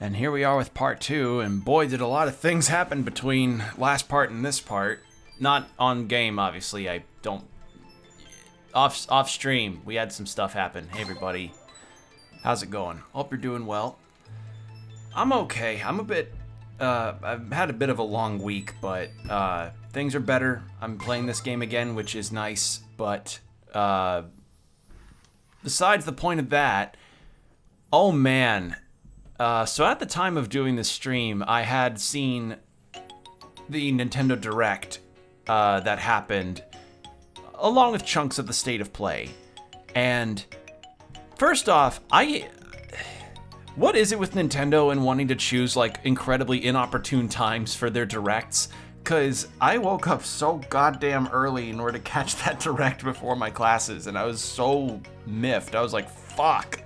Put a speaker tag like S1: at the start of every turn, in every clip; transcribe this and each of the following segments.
S1: And here we are with part 2, and boy, did a lot of things happen between last part and this part. Not on game, obviously. I don't... Off stream, we had some stuff happen. Hey, everybody. How's it going? Hope you're doing well. I'm okay. I'm a bit... I've had a bit of a long week, but things are better. I'm playing this game again, which is nice, but besides the point of that, oh man... So at the time of doing this stream, I had seen the Nintendo Direct that happened, along with chunks of the State of Play. And first off, what is it with Nintendo and wanting to choose like incredibly inopportune times for their Directs? Cause I woke up so goddamn early in order to catch that Direct before my classes, and I was so miffed. I was like, fuck.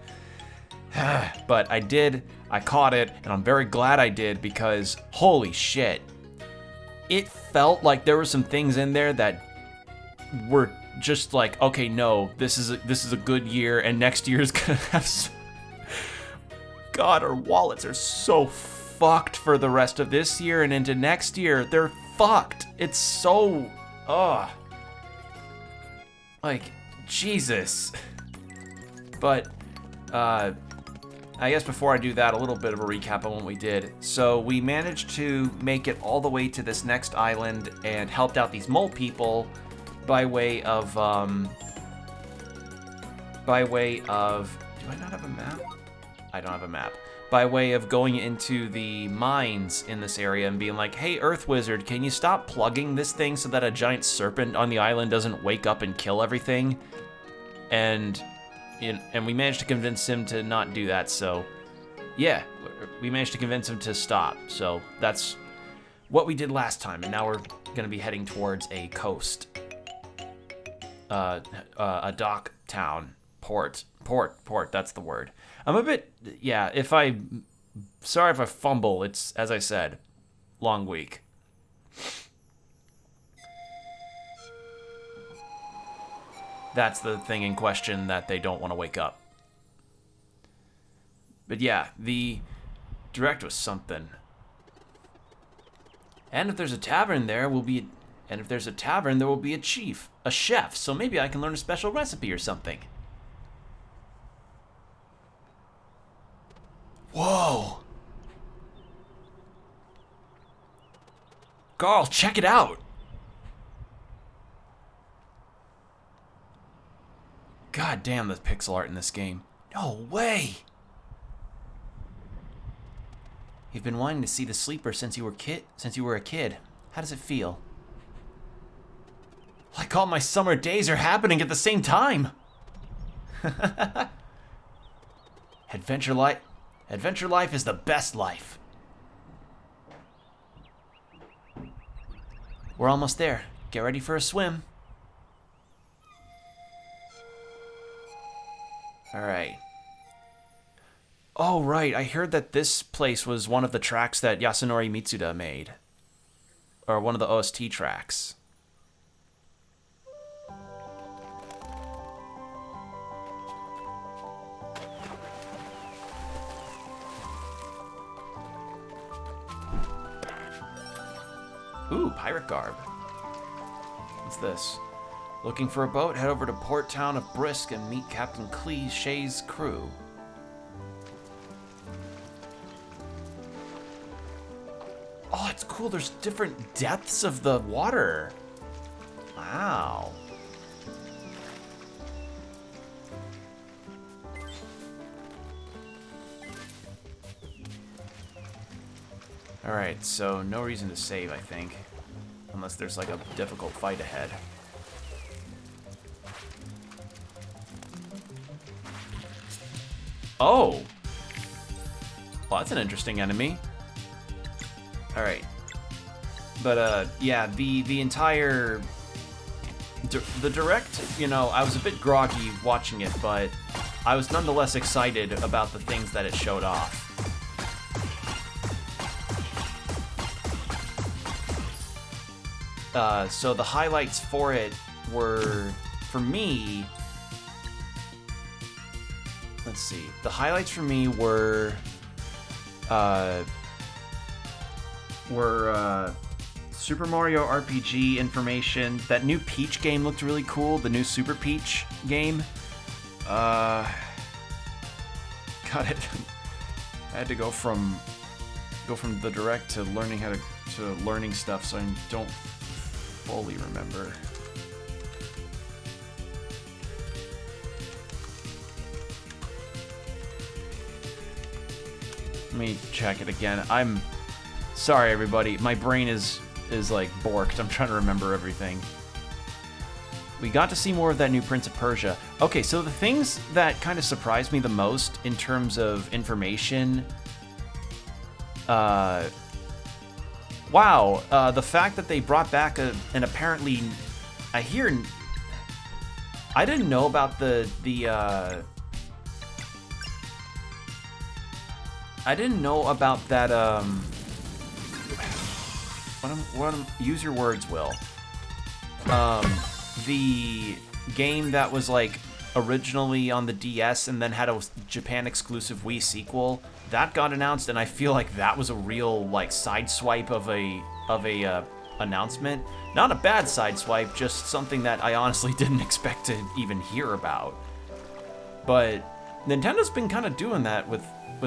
S1: But I did, I caught it, and I'm very glad I did because holy shit. It felt like there were some things in there that were just like, okay, no, this is a good year, and next year is gonna have God, our wallets are so fucked for the rest of this year and into next year. They're fucked. It's so, like, Jesus. But, I guess before I do that, a little bit of a recap on what we did. So we managed to make it all the way to this next island and helped out these mole people by way of, do I not have a map? I don't have a map. By way of going into the mines in this area and being like, hey, Earth Wizard, can you stop plugging this thing so that a giant serpent on the island doesn't wake up and kill everything? And we managed to convince him to not do that, so yeah, we managed to convince him to stop. So that's what we did last time, and now we're gonna be heading towards a coast, a dock town, port, that's the word. I'm a bit, yeah, sorry if I fumble, it's, as I said, long week. That's the thing in question that they don't want to wake up. But yeah, the Direct was something. And if there's a tavern there, there will be a chief, a chef, so maybe I can learn a special recipe or something. Whoa! Carl, check it out! God damn the pixel art in this game. No way! You've been wanting to see the sleeper since you were a kid. How does it feel? Like all my summer days are happening at the same time! Adventure life is the best life. We're almost there. Get ready for a swim. Alright. Oh, right. I heard that this place was one of the tracks that Yasunori Mitsuda made. Or one of the OST tracks. Ooh, pirate garb. What's this? Looking for a boat? Head over to port town of Brisk and meet Captain Cliché's crew. Oh, it's cool. There's different depths of the water. Wow. Alright, so no reason to save, I think. Unless there's like a difficult fight ahead. Oh! Well, that's an interesting enemy. Alright. But, yeah, the entire... the Direct, you know, I was a bit groggy watching it, but I was nonetheless excited about the things that it showed off. So the highlights for it were, for me... Let's see. The highlights for me were were Super Mario RPG information. That new Peach game looked really cool. The new Super Peach game. God, I had to go from the direct to learning to learning stuff, so I don't fully remember. Let me check it again. I'm sorry, everybody. My brain is like borked. I'm trying to remember everything. We got to see more of that new Prince of Persia. Okay, so the things that kind of surprised me the most in terms of information. Wow, the fact that they brought back an apparently, I didn't know about I didn't know about that, use your words, Will. The game that was, like, originally on the DS and then had a Japan-exclusive Wii sequel, that got announced, and I feel like that was a real, like, sideswipe of a announcement. Not a bad sideswipe, just something that I honestly didn't expect to even hear about. But Nintendo's been kind of doing that with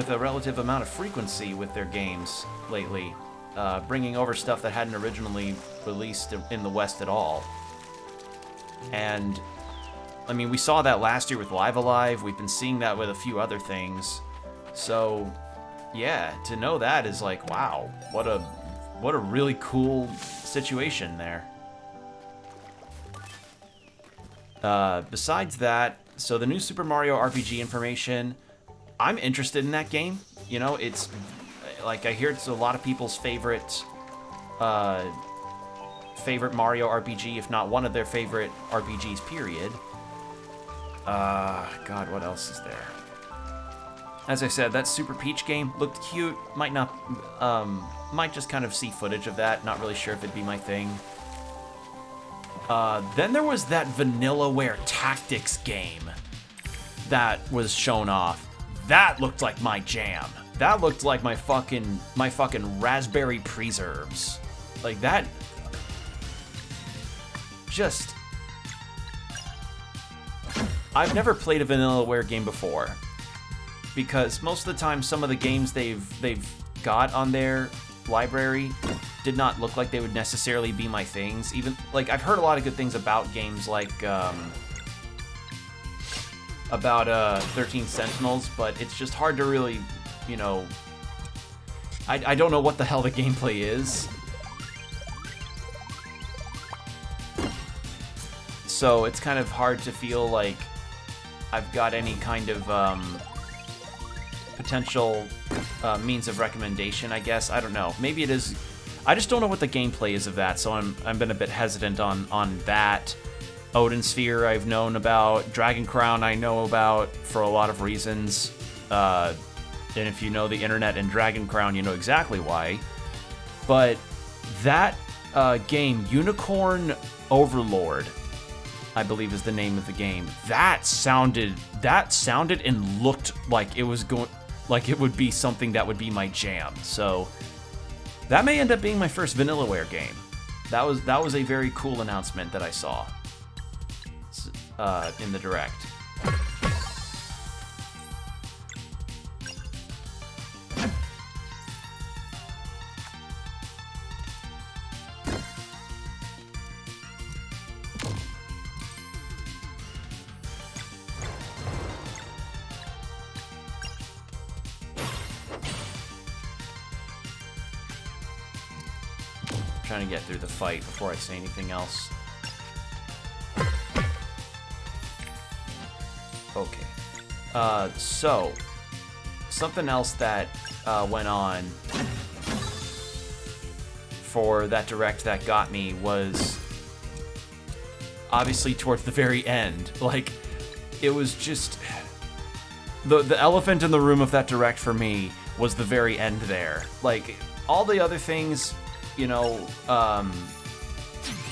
S1: a relative amount of frequency with their games lately, bringing over stuff that hadn't originally released in the West at all. And, I mean, we saw that last year with Live Alive. We've been seeing that with a few other things. So, yeah, to know that is like, wow, what a really cool situation there. Besides that, so the new Super Mario RPG information, I'm interested in that game. You know, it's like, I hear it's a lot of people's favorite Mario RPG, if not one of their favorite RPGs, period. God, what else is there? As I said, that Super Peach game looked cute. Might just kind of see footage of that. Not really sure if it'd be my thing. Then there was that Vanillaware Tactics game that was shown off. That looked like my jam. That looked like my fucking raspberry preserves. Like that. Just. I've never played a Vanillaware game before, because most of the time some of the games they've got on their library did not look like they would necessarily be my things. Even like I've heard a lot of good things about games like 13 Sentinels, but it's just hard to really, you know, I don't know what the hell the gameplay is. So it's kind of hard to feel like I've got any kind of potential means of recommendation, I guess. I don't know. Maybe it is. I just don't know what the gameplay is of that, so I'm been a bit hesitant on that. Odin Sphere I've known about. Dragon Crown I know about for a lot of reasons. And if you know the internet and Dragon Crown, you know exactly why. But that game, Unicorn Overlord, I believe is the name of the game. That sounded and looked like it was like it would be something that would be my jam. So that may end up being my first Vanillaware game. That was a very cool announcement that I saw in the direct. Trying to get through the fight before I say anything else. Okay. So something else that went on for that direct that got me was obviously towards the very end. Like, it was just the elephant in the room of that direct for me was the very end there. Like, all the other things, you know,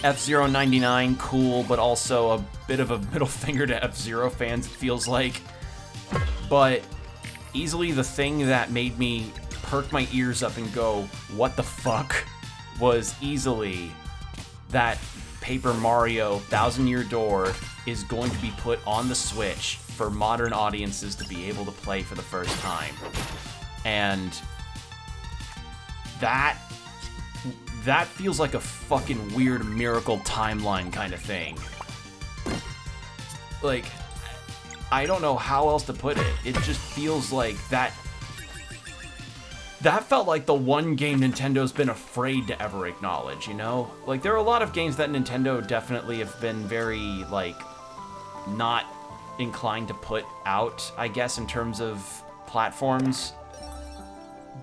S1: F-Zero 99, cool, but also a bit of a middle finger to F-Zero fans, it feels like. But easily the thing that made me perk my ears up and go, what the fuck, was easily that Paper Mario Thousand Year Door is going to be put on the Switch for modern audiences to be able to play for the first time. And that feels like a fucking weird miracle timeline kind of thing. Like, I don't know how else to put it. It just feels like that felt like the one game Nintendo's been afraid to ever acknowledge, you know? Like, there are a lot of games that Nintendo definitely have been very, like, not inclined to put out, I guess, in terms of platforms.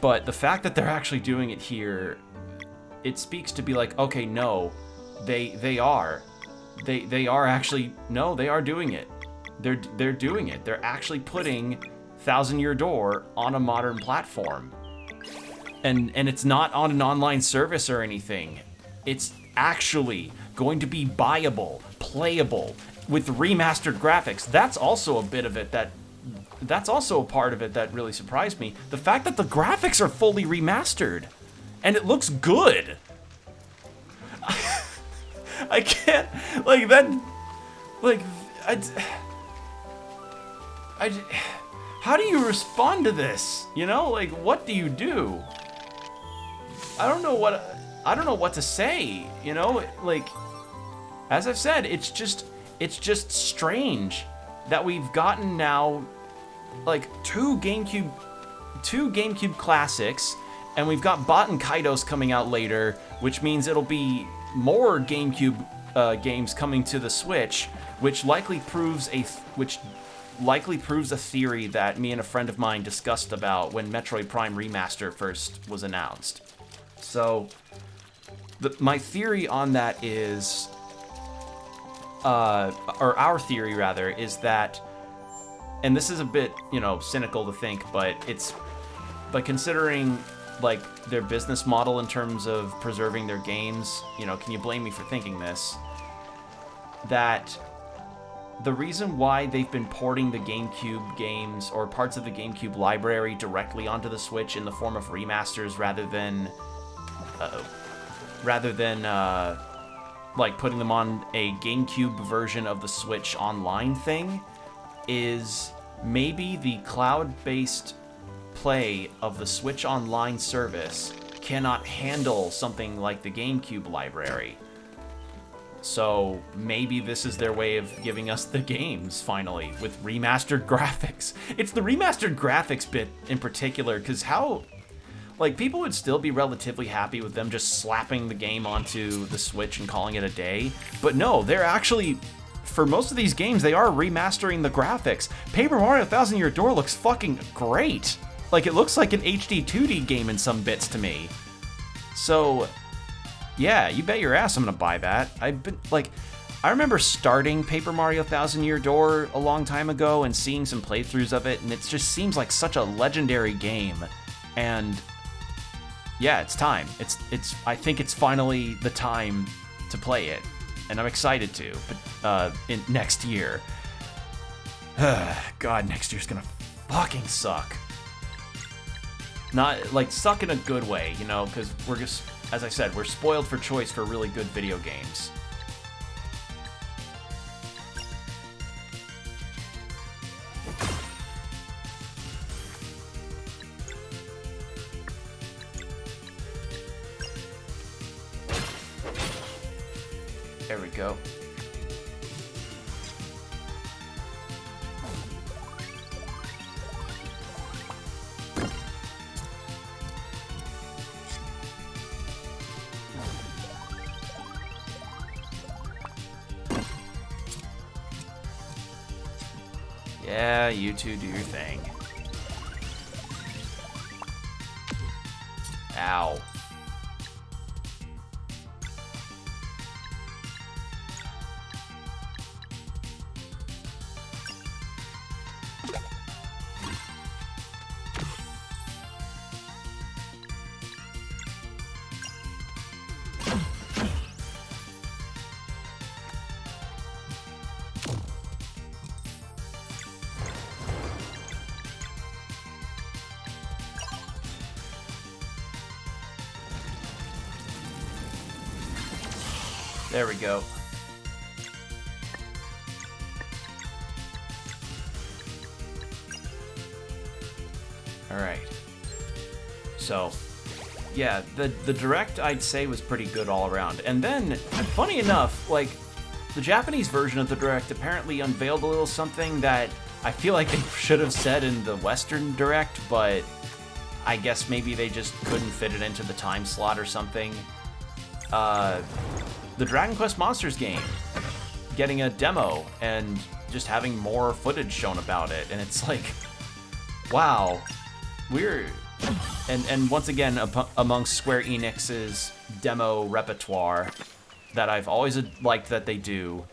S1: But the fact that they're actually doing it here, it speaks to be like, okay, no, they are actually, no, they are doing it. They're doing it. They're actually putting Thousand Year Door on a modern platform. And it's not on an online service or anything. It's actually going to be buyable, playable, with remastered graphics. That's also a bit of it that's also a part of it that really surprised me. The fact that the graphics are fully remastered. And it looks good. I can't, like, that, like, how do you respond to this? You know, like, what do you do? I don't know what to say, you know? Like, as I've said, it's just strange that we've gotten now, like, two GameCube classics, and we've got Bot and Kaidos coming out later, which means it'll be more GameCube games coming to the Switch, which likely proves a theory that me and a friend of mine discussed about when Metroid Prime Remaster first was announced. So, my theory on that is, or our theory rather, is that, and this is a bit, you know, cynical to think, but considering, like, their business model in terms of preserving their games, you know, can you blame me for thinking this? That the reason why they've been porting the GameCube games or parts of the GameCube library directly onto the Switch in the form of remasters rather than like putting them on a GameCube version of the Switch Online thing is maybe the cloud-based play of the Switch Online service cannot handle something like the GameCube library. So maybe this is their way of giving us the games, finally, with remastered graphics. It's the remastered graphics bit in particular, because how... Like, people would still be relatively happy with them just slapping the game onto the Switch and calling it a day. But no, they're actually... For most of these games, they are remastering the graphics. Paper Mario Thousand Year Door looks fucking great! Like, it looks like an HD 2D game in some bits to me. So... yeah, you bet your ass I'm gonna buy that. I remember starting Paper Mario Thousand Year Door a long time ago and seeing some playthroughs of it, and it just seems like such a legendary game. And yeah, it's time. I think it's finally the time to play it, and I'm excited to. But in next year, God, next year's gonna fucking suck. Not like suck in a good way, you know, because we're just. As I said, we're spoiled for choice for really good video games. There we go. Yeah, you two do your thing. Ow. There we go. Alright. So, yeah, the Direct, I'd say, was pretty good all around. And then, funny enough, like, the Japanese version of the Direct apparently unveiled a little something that I feel like they should have said in the Western Direct, but I guess maybe they just couldn't fit it into the time slot or something. The Dragon Quest Monsters game getting a demo and just having more footage shown about it, and it's like, wow, we're... And once again, amongst Square Enix's demo repertoire that I've always liked that they do,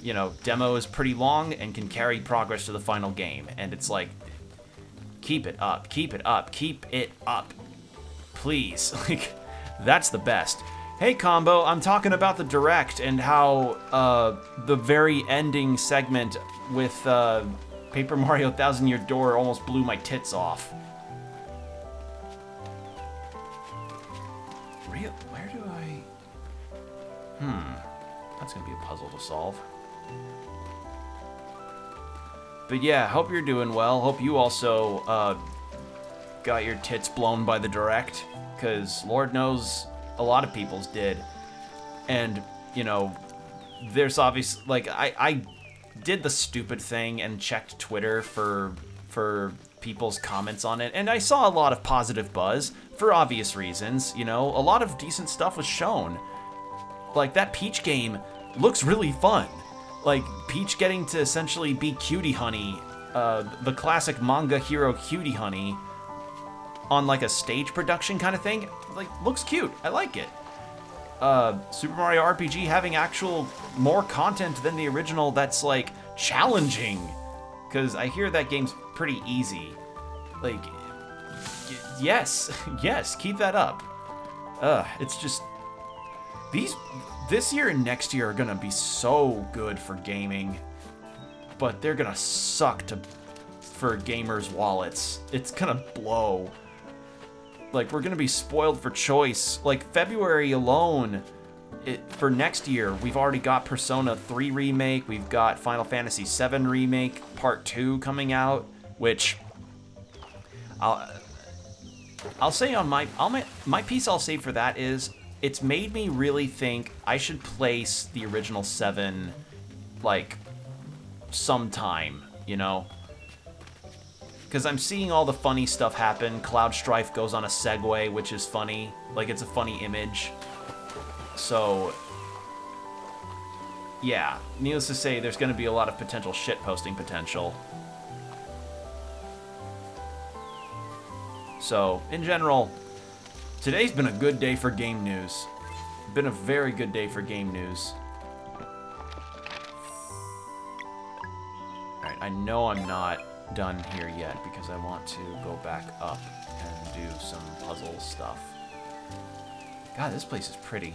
S1: you know, demo is pretty long and can carry progress to the final game, and it's like, keep it up, keep it up, keep it up, please. Like, that's the best. Hey Combo, I'm talking about the Direct and how the very ending segment with Paper Mario Thousand Year Door almost blew my tits off. Where do I... That's gonna be a puzzle to solve. But yeah, hope you're doing well. Hope you also got your tits blown by the Direct, because Lord knows a lot of people's did. And, you know, there's obviously, like, I did the stupid thing and checked Twitter for people's comments on it, and I saw a lot of positive buzz, for obvious reasons, you know. A lot of decent stuff was shown. Like, that Peach game looks really fun. Like, Peach getting to essentially be Cutie Honey, the classic manga hero Cutie Honey, on like a stage production kind of thing, like, looks cute. I like it. Super Mario RPG having actual more content than the original that's like challenging, because I hear that game's pretty easy. Like, yes, yes, keep that up. It's just this year and next year are gonna be so good for gaming, but they're gonna suck for gamers' wallets. It's gonna blow. Like, we're gonna be spoiled for choice. Like, February alone, for next year, we've already got Persona 3 Remake, we've got Final Fantasy 7 Remake Part 2 coming out, which I'll say on my piece I'll say for that is, it's made me really think I should place the original 7, like, sometime, you know? Because I'm seeing all the funny stuff happen. Cloud Strife goes on a Segway, which is funny. Like, it's a funny image. So, yeah. Needless to say, there's going to be a lot of potential shitposting potential. So, in general, today's been a good day for game news. Been a very good day for game news. Alright, I know I'm not done here yet because I want to go back up and do some puzzle stuff. God, this place is pretty.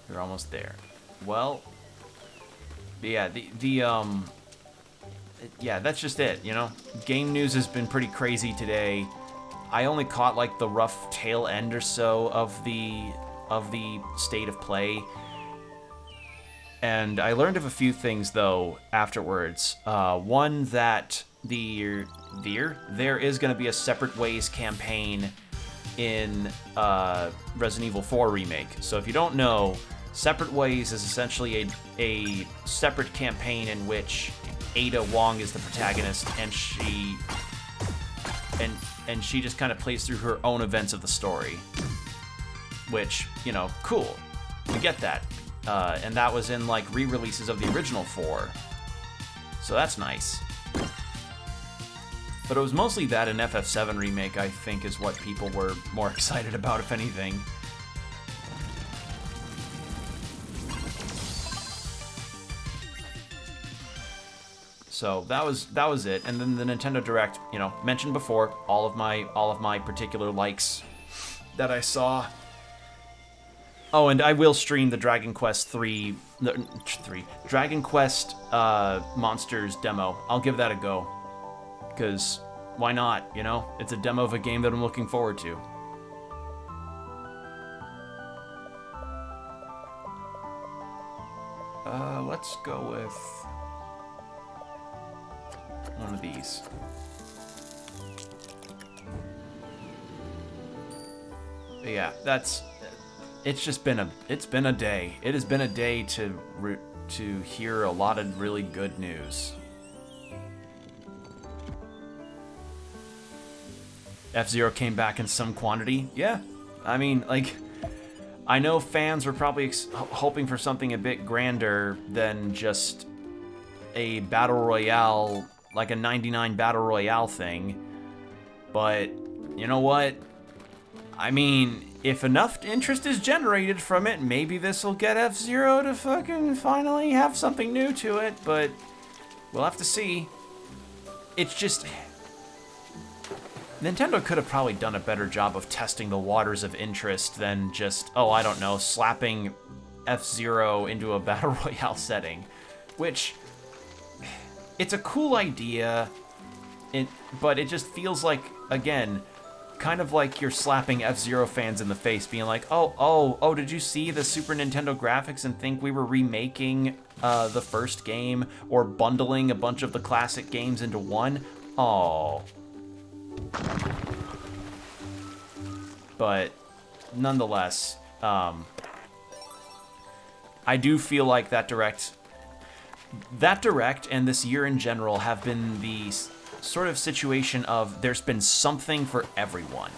S1: We're almost there. Well, yeah, yeah, that's just it, you know? Game news has been pretty crazy today. I only caught like the rough tail end or so of the state of play. And I learned of a few things, though, afterwards. One, that there is going to be a Separate Ways campaign in Resident Evil 4 Remake. So if you don't know, Separate Ways is essentially a separate campaign in which Ada Wong is the protagonist, and she just kind of plays through her own events of the story. Which, you know, cool. We get that. And that was in, like, re-releases of the original 4. So that's nice. But it was mostly that and FF7 Remake, I think, is what people were more excited about, if anything. So that was it. And then the Nintendo Direct, you know, mentioned before, all of my particular likes that I saw. Oh, and I will stream the Dragon Quest Dragon Quest Monsters demo. I'll give that a go. Because why not, you know? It's a demo of a game that I'm looking forward to. let's go with one of these. But yeah, it's just been a day. It has been a day to hear a lot of really good news. F-Zero came back in some quantity. Yeah, I mean, like, I know fans were probably hoping for something a bit grander than just a battle royale, like a 99 battle royale thing. But you know what? I mean, if enough interest is generated from it, maybe this will get F-Zero to fucking finally have something new to it, but we'll have to see. It's just... Nintendo could have probably done a better job of testing the waters of interest than just, oh, I don't know, slapping F-Zero into a Battle Royale setting. Which, it's a cool idea, but it just feels like, again, kind of like you're slapping F-Zero fans in the face, being like, oh, did you see the Super Nintendo graphics and think we were remaking the first game or bundling a bunch of the classic games into one? Oh. But nonetheless, I do feel like that Direct and this year in general have been the sort of situation of there's been something for everyone.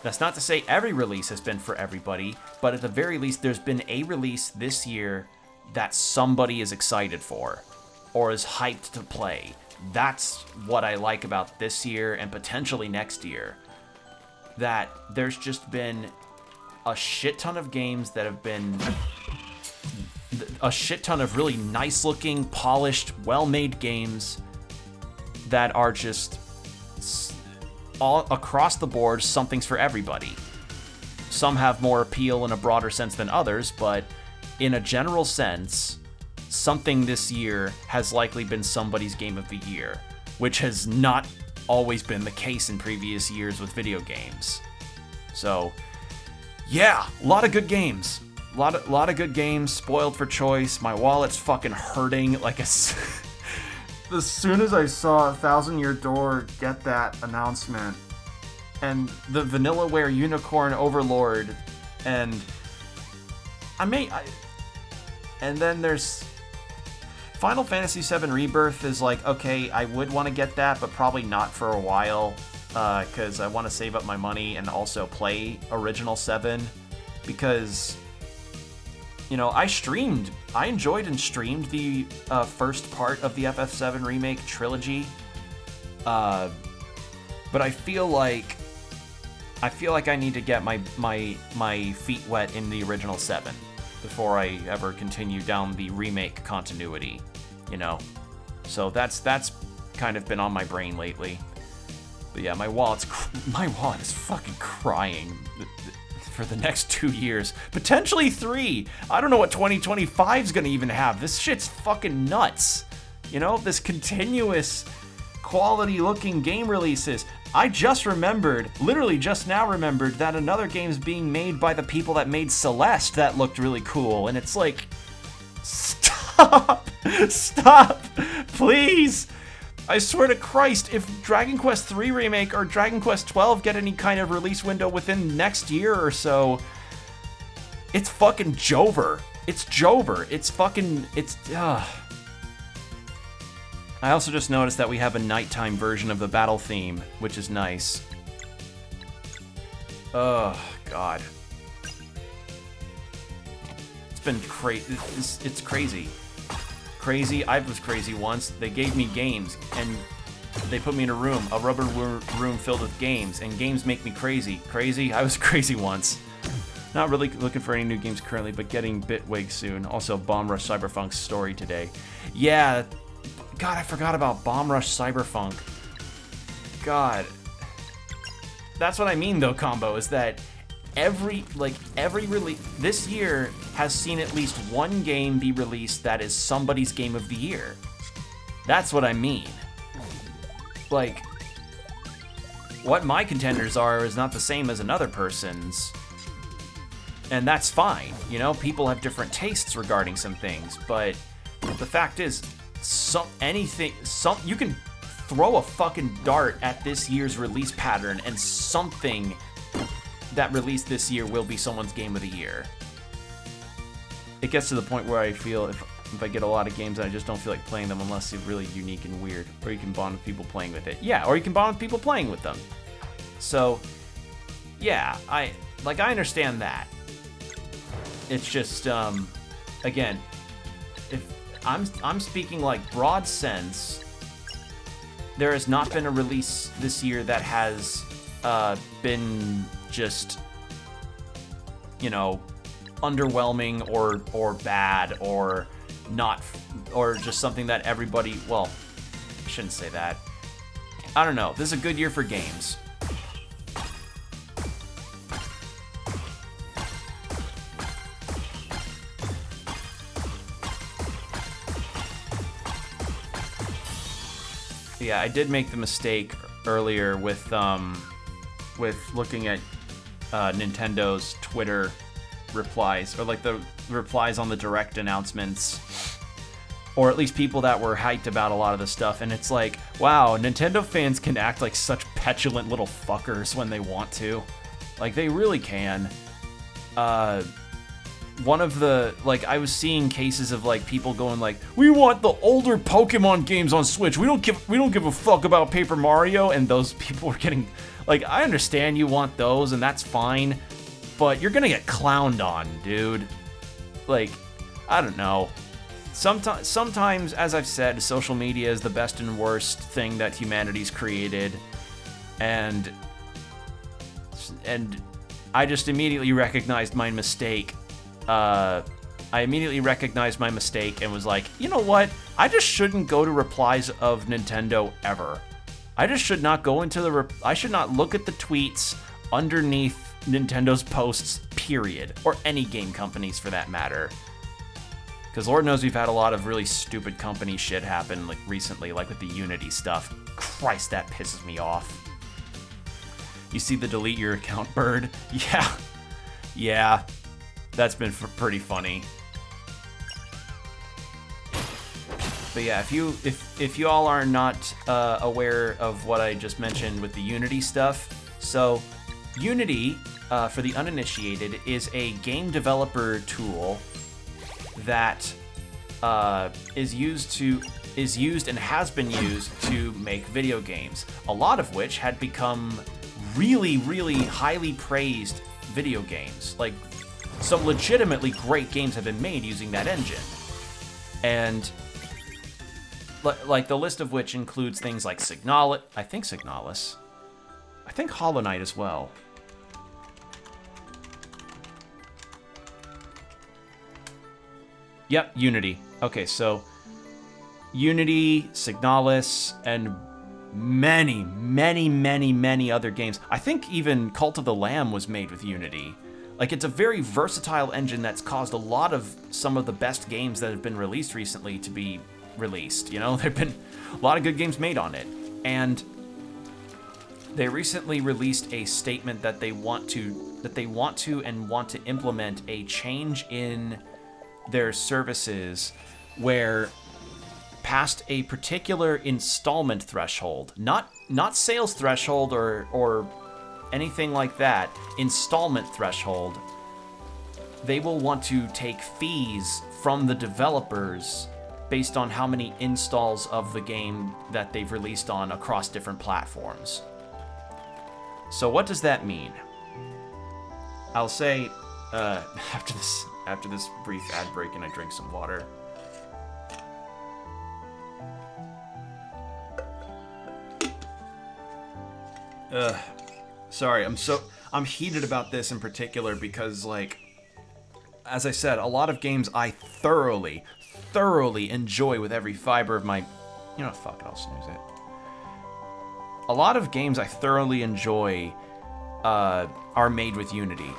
S1: That's not to say every release has been for everybody, but at the very least there's been a release this year that somebody is excited for or is hyped to play. That's what I like about this year and potentially next year. That there's just been a shit ton of games that have been a shit ton of really nice looking, polished, well-made games that are just all across the board, something's for everybody. Some have more appeal in a broader sense than others, but in a general sense, something this year has likely been somebody's game of the year, which has not always been the case in previous years with video games. So, yeah, a lot of good games. A lot of good games, spoiled for choice. My wallet's fucking hurting like a... As soon as I saw 1000 Year Door get that announcement, and the Vanillaware Unicorn Overlord, and and then there's Final Fantasy VII Rebirth is like, okay, I would want to get that, but probably not for a while, because I want to save up my money and also play Original 7, because, you know, I enjoyed and streamed the first part of the FF7 Remake trilogy, but I feel like I need to get my feet wet in the Original 7 before I ever continue down the remake continuity, you know? So that's kind of been on my brain lately. But yeah, my wallet is fucking crying for the next 2 years, potentially 3. I don't know what 2025 is gonna even have. This shit's fucking nuts. You know, this continuous quality looking game releases. I just remembered, literally just now remembered, that another game's being made by the people that made Celeste that looked really cool, and it's like, stop, please. I swear to Christ, if Dragon Quest III Remake or Dragon Quest XII get any kind of release window within next year or so, it's fucking Jover. It's Jover. It's fucking, I also just noticed that we have a nighttime version of the battle theme, which is nice. Oh, God. It's been crazy. It's crazy. Crazy. I was crazy once. They gave me games, and they put me in a rubber room filled with games, and games make me crazy. Crazy? I was crazy once. Not really looking for any new games currently, but getting Bitwig soon. Also, Bomb Rush Cyberpunk's story today. Yeah. God, I forgot about Bomb Rush Cyberpunk. God. That's what I mean, though, Combo, is that every release this year has seen at least one game be released that is somebody's game of the year. That's what I mean. Like, what my contenders are is not the same as another person's. And that's fine, you know? People have different tastes regarding some things, but the fact is, you can throw a fucking dart at this year's release pattern and something that released this year will be someone's game of the year. It gets to the point where I feel if I get a lot of games, I just don't feel like playing them unless they're really unique and weird, or you can bond with people playing with it. Yeah, or you can bond with people playing with them. So, yeah, I understand that. It's just, again, if I'm speaking like broad sense, there has not been a release this year that has been just, you know, underwhelming or bad or not, or just something that everybody, well, I shouldn't say that. I don't know. This is a good year for games. Yeah, I did make the mistake earlier with looking at Nintendo's Twitter replies, or like the replies on the Direct announcements, or at least people that were hyped about a lot of the stuff, and it's like, wow, Nintendo fans can act like such petulant little fuckers when they want to. Like, they really can. One of the, like, I was seeing cases of, like, people going like, we want the older Pokemon games on Switch. We don't give a fuck about Paper Mario. And those people were getting, like, I understand you want those, and that's fine, but you're gonna get clowned on, dude. Like, I don't know. Sometimes, as I've said, social media is the best and worst thing that humanity's created, and I just immediately recognized my mistake. I immediately recognized my mistake and was like, you know what? I just shouldn't go to replies of Nintendo ever. I just should not go into I should not look at the tweets underneath Nintendo's posts, period. Or any game companies for that matter. Because Lord knows we've had a lot of really stupid company shit happen like recently, like with the Unity stuff. Christ, that pisses me off. You see the delete your account bird? Yeah. Yeah. That's been pretty funny. But yeah, if you all are not aware of what I just mentioned with the Unity stuff, so Unity, for the uninitiated, is a game developer tool that is used and has been used to make video games. A lot of which had become really, really highly praised video games. Like, some legitimately great games have been made using that engine. And, like, the list of which includes things like Signalis, I think Hollow Knight as well. Yep, Unity. Okay, so Unity, Signalis, and many, many, many, many other games. I think even Cult of the Lamb was made with Unity. Like, it's a very versatile engine that's caused a lot of some of the best games that have been released recently to be released. You know, there've been a lot of good games made on it. And they recently released a statement that they want to implement a change in their services where past a particular installment threshold, not sales threshold or anything like that, installment threshold, they will want to take fees from the developers based on how many installs of the game that they've released on across different platforms. So what does that mean? I'll say, after this brief ad break and I drink some water. Sorry, I'm heated about this in particular because, like, as I said, a lot of games I thoroughly enjoy with every fiber of my, you know, fuck it, I'll snooze it. A lot of games I thoroughly enjoy are made with Unity.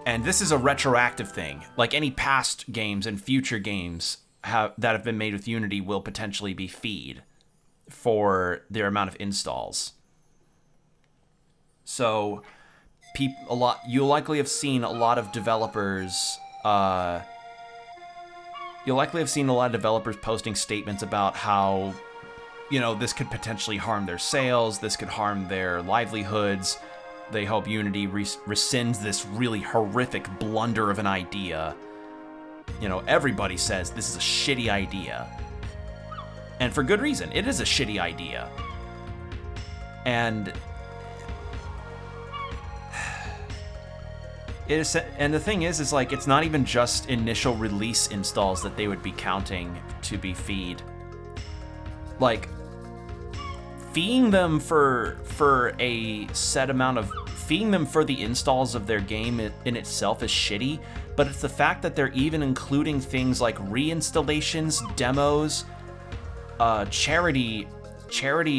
S1: And this is a retroactive thing. Like, any past games and future games that have been made with Unity will potentially be feed for their amount of installs. So, you'll likely have seen a lot of developers. You'll likely have seen a lot of developers posting statements about how, this could potentially harm their sales. This could harm their livelihoods. They hope Unity rescinds this really horrific blunder of an idea. Everybody says this is a shitty idea. And for good reason. It is a shitty idea. And the thing is like, it's not even just initial release installs that they would be counting to be feed. Like, feeing them for a set amount of... Feeing them for the installs of their game in itself is shitty, but it's the fact that they're even including things like reinstallations, demos, charity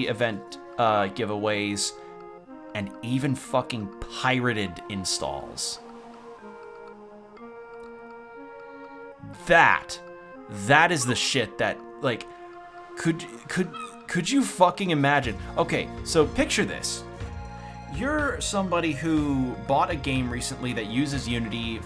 S1: event giveaways, and even fucking pirated installs. That is the shit that, like, could you fucking imagine? Okay, so picture this. You're somebody who bought a game recently that uses Unity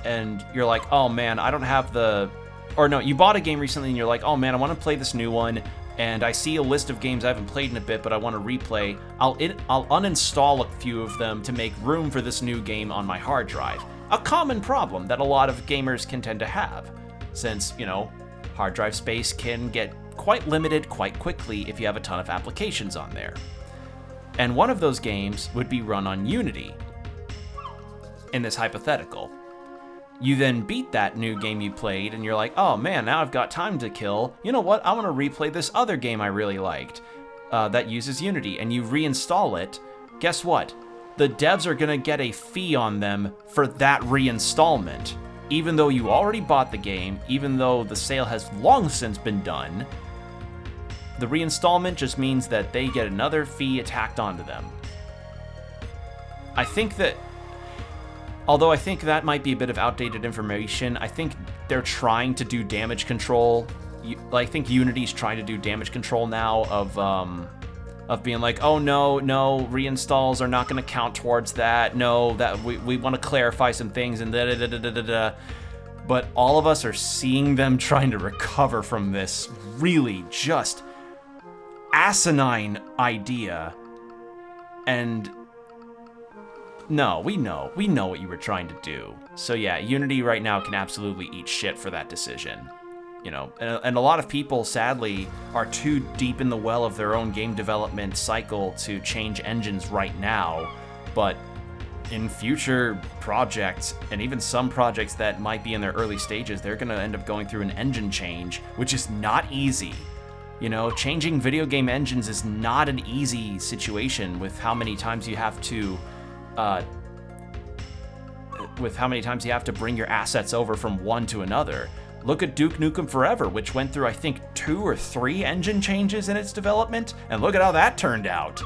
S1: and you're like, oh man, I don't have you bought a game recently and you're like, oh man, I want to play this new one, and I see a list of games I haven't played in a bit, but I want to replay. I'll uninstall a few of them to make room for this new game on my hard drive. A common problem that a lot of gamers can tend to have, since, hard drive space can get quite limited quite quickly if you have a ton of applications on there. And one of those games would be run on Unity, in this hypothetical. You then beat that new game you played, and you're like, oh man, now I've got time to kill. You know what? I want to replay this other game I really liked that uses Unity, and you reinstall it. Guess what? The devs are going to get a fee on them for that reinstallment. Even though you already bought the game, even though the sale has long since been done, the reinstallment just means that they get another fee tacked onto them. I think that, although I think that might be a bit of outdated information, I think they're trying to do damage control. I think Unity's trying to do damage control now of being like, oh no, reinstalls are not going to count towards that. No, that we want to clarify some things and da-da-da-da-da-da. But all of us are seeing them trying to recover from this really just asinine idea. And no, we know what you were trying to do. So yeah, Unity right now can absolutely eat shit for that decision. And a lot of people, sadly, are too deep in the well of their own game development cycle to change engines right now. But in future projects, and even some projects that might be in their early stages, they're going to end up going through an engine change, which is not easy. Changing video game engines is not an easy situation with how many times you have to bring your assets over from one to another. Look at Duke Nukem Forever, which went through, I think, 2 or 3 engine changes in its development, and look at how that turned out.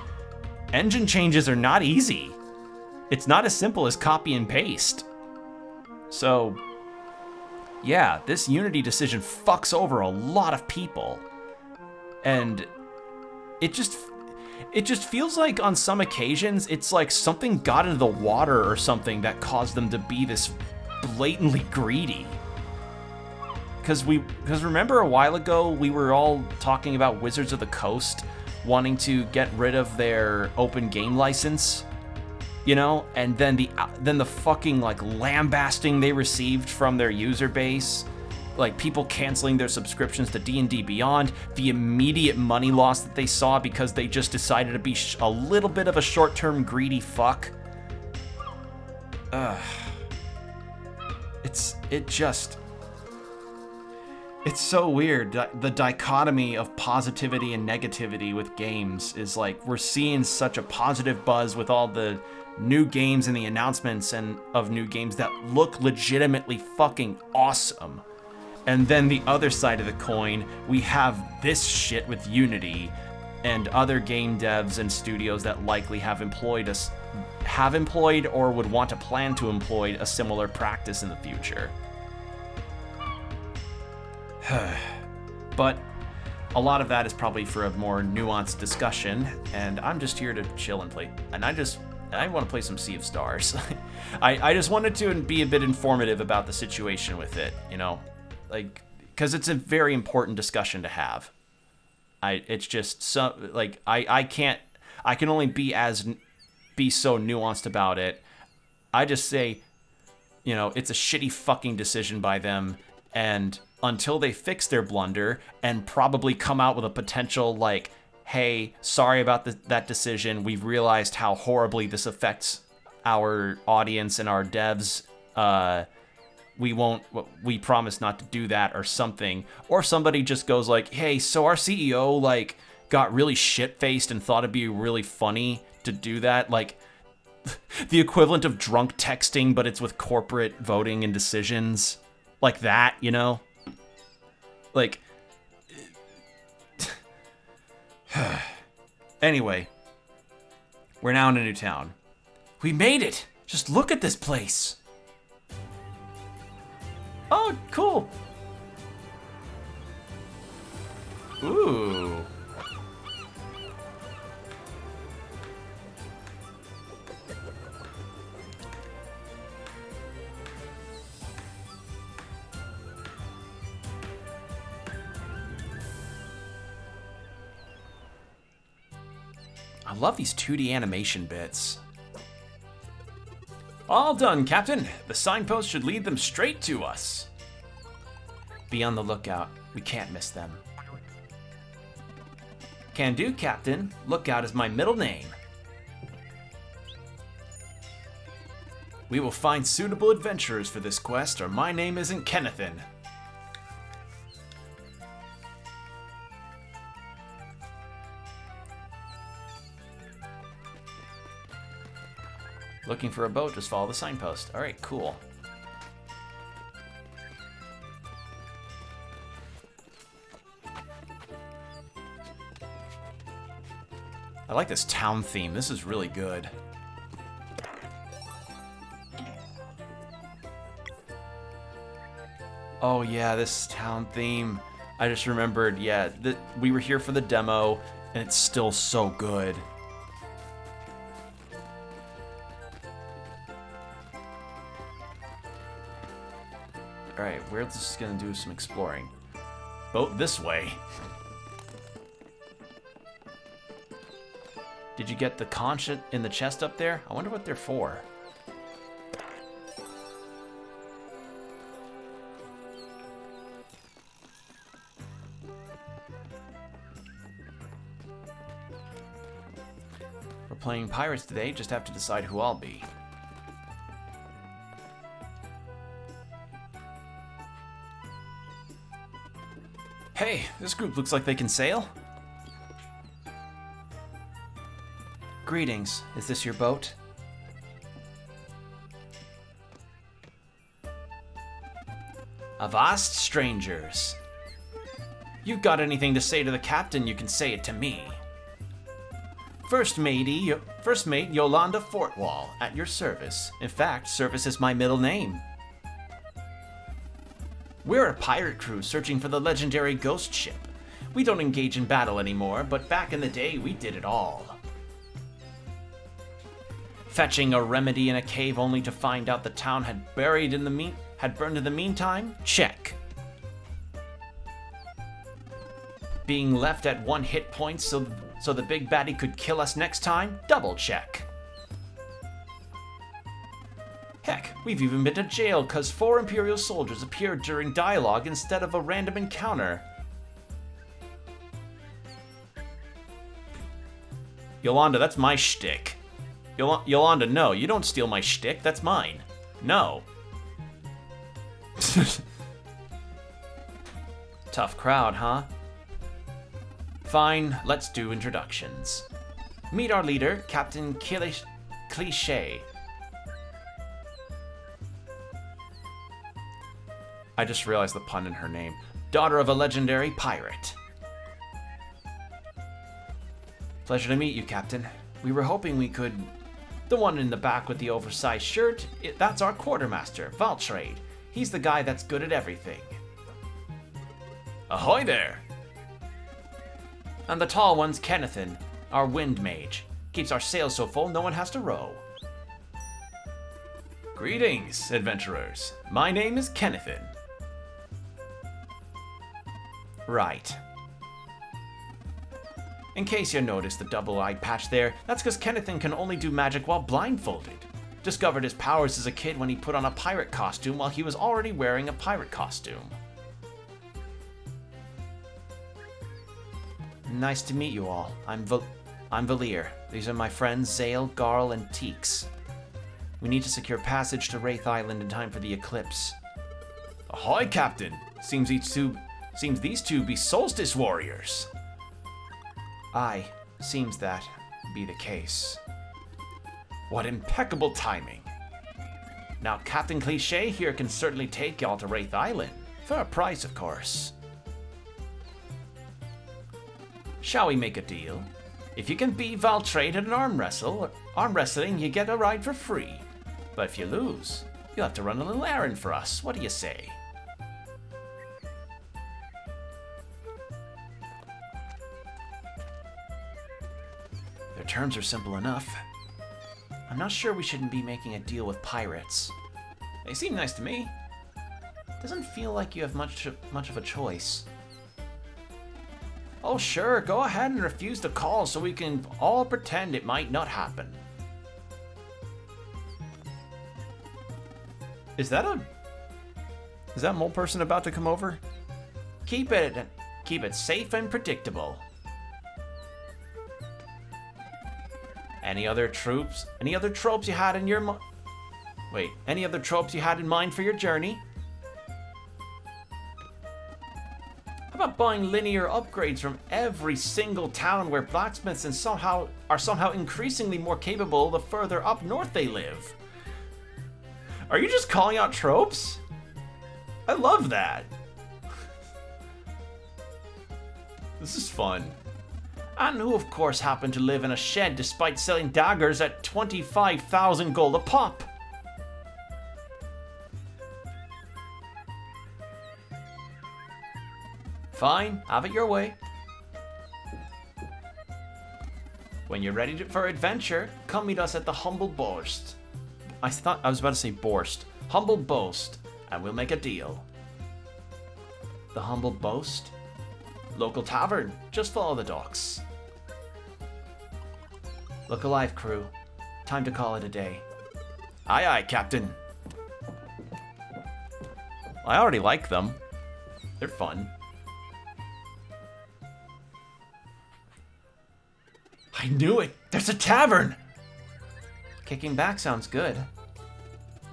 S1: Engine changes are not easy. It's not as simple as copy and paste. So, yeah, this Unity decision fucks over a lot of people. And it just feels like on some occasions, it's like something got into the water or something that caused them to be this blatantly greedy. Because remember a while ago, we were all talking about Wizards of the Coast wanting to get rid of their open game license, and then the fucking like lambasting they received from their user base, like people canceling their subscriptions to D&D Beyond, the immediate money loss that they saw because they just decided to be a little bit of a short-term greedy fuck. It's so weird. The dichotomy of positivity and negativity with games is like, we're seeing such a positive buzz with all the new games and the announcements of new games that look legitimately fucking awesome. And then the other side of the coin, we have this shit with Unity and other game devs and studios that likely have employed or would want to plan to employ a similar practice in the future. But a lot of that is probably for a more nuanced discussion, and I'm just here to chill and play. And I want to play some Sea of Stars. I just wanted to be a bit informative about the situation with it, you know? Like, because it's a very important discussion to have. It's just, so, like, I can only be so nuanced about it. I just say, you know, it's a shitty fucking decision by them, and until they fix their blunder and probably come out with a potential, like, hey, sorry about that decision. We've realized how horribly this affects our audience and our devs. We promise not to do that, or something. Or somebody just goes like, hey, so our CEO, like, got really shit-faced and thought it'd be really funny to do that. Like, the equivalent of drunk texting, but it's with corporate voting and decisions. Like that, you know? Like... Anyway, we're now in a new town. We made it! Just look at this place! Oh, cool! Ooh. I love these 2D animation bits. All done, Captain. The signpost should lead them straight to us. Be on the lookout. We can't miss them. Can do, Captain. Lookout is my middle name. We will find suitable adventurers for this quest, or my name isn't Kennethan. Looking for a boat, just follow the signpost. All right, cool. I like this town theme. This is really good. Oh yeah, this town theme. I just remembered, yeah, we were here for the demo, and it's still so good. Alright, we're just gonna do some exploring. Boat this way. Did you get the conch in the chest up there? I wonder what they're for. We're playing pirates today, just have to decide who I'll be. Hey, this group looks like they can sail. Greetings, is this your boat? Avast, strangers. You got anything to say to the captain, you can say it to me. First mate Yolanda Fortwall, at your service. In fact, service is my middle name. We're a pirate crew searching for the legendary ghost ship. We don't engage in battle anymore, but back in the day, we did it all. Fetching a remedy in a cave only to find out the town had burned in the meantime? Check. Being left at 1 hit point so the big baddie could kill us next time? Double check. Heck, we've even been to jail cause 4 Imperial soldiers appeared during dialogue instead of a random encounter. Yolanda, that's my shtick. Yolanda, no, you don't steal my shtick, that's mine. No. Tough crowd, huh? Fine, let's do introductions. Meet our leader, Captain Cliché. I just realized the pun in her name. Daughter of a legendary pirate. Pleasure to meet you, Captain. We were hoping we could... The one in the back with the oversized shirt, that's our quartermaster, Valtrade. He's the guy that's good at everything. Ahoy there! And the tall one's Kennethan, our wind mage. Keeps our sails so full, no one has to row. Greetings, adventurers. My name is Kennethan. Right. In case you noticed the double-eyed patch there, that's because Kennethan can only do magic while blindfolded. Discovered his powers as a kid when he put on a pirate costume while he was already wearing a pirate costume. Nice to meet you all. I'm Valir. These are my friends Zale, Garl, and Teeks. We need to secure passage to Wraith Island in time for the eclipse. Ahoy, Captain! Seems these two be solstice warriors. Aye, seems that be the case. What impeccable timing. Now, Captain Cliché here can certainly take y'all to Wraith Island. For a price, of course. Shall we make a deal? If you can beat Valtrade in an arm wrestling, you get a ride for free. But if you lose, you'll have to run a little errand for us. What do you say? Their terms are simple enough. I'm not sure we shouldn't be making a deal with pirates. They seem nice to me. Doesn't feel like you have much of a choice. Oh sure, go ahead and refuse the call so we can all pretend it might not happen. Is that mole person about to come over? Keep it safe and predictable. Any other tropes you had in your any other tropes you had in mind for your journey? How about buying linear upgrades from every single town where blacksmiths are somehow increasingly more capable the further up north they live? Are you just calling out tropes? I love that. This is fun. And who, of course, happened to live in a shed despite selling daggers at 25,000 gold a pop. Fine, have it your way. When you're ready for adventure, come meet us at the Humble Boast. I was about to say Borst. Humble Boast, and we'll make a deal. The Humble Boast? Local tavern, just follow the docks. Look alive, crew. Time to call it a day. Aye aye, Captain. I already like them. They're fun. I knew it! There's a tavern! Kicking back sounds good.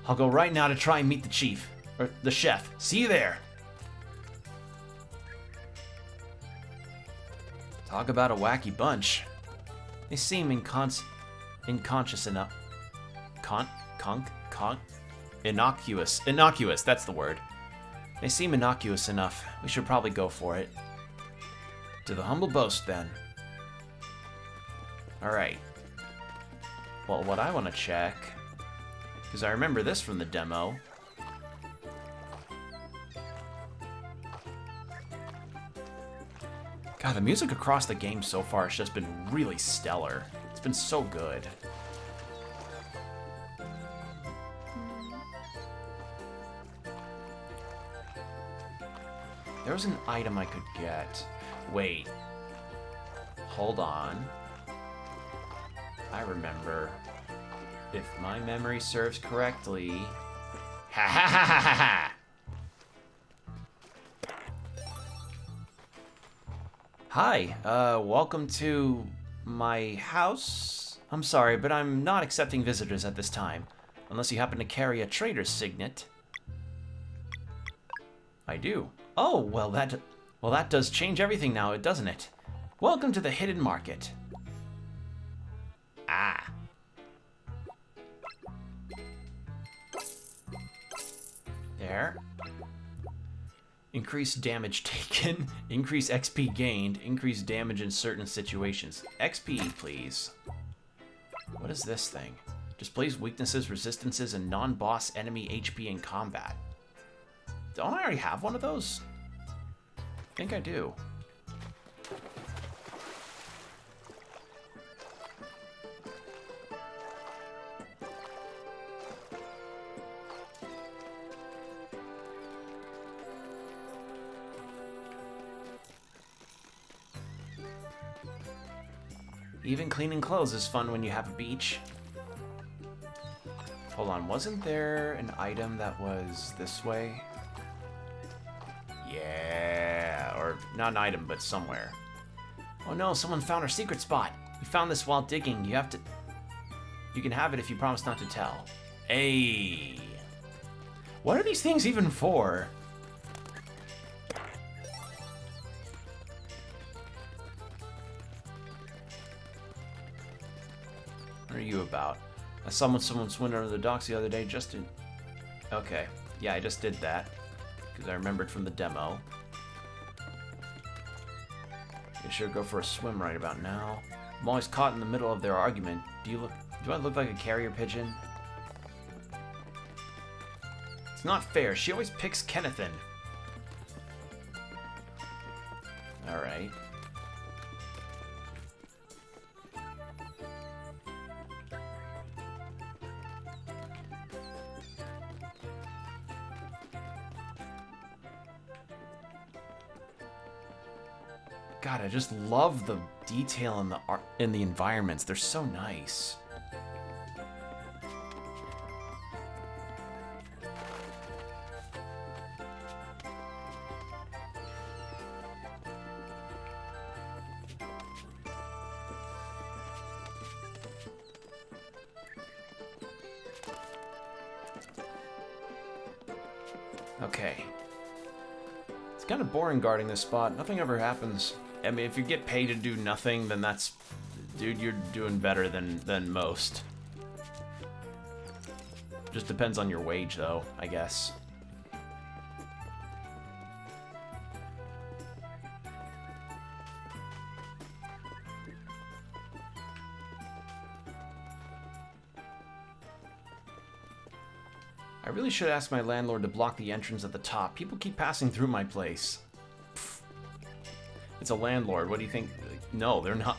S1: I'll go right now to try and meet the chief. Or the chef. See you there! Talk about a wacky bunch. They seem innocuous enough. Innocuous. Innocuous, that's the word. They seem innocuous enough. We should probably go for it. To the Humble Boast, then. Alright. Well, what I want to check, because I remember this from the demo. God, the music across the game so far has just been really stellar. It's been so good. There was an item I could get. Wait. Hold on. I remember. If my memory serves correctly... Ha ha ha ha ha ha! Hi, welcome to my house. I'm sorry, but I'm not accepting visitors at this time, unless you happen to carry a trader's signet. I do. Oh, well that does change everything now, doesn't it? Welcome to the Hidden Market. Ah. There. Increase damage taken, increase XP gained, increase damage in certain situations. XP, please. What is this thing? Displays weaknesses, resistances, and non-boss enemy HP in combat. Don't I already have one of those? I think I do. Even cleaning clothes is fun when you have a beach. Hold on, wasn't there an item that was this way? Yeah, or not an item, but somewhere. Oh no, someone found our secret spot. We found this while digging. You can have it if you promise not to tell. Hey. What are these things even for? What are you about? I saw someone swim under the docks the other day just to... Okay. Yeah, I just did that. Because I remembered from the demo. You should go for a swim right about now. I'm always caught in the middle of their argument. Do I look like a carrier pigeon? It's not fair. She always picks Kennethan. Alright. God, I just love the detail in the art, in the environments. They're so nice. Okay. It's kind of boring guarding this spot. Nothing ever happens. I mean, if you get paid to do nothing, then that's... Dude, you're doing better than most. Just depends on your wage, though, I guess. I really should ask my landlord to block the entrance at the top. People keep passing through my place. It's a landlord. What do you think? No, they're not.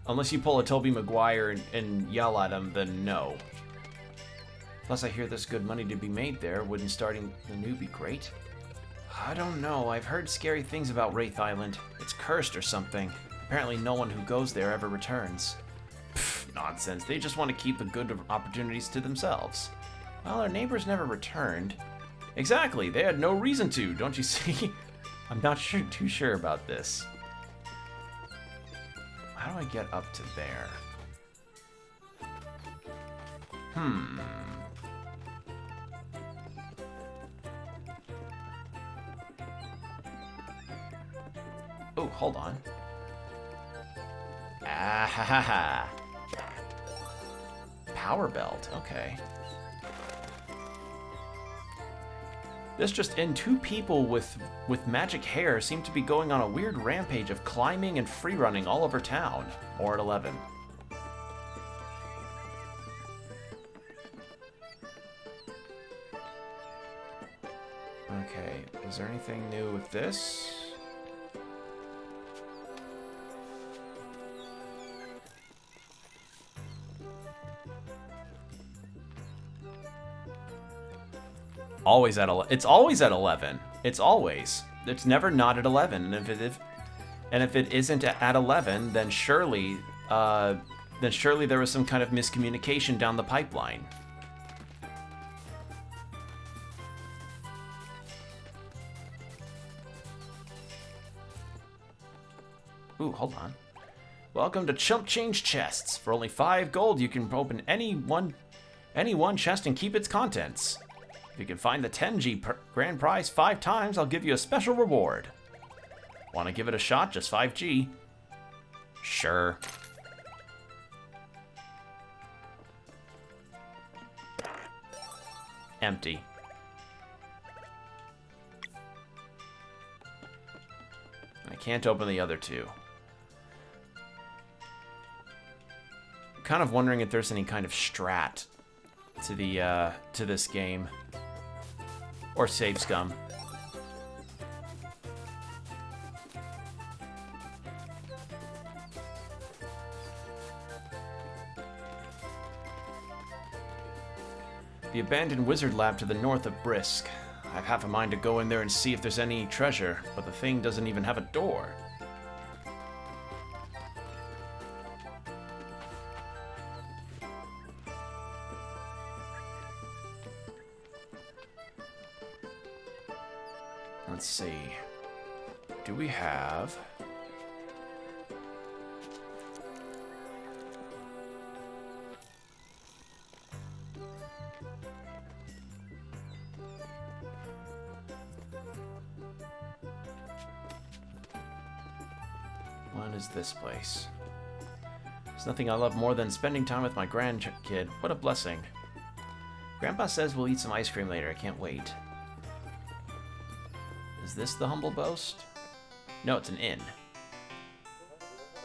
S1: Unless you pull a Tobey Maguire and yell at them, then no. Plus, I hear there's good money to be made there. Wouldn't starting anew be great? I don't know. I've heard scary things about Wraith Island. It's cursed or something. Apparently, no one who goes there ever returns. Pfft, nonsense. They just want to keep the good opportunities to themselves. Well, our neighbors never returned. Exactly. They had no reason to, don't you see? I'm not too sure about this. How do I get up to there? Oh, hold on. Ah ha ha ha. Power belt, okay. This just in, 2 people with magic hair seem to be going on a weird rampage of climbing and free-running all over town. More at 11. Okay, is there anything new with this? Always at 11. It's always at 11. It's always. It's never not at 11. And if it isn't at 11, then surely there was some kind of miscommunication down the pipeline. Ooh, hold on. Welcome to Chump Change Chests. For only 5 gold, you can open any one chest and keep its contents. If you can find the 10G grand prize 5 times, I'll give you a special reward. Want to give it a shot? Just 5G. Sure. Empty. I can't open the other 2. I'm kind of wondering if there's any kind of strat to this game. Or save scum. The abandoned wizard lab to the north of Brisk. I've half a mind to go in there and see if there's any treasure, but the thing doesn't even have a door. Let's see. Do we have... What is this place? There's nothing I love more than spending time with my grandkid. What a blessing. Grandpa says we'll eat some ice cream later. I can't wait. Is this the Humble Boast? No, it's an inn.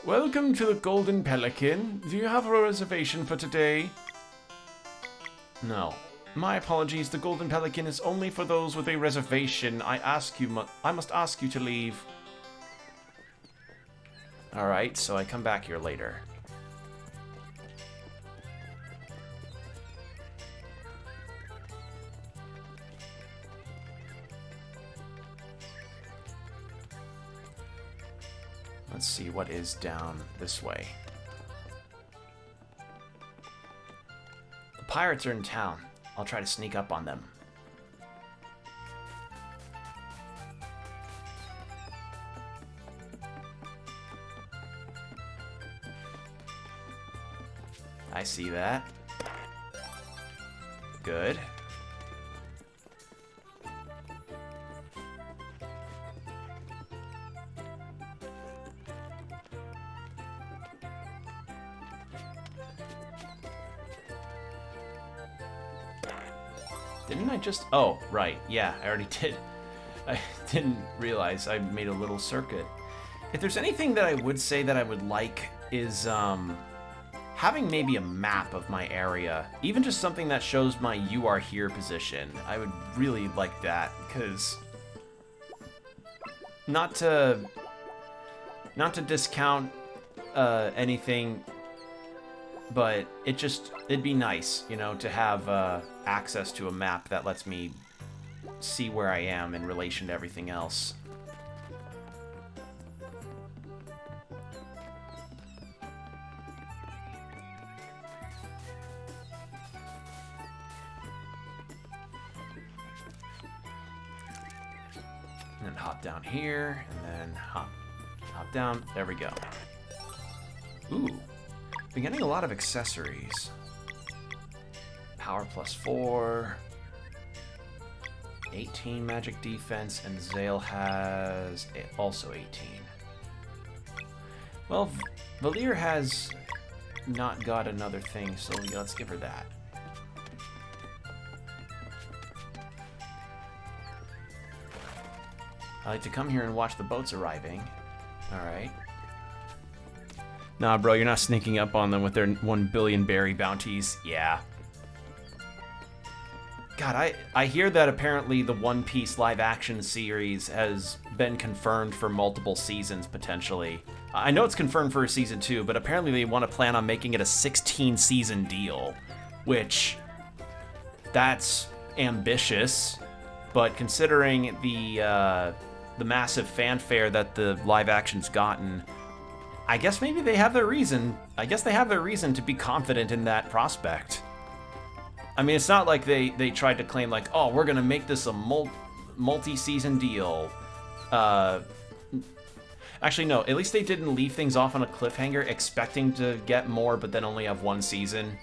S1: Welcome to the Golden Pelican. Do you have a reservation for today? No. My apologies. The Golden Pelican is only for those with a reservation. I must ask you to leave. Alright, so I come back here later. Let's see what is down this way. The pirates are in town. I'll try to sneak up on them. I see that. Good. Didn't I just... Oh, right. Yeah, I already did. I didn't realize I made a little circuit. If there's anything that I would say that I would like is, having maybe a map of my area. Even just something that shows my "You Are Here" position. I would really like that, because... Not to discount anything, but it'd be nice, you know, to have access to a map that lets me see where I am in relation to everything else. And then hop down here, and then hop down. There we go. Ooh. Been getting a lot of accessories. Power +4. 18 magic defense, and Zale has also 18. Well, Valir has not got another thing, so let's give her that. I like to come here and watch the boats arriving. Alright. Nah, bro, you're not sneaking up on them with their 1 billion berry bounties. Yeah. God, I hear that apparently the One Piece live-action series has been confirmed for multiple seasons, potentially. I know it's confirmed for a season 2, but apparently they want to plan on making it a 16-season deal, which... that's ambitious, but considering the massive fanfare that the live-action's gotten, I guess maybe they have their reason. I guess they have their reason to be confident in that prospect. I mean, it's not like they tried to claim, like, oh, we're gonna make this a multi-season deal. Actually, no, at least they didn't leave things off on a cliffhanger expecting to get more, but then only have 1 season.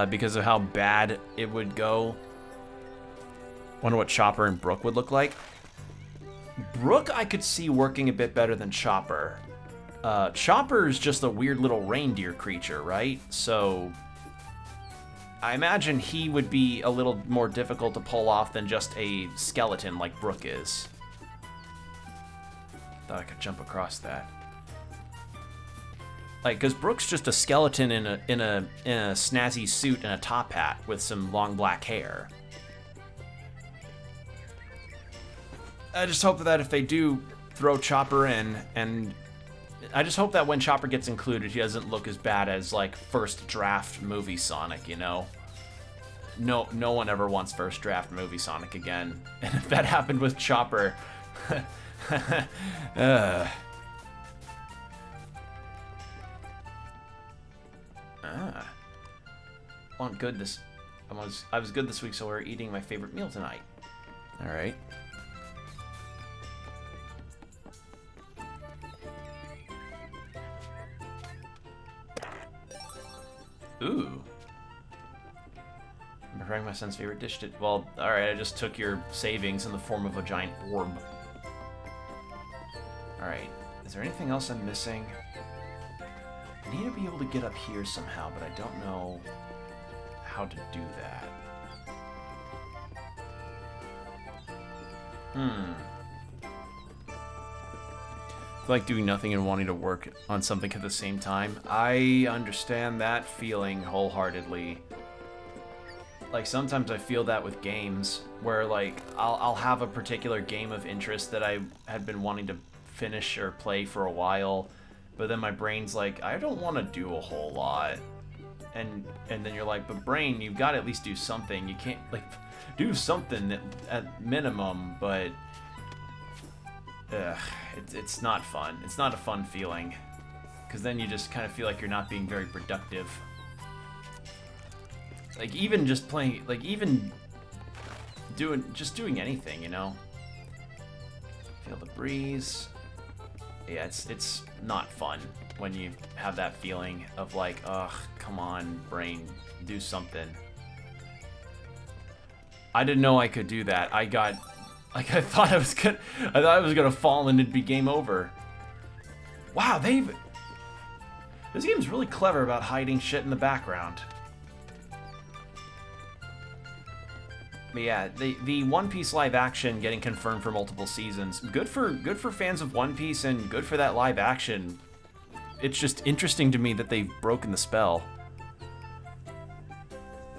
S1: Because of how bad it would go. Wonder what Chopper and Brook would look like. Brook I could see working a bit better than Chopper. Chopper's just a weird little reindeer creature, right? So I imagine he would be a little more difficult to pull off than just a skeleton like Brook is. Thought I could jump across that. Like, cause Brook's just a skeleton in a snazzy suit and a top hat with some long black hair. I just hope that if they do throw Chopper in, and I just hope that when Chopper gets included, he doesn't look as bad as, like, first draft movie Sonic, you know? No one ever wants first draft movie Sonic again. And if that happened with Chopper... I'm good this... I was good this week, so we're eating my favorite meal tonight. Alright. preparing my son's favorite dish. Well, alright, I just took your savings in the form of a giant orb. Alright, is there anything else I'm missing? I need to be able to get up here somehow, but I don't know how to do that. I feel like doing nothing and wanting to work on something at the same time. I understand that feeling wholeheartedly. Like, sometimes I feel that with games, where, like, I'll have a particular game of interest that I had been wanting to finish or play for a while, but then my brain's like, I don't want to do a whole lot. And then you're like, but brain, you've got to at least do something. You can't, like, do something at minimum, but... it's not fun. It's not a fun feeling. Because then you just kind of feel like you're not being very productive. Like, even just playing, like, even doing anything, you know? Feel the breeze. Yeah, it's not fun when you have that feeling of like, ugh, come on, brain, do something. I didn't know I could do that. I thought I was gonna fall and it'd be game over. Wow, this game's really clever about hiding shit in the background. But yeah, the One Piece live action getting confirmed for multiple seasons. Good for fans of One Piece and good for that live action. It's just interesting to me that they've broken the spell.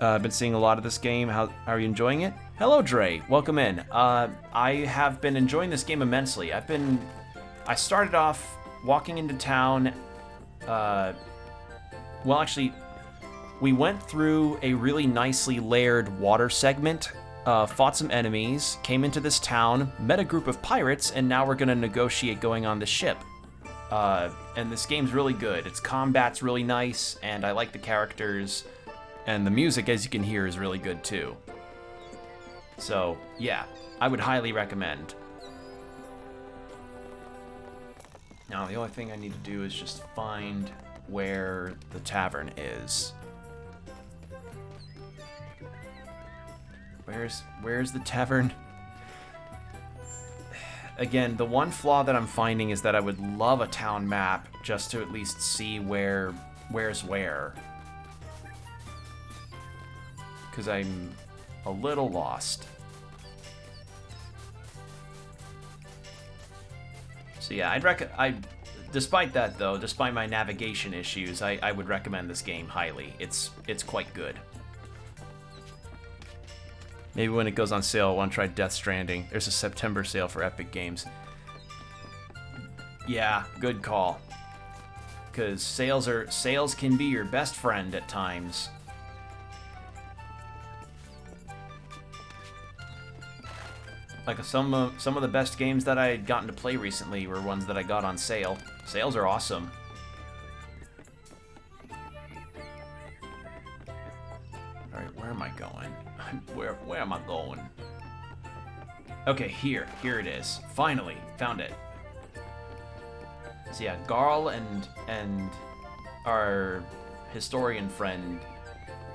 S1: I've been seeing a lot of this game. How are you enjoying it? Hello, Dre. Welcome in. I have been enjoying this game immensely. I started off walking into town. Well, actually, we went through a really nicely layered water segment, fought some enemies, came into this town, met a group of pirates, and now we're gonna negotiate going on the ship. And this game's really good. Its combat's really nice, and I like the characters. And the music, as you can hear, is really good too. So, yeah, I would highly recommend. Now, the only thing I need to do is just find where the tavern is. Where's the tavern? Again, the one flaw that I'm finding is that I would love a town map just to at least see where's where. Because I'm a little lost. So yeah, despite that though, despite my navigation issues, I would recommend this game highly. It's quite good. Maybe when it goes on sale, I want to try Death Stranding. There's a September sale for Epic Games. Yeah, good call. Because sales can be your best friend at times. Like some of the best games that I had gotten to play recently were ones that I got on sale. Sales are awesome. All right, where am I going? Where am I going? Okay, here it is. Finally, found it. So yeah, Garl and our historian friend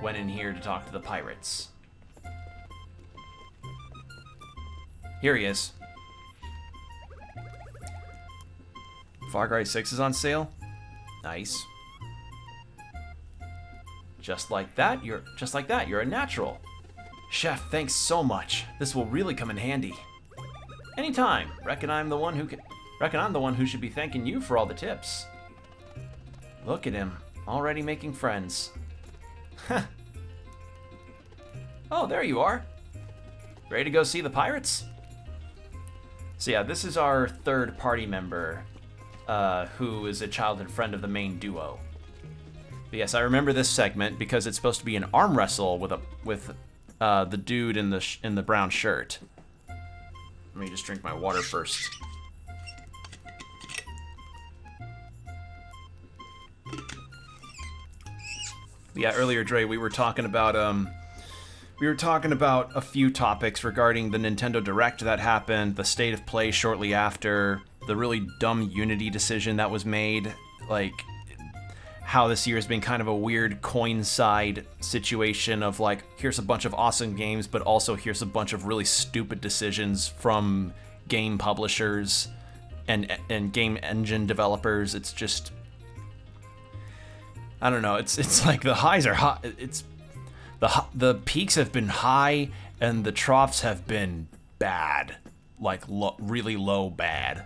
S1: went in here to talk to the pirates. Here he is. Far Cry 6 is on sale. Nice. Just like that, you're a natural. Chef, thanks so much. This will really come in handy. Anytime. Reckon I'm the one who should be thanking you for all the tips. Look at him, already making friends. Oh, there you are. Ready to go see the pirates? So yeah, this is our third party member, who is a childhood friend of the main duo. But yes, I remember this segment because it's supposed to be an arm wrestle with the dude in the brown shirt. Let me just drink my water first. Yeah, earlier, Dre, we were talking about a few topics regarding the Nintendo Direct that happened, the state of play shortly after, the really dumb Unity decision that was made. Like, how this year has been kind of a weird coincide situation of like, here's a bunch of awesome games, but also here's a bunch of really stupid decisions from game publishers and game engine developers. It's just, I don't know. It's like the highs are high. It's the peaks have been high and the troughs have been bad, like really low bad.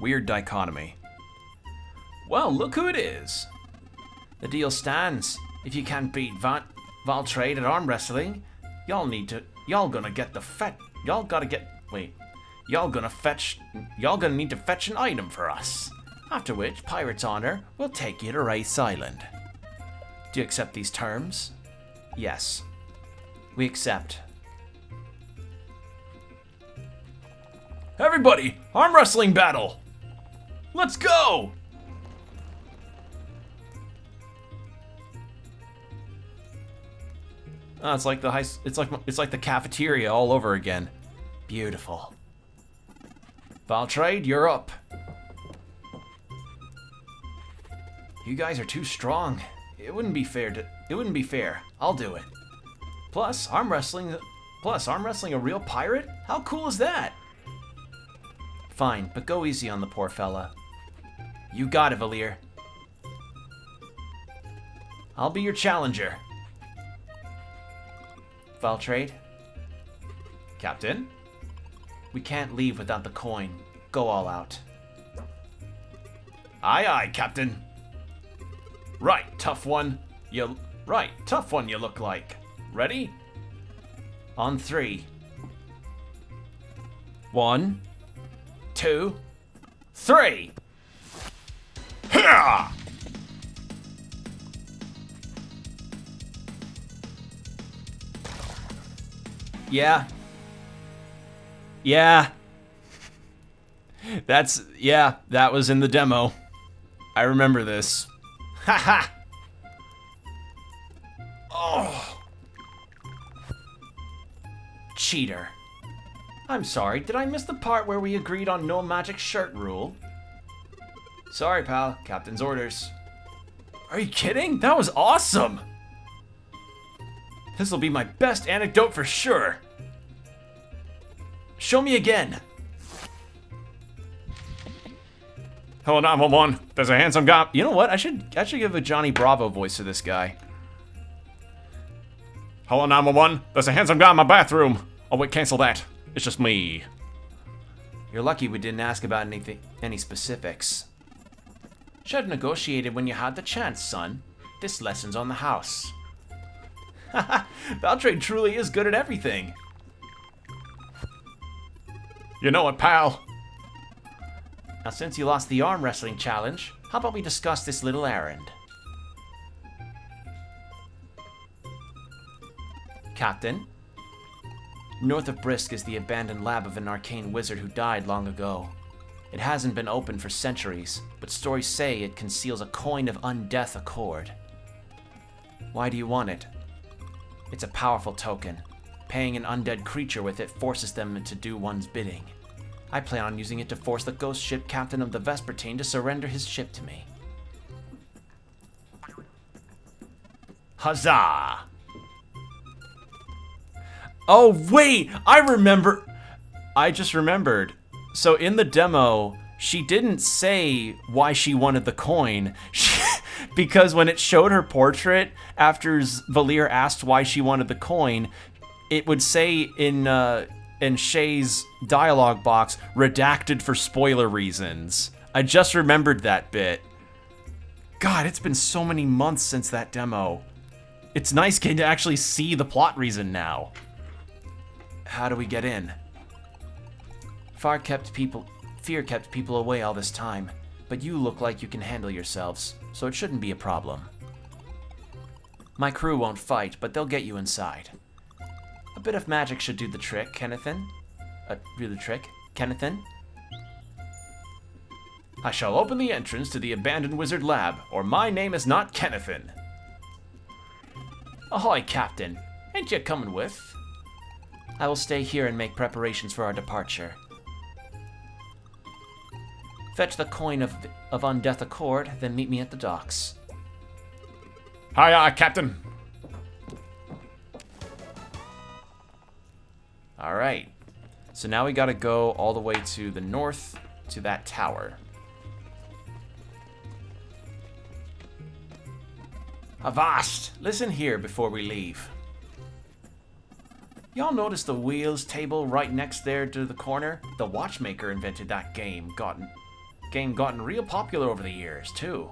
S1: Weird dichotomy. Well, look who it is. The deal stands. If you can't beat Valtrade at arm wrestling, y'all gonna need to fetch an item for us. After which, Pirate's Honor will take you to Race Island. Do you accept these terms? Yes. We accept. Everybody, arm wrestling battle! Let's go! Oh, it's like the cafeteria all over again. Beautiful. Valtrade, you're up. You guys are too strong. It wouldn't be fair. I'll do it. Plus, arm wrestling a real pirate? How cool is that? Fine, but go easy on the poor fella. You got it, Valir. I'll be your challenger. Valtrade? Captain? We can't leave without the coin. Go all out. Aye, aye, Captain. Right, tough one. You look like. Ready? On 3. 1, 2, 3. Hiya! Yeah. That was in the demo. I remember this. Haha! Oh. Cheater. I'm sorry, did I miss the part where we agreed on no magic shirt rule? Sorry, pal. Captain's orders. Are you kidding? That was awesome! This'll be my best anecdote for sure. Show me again. Hello, 911. There's a handsome guy. You know what? I should give a Johnny Bravo voice to this guy. Hello, 911. There's a handsome guy in my bathroom. Oh wait, cancel that. It's just me. You're lucky we didn't ask about any specifics. Should have negotiated when you had the chance, son. This lesson's on the house. Haha, Valtrade truly is good at everything. You know it, pal. Now, since you lost the arm wrestling challenge, how about we discuss this little errand? Captain, north of Brisk is the abandoned lab of an arcane wizard who died long ago. It hasn't been opened for centuries, but stories say it conceals a coin of undeath accord. Why do you want it? It's a powerful token. Paying an undead creature with it forces them to do one's bidding. I plan on using it to force the ghost ship captain of the Vespertine to surrender his ship to me. Huzzah! Oh, wait! I just remembered. So in the demo, she didn't say why she wanted the coin. Because when it showed her portrait, after Valir asked why she wanted the coin, it would say in Shay's dialogue box, redacted for spoiler reasons. I just remembered that bit. God, it's been so many months since that demo. It's nice getting to actually see the plot reason now. How do we get in? Fear kept people away all this time, but you look like you can handle yourselves, so it shouldn't be a problem. My crew won't fight, but they'll get you inside. A bit of magic should do the trick, Kennethan. Kennethan? I shall open the entrance to the abandoned wizard lab, or my name is not Kennethan. Ahoy, Captain. Ain't you coming with? I will stay here and make preparations for our departure. Fetch the coin of undeath accord, then meet me at the docks.
S2: Aye, aye, Captain.
S1: Alright. So now we gotta go all the way to the north to that tower. Avast! Listen here before we leave. Y'all notice the wheels table right next there to the corner? The watchmaker invented that game. Gotten real popular over the years, too.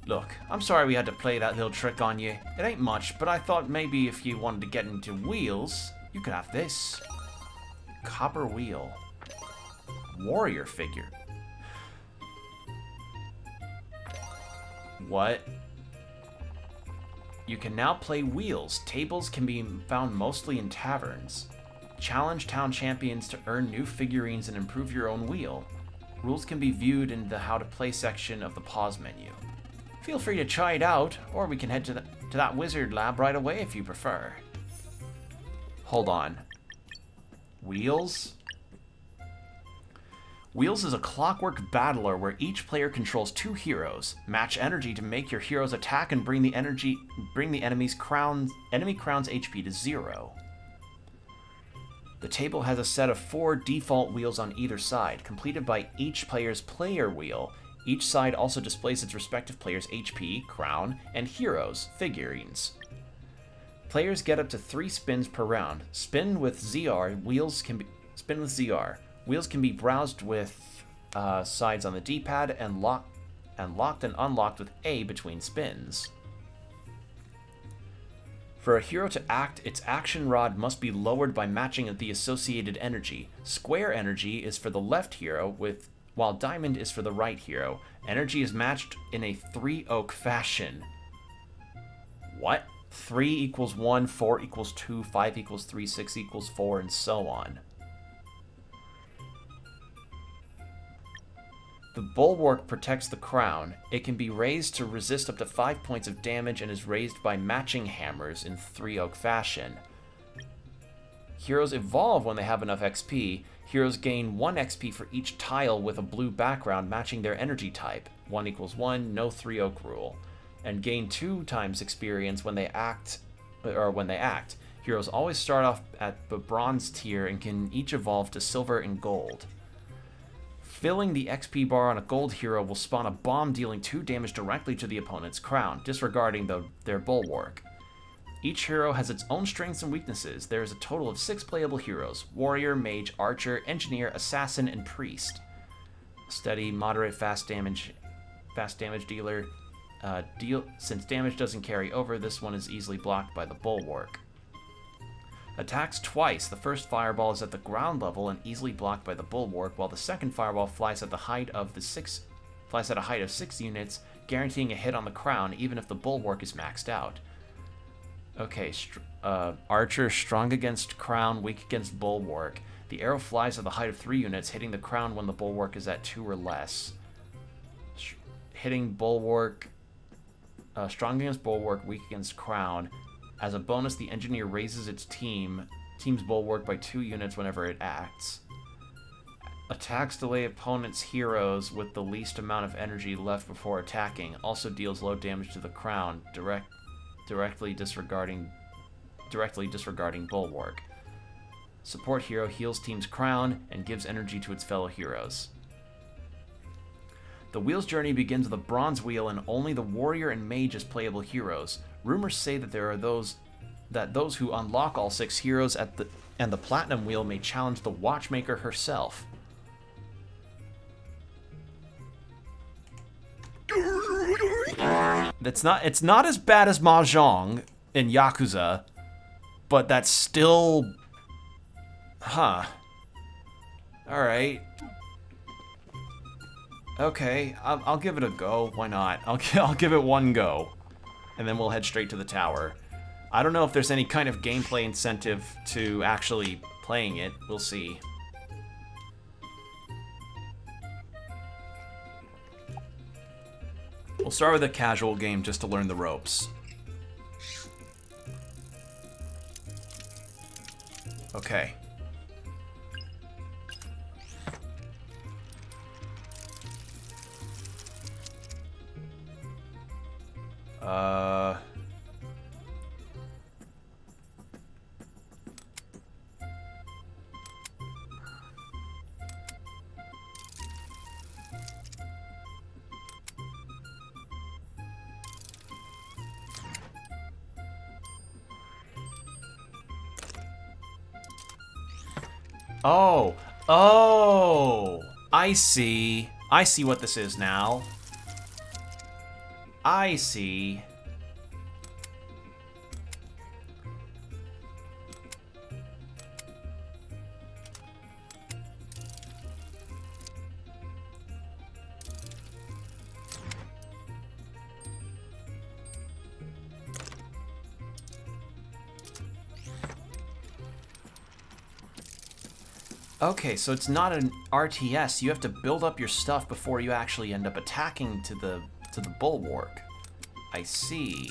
S1: Look, I'm sorry we had to play that little trick on you. It ain't much, but I thought maybe if you wanted to get into wheels, you could have this. Copper wheel. Warrior figure. What? You can now play wheels. Tables can be found mostly in taverns. Challenge town champions to earn new figurines and improve your own wheel. Rules can be viewed in the How to Play section of the pause menu. Feel free to try it out, or we can head to that wizard lab right away if you prefer. Hold on. Wheels? Wheels is a clockwork battler where each player controls 2 heroes. Match energy to make your heroes attack and bring the enemy's crowns HP to 0. The table has a set of 4 default wheels on either side, completed by each player's player wheel. Each side also displays its respective player's HP, crown, and heroes, figurines. Players get up to 3 spins per round. Spin with ZR. Wheels can be browsed with sides on the D-pad and locked and unlocked with A between spins. For a hero to act, its action rod must be lowered by matching the associated energy. Square energy is for the left hero, while diamond is for the right hero. Energy is matched in a 3-oak fashion. What? 3 equals 1, 4 equals 2, 5 equals 3, 6 equals 4, and so on. The bulwark protects the crown. It can be raised to resist up to 5 points of damage and is raised by matching hammers in 3-oak fashion. Heroes evolve when they have enough XP. Heroes gain 1 XP for each tile with a blue background matching their energy type. 1 equals 1, no 3-oak rule. And gain 2 times experience when they act. Heroes always start off at the bronze tier and can each evolve to silver and gold. Filling the XP bar on a gold hero will spawn a bomb dealing 2 damage directly to the opponent's crown, disregarding their bulwark. Each hero has its own strengths and weaknesses. There is a total of 6 playable heroes: warrior, mage, archer, engineer, assassin, and priest. Steady, moderate, fast damage dealer. Since damage doesn't carry over, this one is easily blocked by the bulwark. Attacks twice. The first fireball is at the ground level and easily blocked by the bulwark, while the second fireball flies at a height of 6 units, guaranteeing a hit on the crown even if the bulwark is maxed out. Okay, archer, strong against crown, weak against bulwark. The arrow flies at the height of 3 units, hitting the crown when the bulwark is at 2 or less. Hitting bulwark, strong against bulwark, weak against crown. As a bonus, the engineer raises its team's bulwark by 2 units whenever it acts. Attacks delay opponent's heroes with the least amount of energy left before attacking. Also deals low damage to the crown, directly disregarding bulwark. Support hero heals team's crown and gives energy to its fellow heroes. The wheel's journey begins with a bronze wheel, and only the warrior and mage as playable heroes. Rumors say that there are those who unlock all 6 heroes and the platinum wheel may challenge the watchmaker herself. It's not as bad as Mahjong in Yakuza, but that's still, all right. Okay, I'll give it a go. Why not? I'll give it one go, and then we'll head straight to the tower. I don't know if there's any kind of gameplay incentive to actually playing it. We'll see. We'll start with a casual game just to learn the ropes. Okay. Uh... Oh, oh, I see. I see what this is now. I see. Okay, so it's not an RTS. You have to build up your stuff before you actually end up attacking to the bulwark. I see.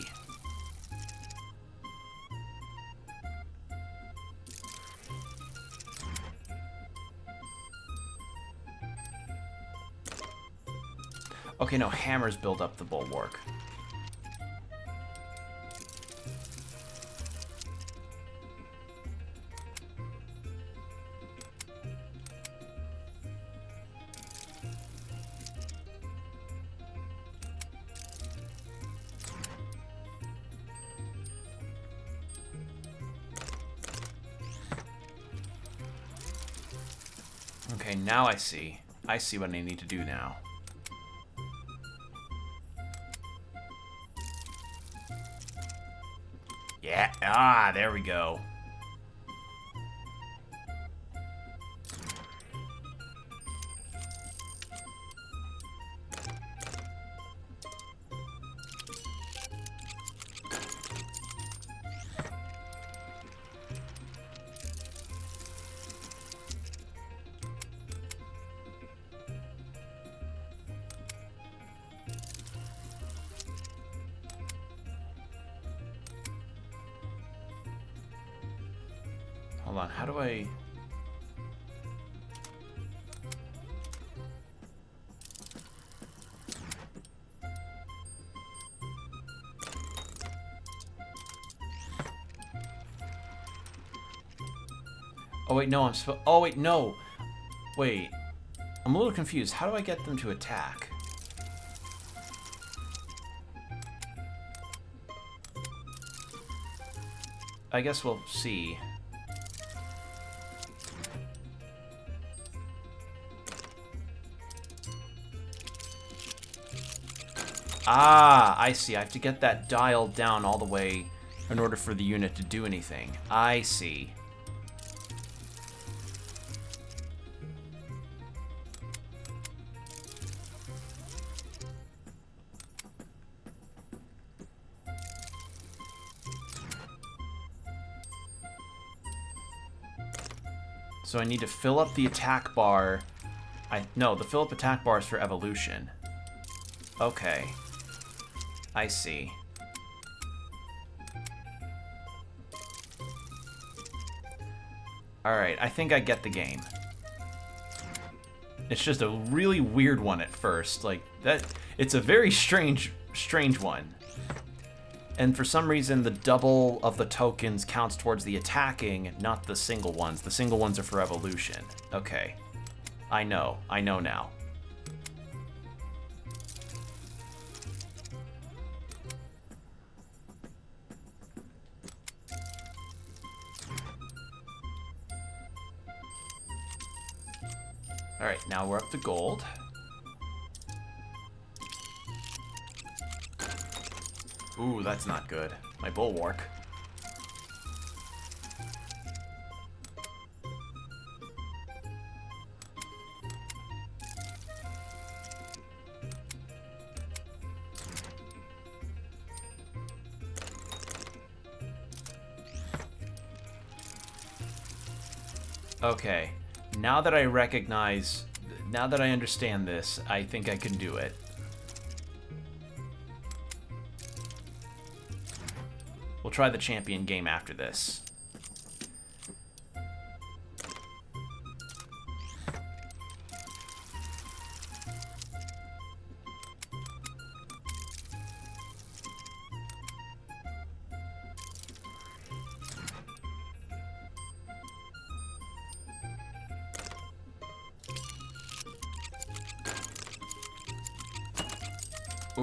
S1: Okay, no, hammers build up the bulwark. Okay, now I see. I see what I need to do now. Yeah, there we go. Hold on, how do I... Oh wait, no, oh wait, no! Wait, I'm a little confused. How do I get them to attack? I guess we'll see. Ah, I see. I have to get that dialed down all the way in order for the unit to do anything. I see. So I need to fill up the attack bar. No, the fill up attack bar is for evolution. Okay. I see. Alright, I think I get the game. It's just a really weird one at first. Like, that, it's a very strange one. And for some reason, the double of the tokens counts towards the attacking, not the single ones. The single ones are for evolution. Okay. I know now. Alright, now we're up to gold. Ooh, that's not good. My bulwark. Okay, now that I understand this, I think I can do it. We'll try the champion game after this.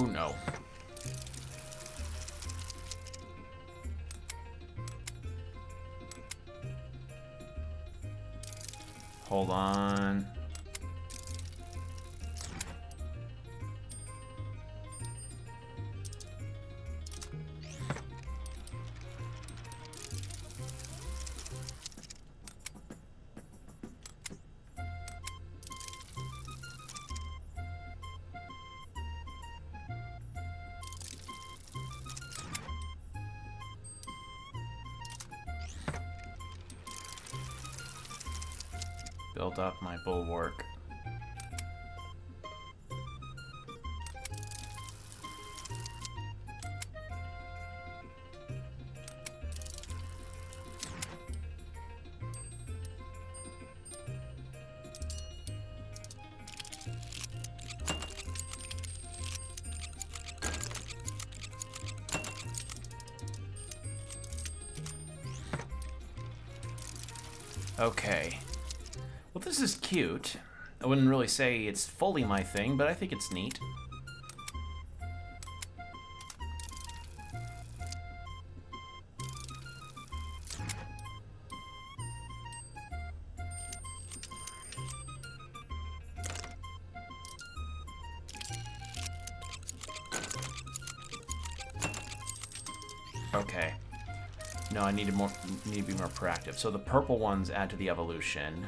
S1: Oh no. Hold on. Build up my bulwark. Okay. Well, this is cute. I wouldn't really say it's fully my thing, but I think it's neat. Okay. No, I need to be more proactive. So the purple ones add to the evolution.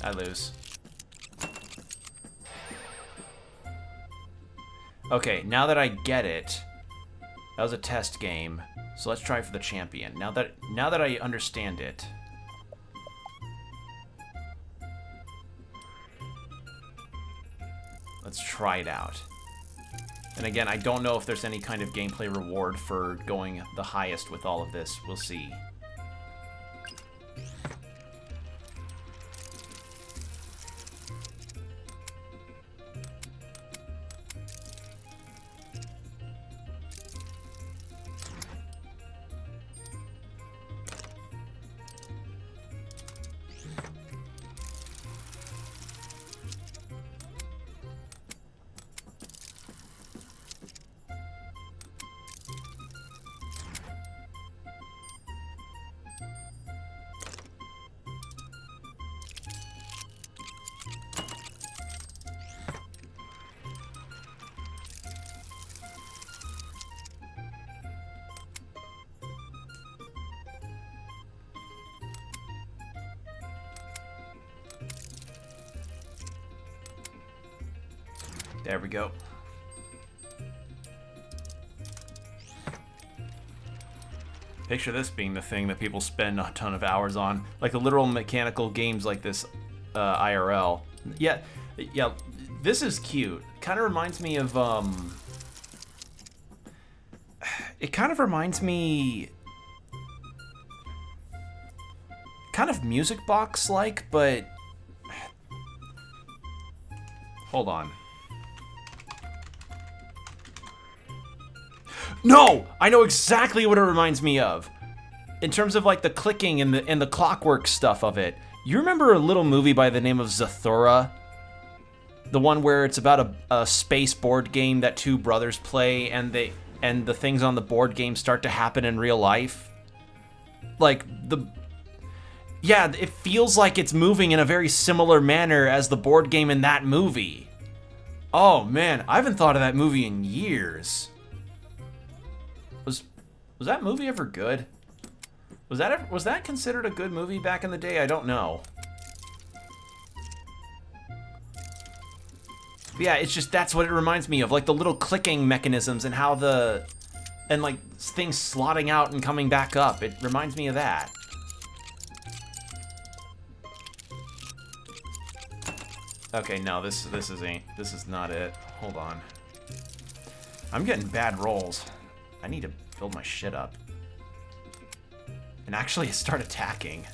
S1: I lose. Okay, now that I get it, that was a test game. So let's try for the champion. Now that I understand it. Let's try it out. And again, I don't know if there's any kind of gameplay reward for going the highest with all of this. We'll see. There we go. Picture this being the thing that people spend a ton of hours on, like the literal mechanical games like this IRL. Yeah, this is cute. Kind of reminds me of it kind of reminds me kind of Music Box like, but hold on. No! I know exactly what it reminds me of. In terms of like the clicking and the clockwork stuff of it. You remember a little movie by the name of Zathura? The one where it's about a space board game that two brothers play and the things on the board game start to happen in real life? Like yeah, it feels like it's moving in a very similar manner as the board game in that movie. Oh man, I haven't thought of that movie in years. Was that movie ever good? Was that considered a good movie back in the day? I don't know. But yeah, it's just that's what it reminds me of, like the little clicking mechanisms and how like things slotting out and coming back up. It reminds me of that. Okay, no, this is not it. Hold on. I'm getting bad rolls. I need to build my shit up. And actually start attacking.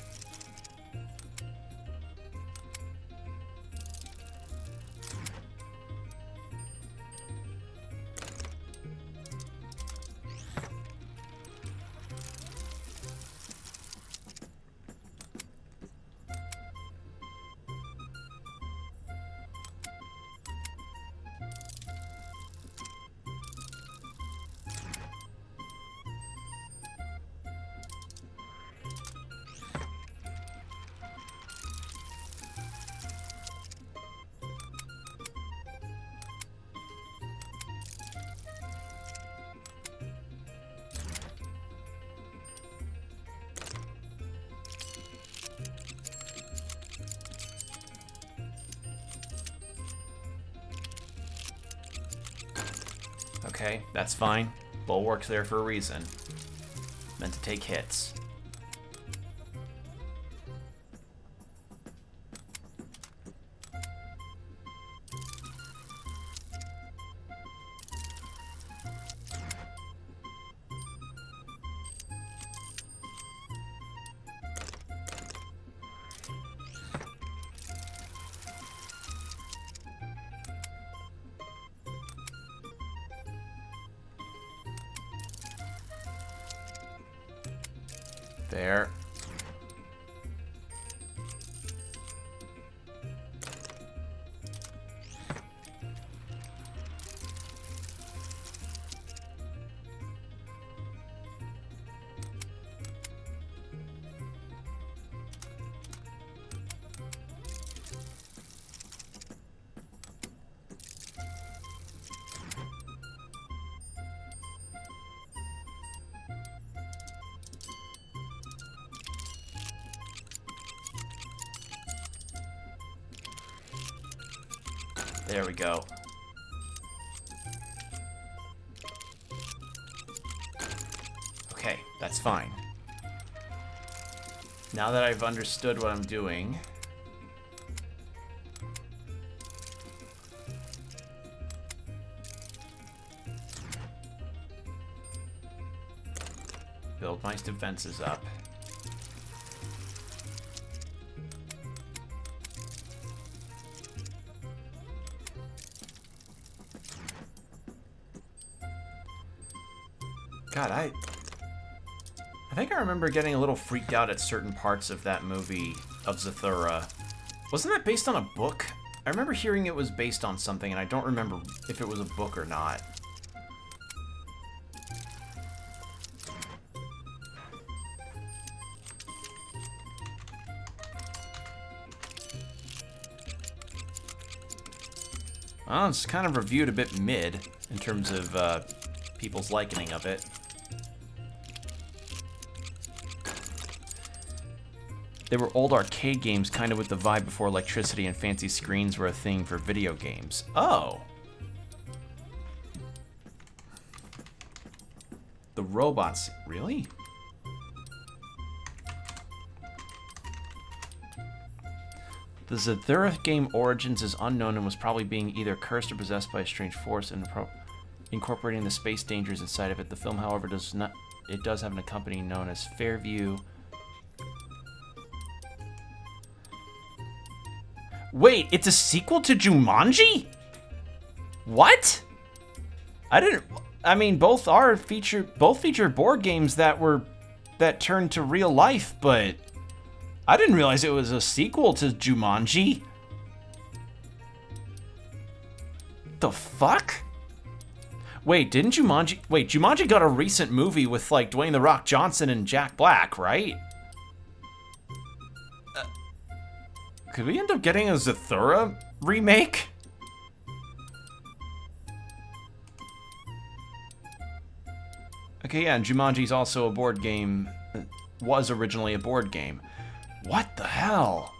S1: Okay, that's fine. Bulwark's there for a reason. Meant to take hits. There. There we go. Okay, that's fine. Now that I've understood what I'm doing... Build my defenses up. God, I think I remember getting a little freaked out at certain parts of that movie of Zathura. Wasn't that based on a book? I remember hearing it was based on something, and I don't remember if it was a book or not. Well, it's kind of reviewed a bit mid in terms of people's likening of it. They were old arcade games, kind of with the vibe before electricity and fancy screens were a thing for video games. Oh. The robots, really? The Zathura game origins is unknown and was probably being either cursed or possessed by a strange force and incorporating the space dangers inside of it. The film, however, does have an accompanying known as Fairview. Wait, it's a sequel to Jumanji? What? I mean, both feature board games that turned to real life, but I didn't realize it was a sequel to Jumanji. The fuck? Wait, Jumanji got a recent movie with, like, Dwayne "The Rock" Johnson and Jack Black, right? Could we end up getting a Zathura remake? Okay, yeah, and Jumanji's also a board game. Was originally a board game. What the hell?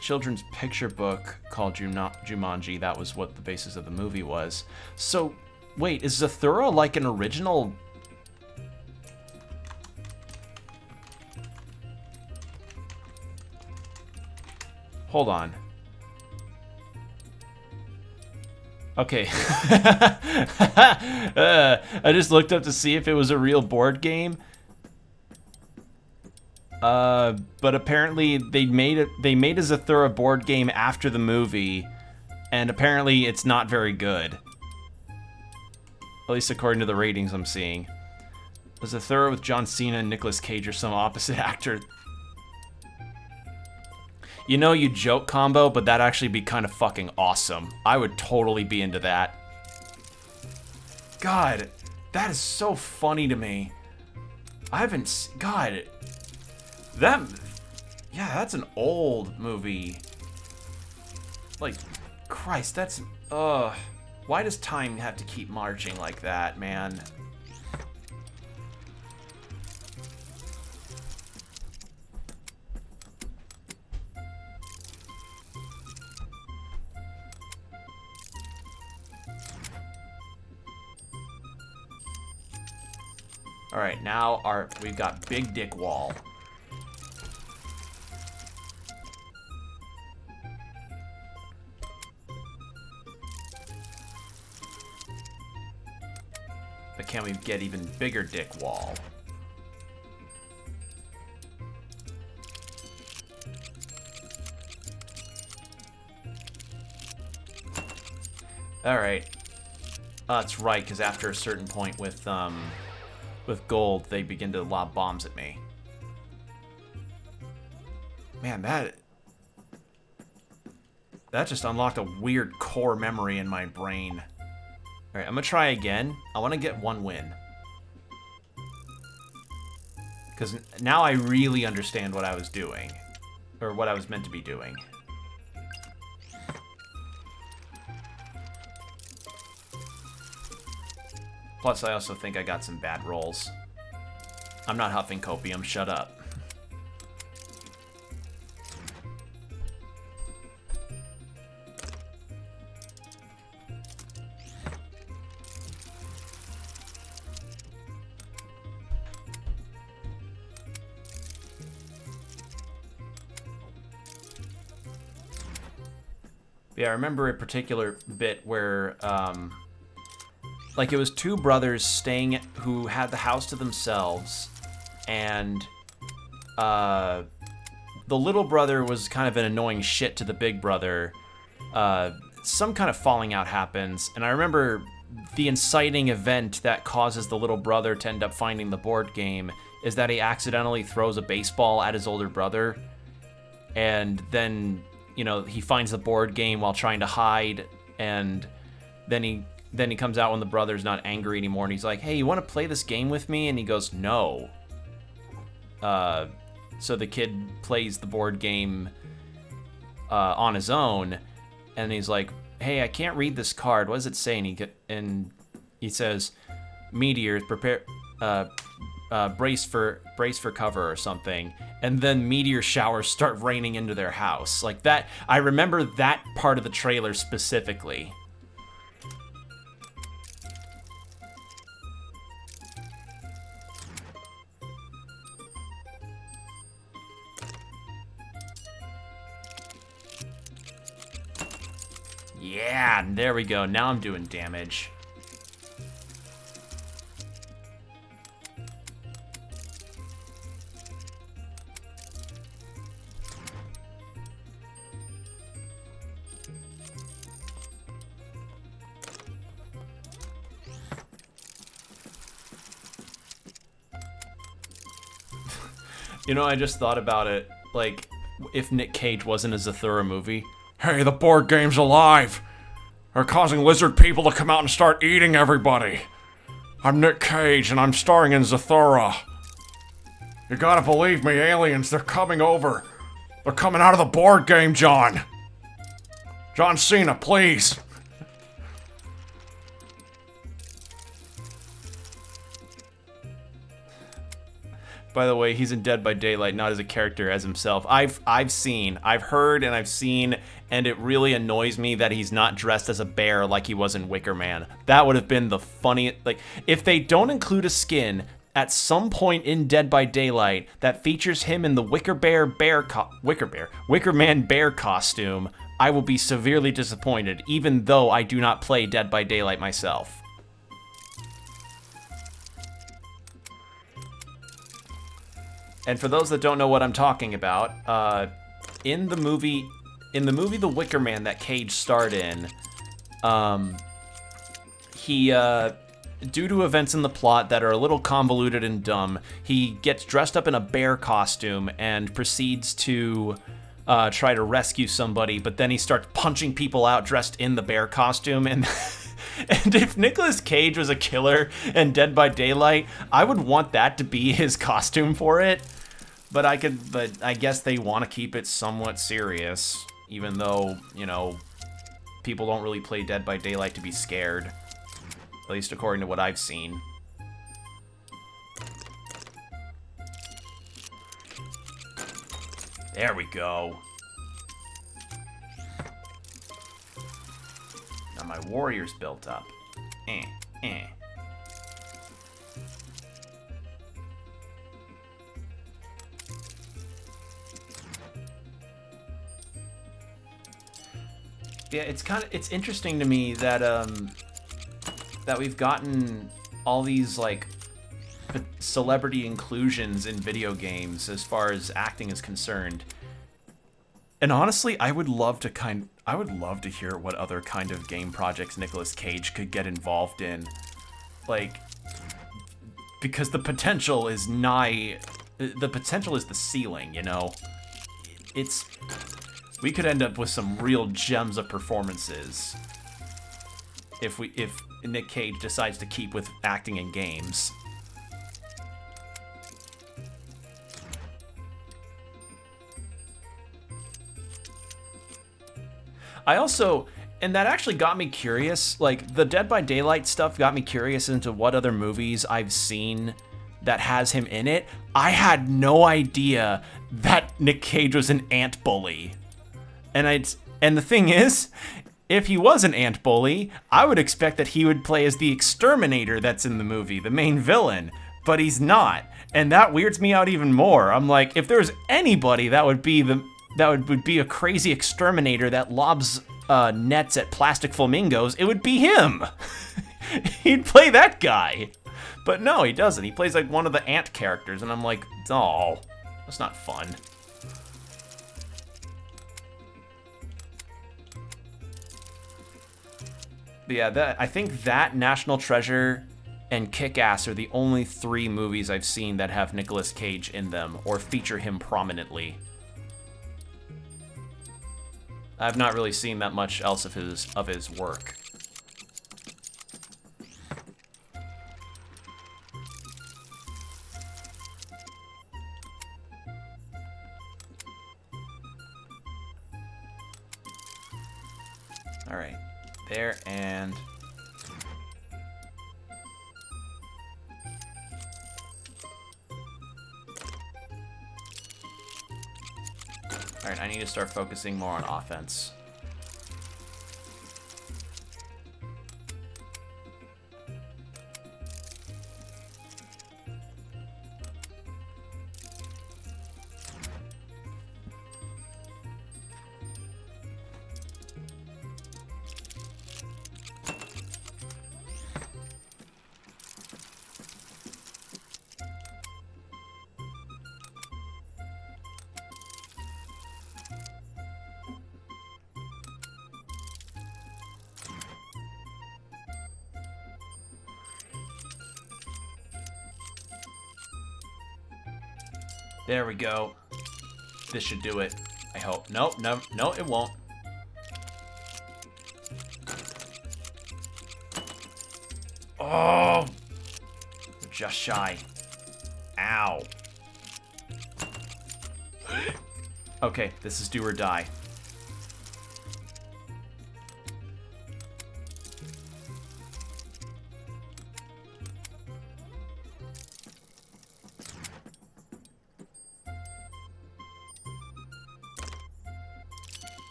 S1: Children's picture book called Jumanji. That was what the basis of the movie was. So, wait, is Zathura like an original? Hold on. Okay. I just looked up to see if it was a real board game. But apparently they made a Zathura board game after the movie, and apparently it's not very good. At least according to the ratings I'm seeing. A Zathura with John Cena and Nicolas Cage or some opposite actor. You know, you joke combo, but that'd actually be kind of fucking awesome. I would totally be into that. God, that is so funny to me. I haven't... God. Yeah, that's an old movie. Like, Christ, that's... Why does time have to keep marching like that, man? All right, now we've got Big Dick Wall. But can we get even bigger dick wall? All right. Oh, that's right, because after a certain point with gold, they begin to lob bombs at me. Man, that just unlocked a weird core memory in my brain. All right, I'm gonna try again. I want to get one win. Because now I really understand what I was doing. Or what I was meant to be doing. Plus, I also think I got some bad rolls. I'm not huffing copium, shut up. Yeah, I remember a particular bit where, like, it was two brothers staying who had the house to themselves, and the little brother was kind of an annoying shit to the big brother. Some kind of falling out happens, and I remember the inciting event that causes the little brother to end up finding the board game is that he accidentally throws a baseball at his older brother, and then, you know, he finds the board game while trying to hide, and then he comes out when the brother's not angry anymore, and he's like, hey, you want to play this game with me? And he goes, no. So the kid plays the board game on his own, and he's like, hey, I can't read this card. What does it say? And he says, meteors, prepare, brace for cover or something. And then meteor showers start raining into their house. Like that, I remember that part of the trailer specifically. Yeah, there we go. Now I'm doing damage. You know, I just thought about it, like, if Nick Cage wasn't a Zathura movie.
S2: Hey, the board game's alive! They're causing lizard people to come out and start eating everybody! I'm Nick Cage, and I'm starring in Zathura. You gotta believe me, aliens, they're coming over. They're coming out of the board game, John! John Cena, please!
S1: By the way, he's in Dead by Daylight, not as a character, as himself. I've heard, and I've seen, and it really annoys me that he's not dressed as a bear like he was in Wicker Man. That would have been the funniest. Like, if they don't include a skin at some point in Dead by Daylight that features him in the Wicker Man bear costume, I will be severely disappointed, even though I do not play Dead by Daylight myself. And for those that don't know what I'm talking about, in the movie The Wicker Man that Cage starred in, he, due to events in the plot that are a little convoluted and dumb, he gets dressed up in a bear costume and proceeds to try to rescue somebody, but then he starts punching people out dressed in the bear costume, and and if Nicolas Cage was a killer in Dead by Daylight, I would want that to be his costume for it. But I guess they want to keep it somewhat serious, even though, you know, people don't really play Dead by Daylight to be scared. At least according to what I've seen. There we go. Now my warrior's built up. Yeah, it's interesting to me that that we've gotten all these like celebrity inclusions in video games as far as acting is concerned. And honestly, I would love to hear what other kind of game projects Nicolas Cage could get involved in. Like, because the potential is the ceiling, you know? We could end up with some real gems of performances if Nick Cage decides to keep with acting in games. And that actually got me curious, like, the Dead by Daylight stuff got me curious into what other movies I've seen that has him in it. I had no idea that Nick Cage was an ant bully. And the thing is, if he was an ant bully, I would expect that he would play as the exterminator that's in the movie, the main villain, but he's not. And that weirds me out even more. I'm like, if there's anybody that would be a crazy exterminator that lobs nets at plastic flamingos, it would be him. He'd play that guy. But no, he doesn't. He plays like one of the ant characters, and I'm like, oh, that's not fun. But yeah, I think that, National Treasure, and Kick-Ass are the only 3 movies I've seen that have Nicolas Cage in them or feature him prominently. I've not really seen that much else of his work. All right, there and all right, I need to start focusing more on offense. There we go. This should do it. I hope. Nope, no, it won't. Oh! Just shy. Ow. Okay, this is do or die.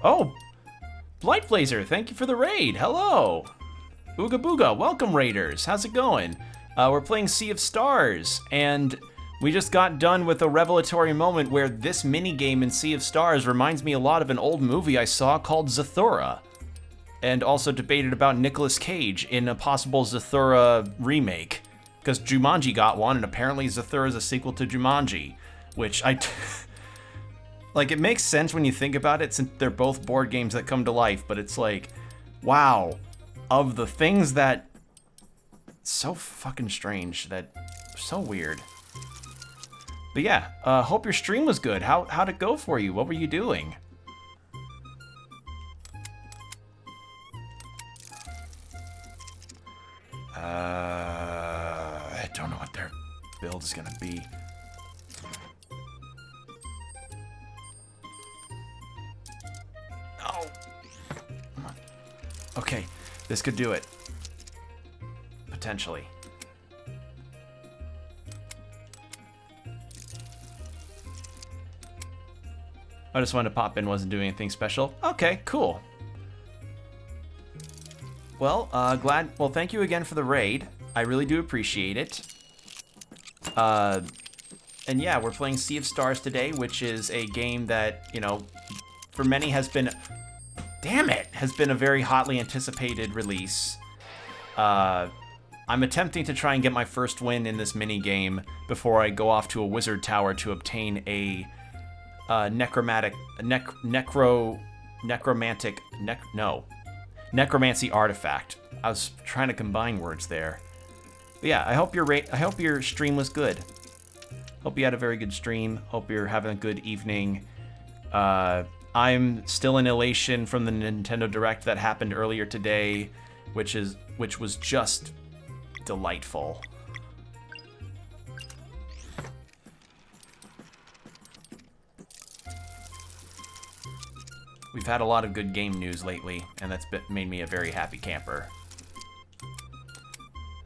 S1: Oh, Blight Blazer, thank you for the raid. Hello. Ooga Booga, welcome raiders. How's it going? We're playing Sea of Stars, and we just got done with a revelatory moment where this minigame in Sea of Stars reminds me a lot of an old movie I saw called Zathura, and also debated about Nicolas Cage in a possible Zathura remake, because Jumanji got one, and apparently Zathura is a sequel to Jumanji, which like, it makes sense when you think about it, since they're both board games that come to life, but it's like, wow, of the things that, so fucking strange, that, so weird. But yeah, hope your stream was good. How'd it go for you? What were you doing? I don't know what their build is gonna be. Okay, this could do it. Potentially. I just wanted to pop in, wasn't doing anything special. Okay, cool. Well, thank you again for the raid. I really do appreciate it. yeah, we're playing Sea of Stars today, which is a game that, you know, for many has been, has been a very hotly anticipated release. I'm attempting to try and get my first win in this mini game before I go off to a wizard tower to obtain a necromancy artifact. I was trying to combine words there. But yeah, I hope your stream was good. Hope you had a very good stream. Hope you're having a good evening. I'm still in elation from the Nintendo Direct that happened earlier today, which was just delightful. We've had a lot of good game news lately, and that's made me a very happy camper.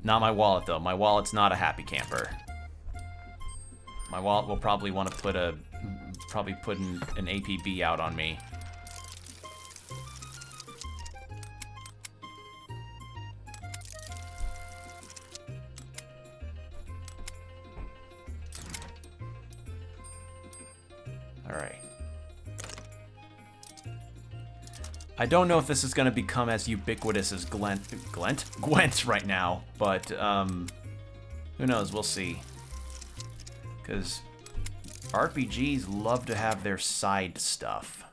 S1: Not my wallet, though. My wallet's not a happy camper. My wallet will probably want to put an APB out on me. Alright. I don't know if this is going to become as ubiquitous as Gwent right now, but who knows, we'll see. Because RPGs love to have their side stuff.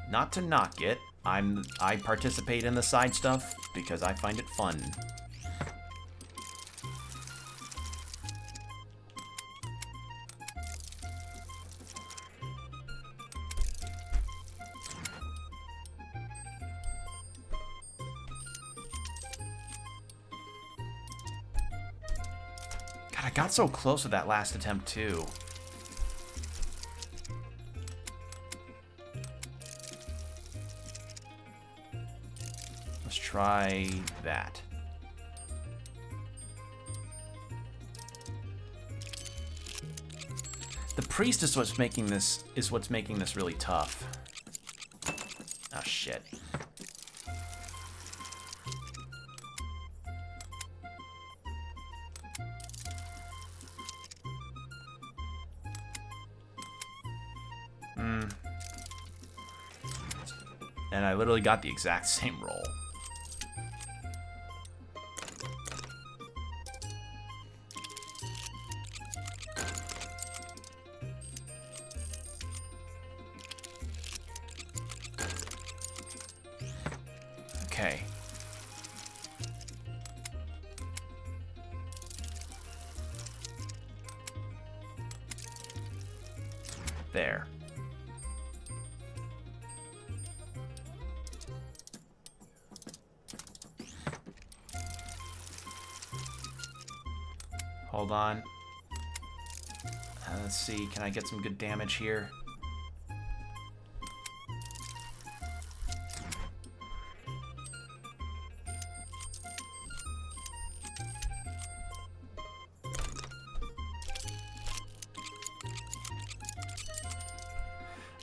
S1: Not to knock it, I participate in the side stuff because I find it fun. God, I got so close with that last attempt too. Let's try that. The priest is what's making this really tough. Oh shit. And I literally got the exact same roll. Okay. There. Hold on. Let's see, can I get some good damage here?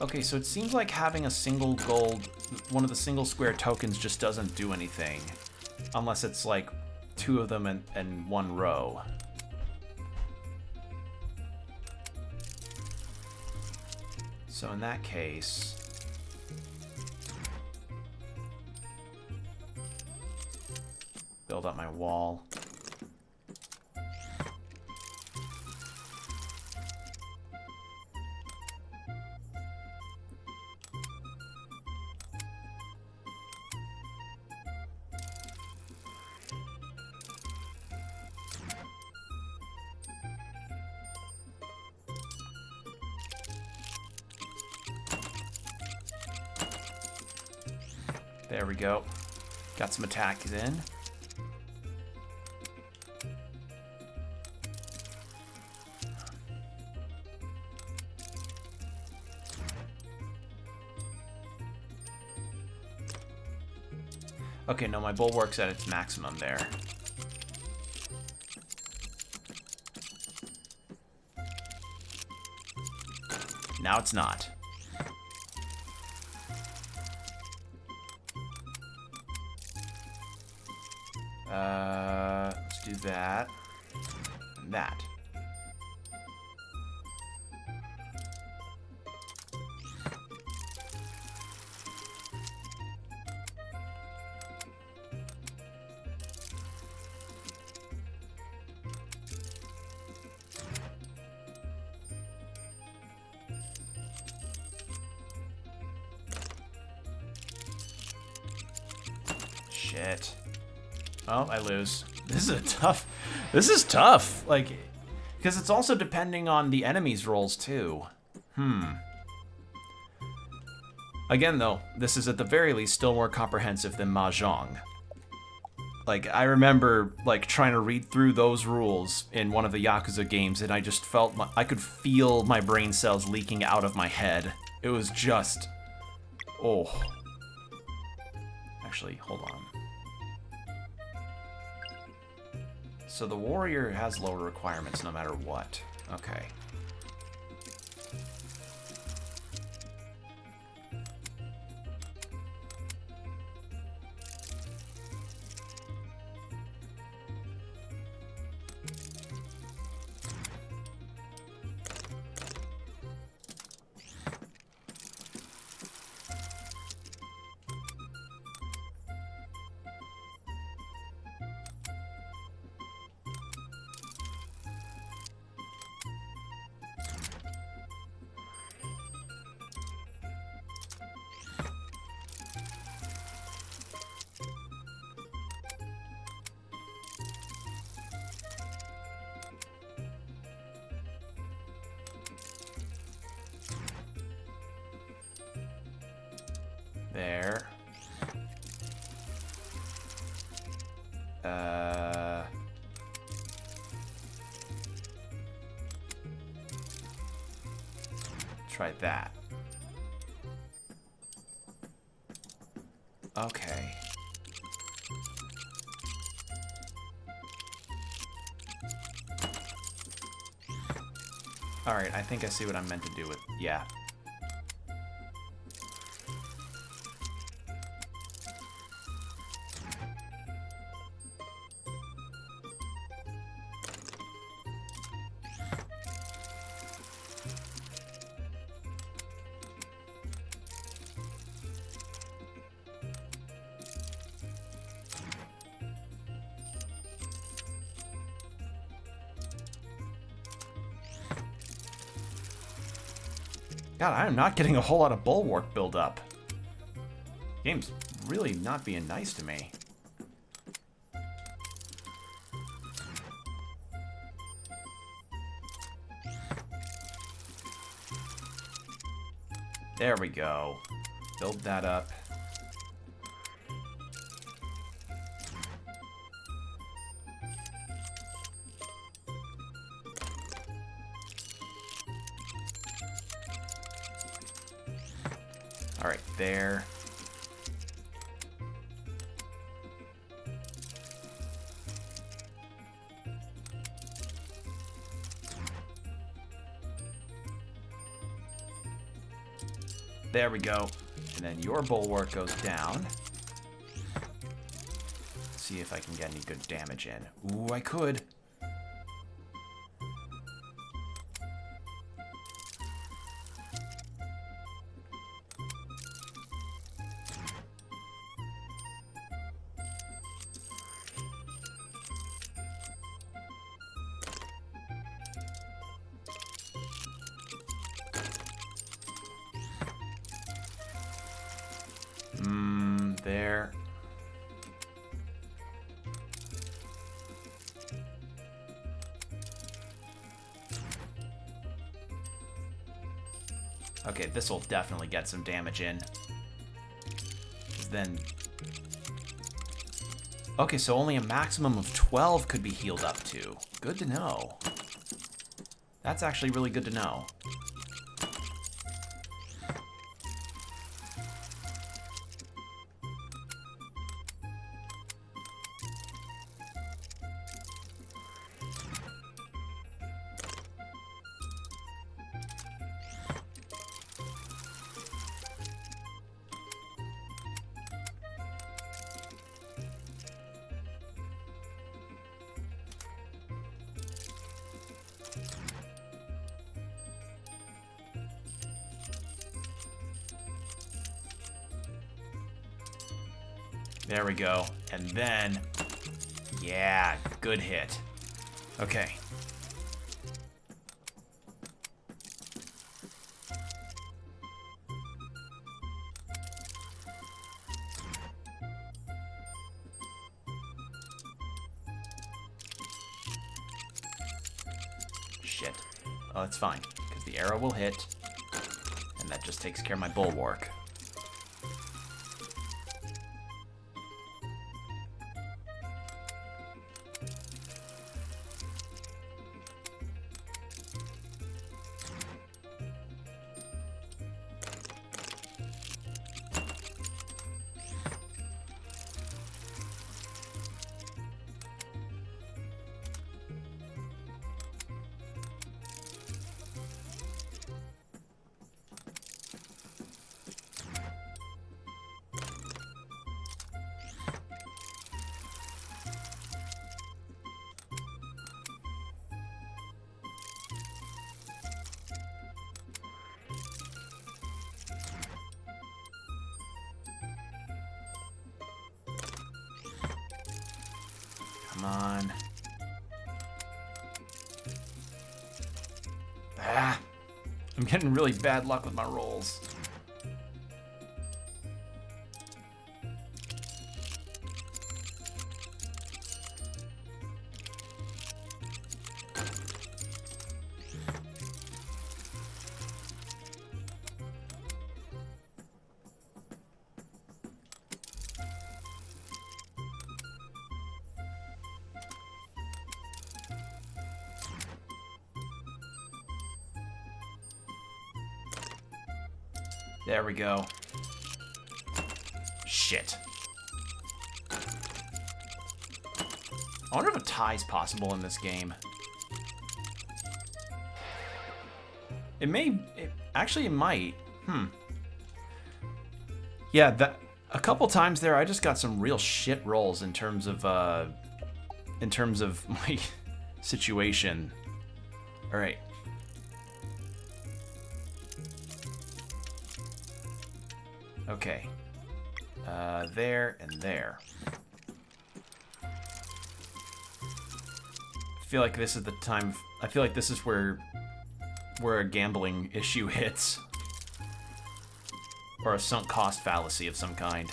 S1: Okay, so it seems like having a single gold, one of the single square tokens just doesn't do anything. Unless it's like two of them in one row. So in that case, build up my wall. There we go. Got some attacks in. Okay, no, my bulwark's at its maximum there. Now it's not. Let's do that. And that. Shit. Oh, I lose. This is tough. This is tough. Like, because it's also depending on the enemy's rolls too. Again, though, this is at the very least still more comprehensive than Mahjong. Like, I remember, like, trying to read through those rules in one of the Yakuza games, and I just felt I could feel my brain cells leaking out of my head. It was just... Oh. Actually, hold on. So the warrior has lower requirements no matter what. Okay. There. Try that. Okay. Alright, I think I see what I'm meant to do with... Yeah. God, I am not getting a whole lot of bulwark build-up. Game's really not being nice to me. There we go. Build that up. All right, there. There we go. And then your bulwark goes down. See if I can get any good damage in. Ooh, I could. There. Okay, this will definitely get some damage in. Then... Okay, so only a maximum of 12 could be healed up to. Good to know. That's actually really good to know. There we go. And then... Yeah, good hit. Okay. shit. Oh, that's fine, because the arrow will hit, and that just takes care of my bulwark. Come on. Ah! I'm getting really bad luck with my rolls. There we go. Shit. I wonder if a tie's possible in this game. It may... actually, it might. Yeah, that... a couple times there, I just got some real shit rolls in terms of my situation. Alright. Okay. There and there. I feel like this is the time... I feel like this is where a gambling issue hits. Or a sunk cost fallacy of some kind.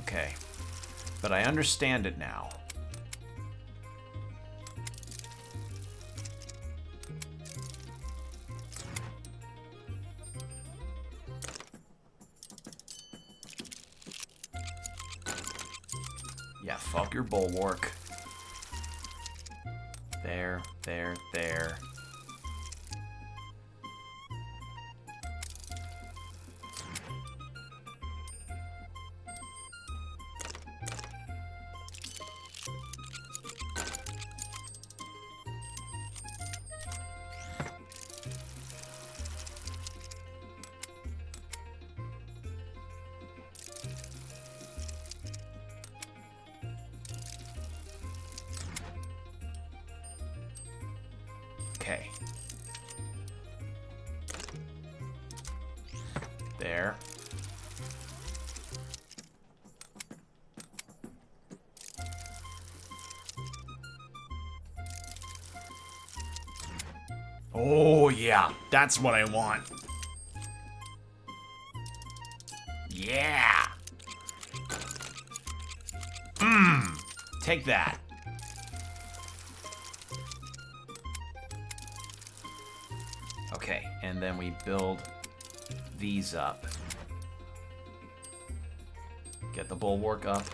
S1: Okay, but I understand it now. Yeah, fuck your bulwark. There, there, there. Okay. There. Oh, yeah. That's what I want. Yeah. Take that. Okay, and then we build these up. Get the bulwark up.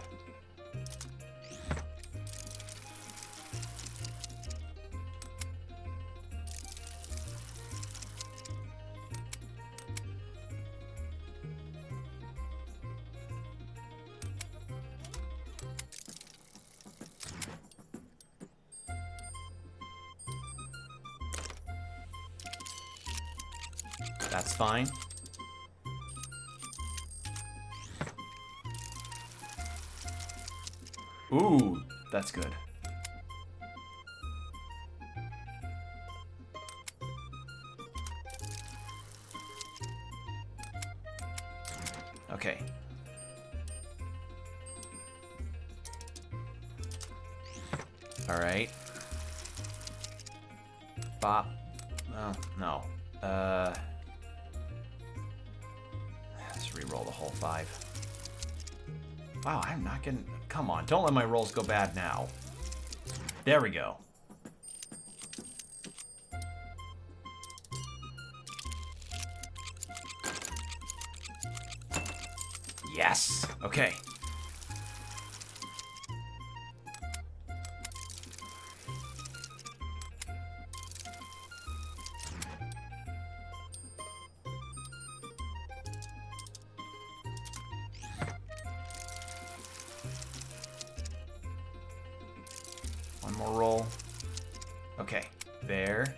S1: That's fine. Ooh, that's good. Okay. All right. Bop. Oh, no. Let's re-roll the whole 5. Wow, I'm not gonna... Come on, don't let my rolls go bad now. There we go. Yes. Okay. One more roll. Okay. There.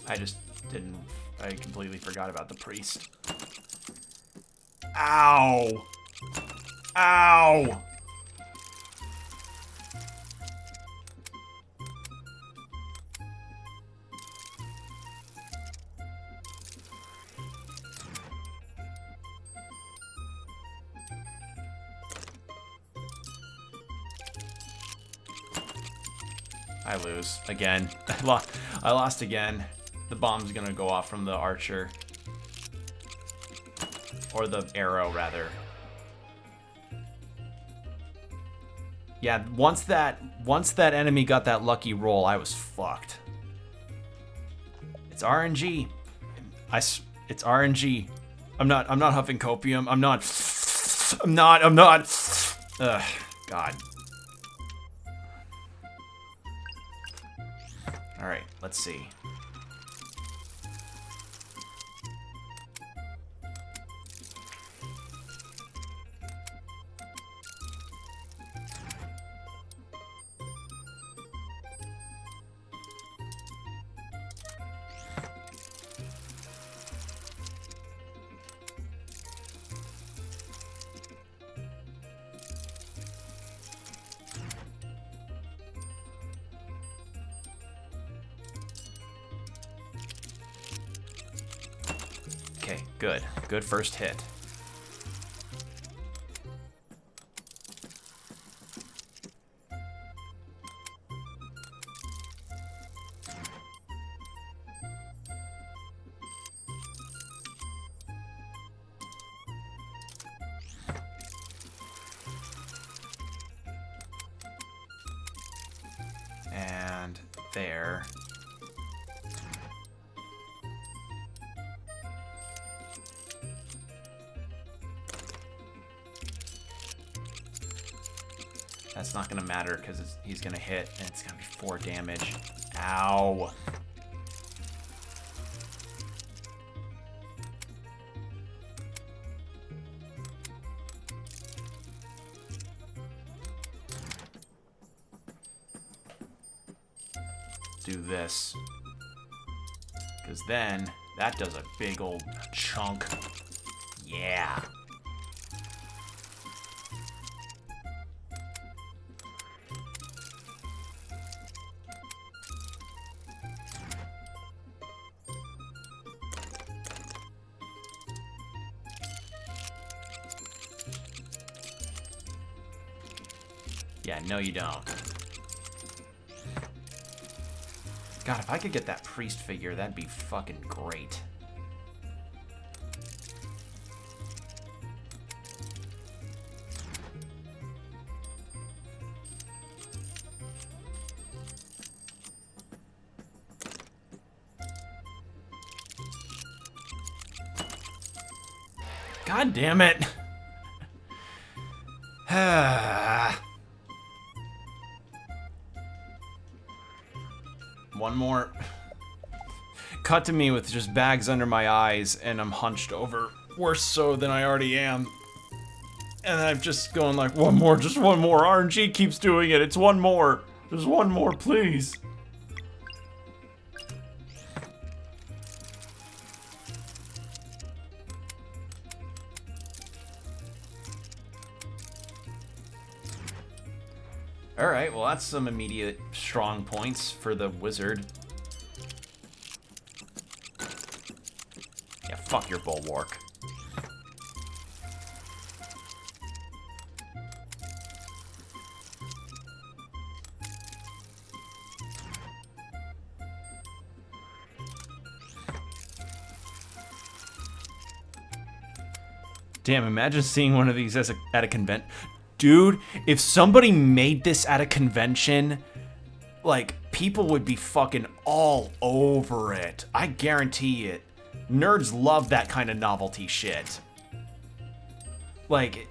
S1: I just didn't... I completely forgot about the priest. Ow! Ow! I lose again. I lost again. The bomb's gonna go off from the archer. Or the arrow, rather. Yeah, once that enemy got that lucky roll, I was fucked. It's RNG. It's RNG. I'm not huffing copium. I'm not. Ugh, God. All right, let's see. Okay, good. Good first hit. And there. That's not gonna matter because he's gonna hit and it's gonna be 4 damage. Ow. Do this. Because then that does a big old chunk. Yeah. Yeah, no you don't. God, if I could get that priest figure, that'd be fucking great. God damn it. One more. Cut to me with just bags under my eyes and I'm hunched over. Worse so than I already am. And I'm just going like, one more, just one more. RNG keeps doing it. It's one more. Just one more, please. Alright, well that's some immediate strong points for the wizard. Fuck your bulwark. Damn, imagine seeing one of these at a convention. Dude, if somebody made this at a convention, like, people would be fucking all over it. I guarantee it. Nerds love that kind of novelty shit. Like,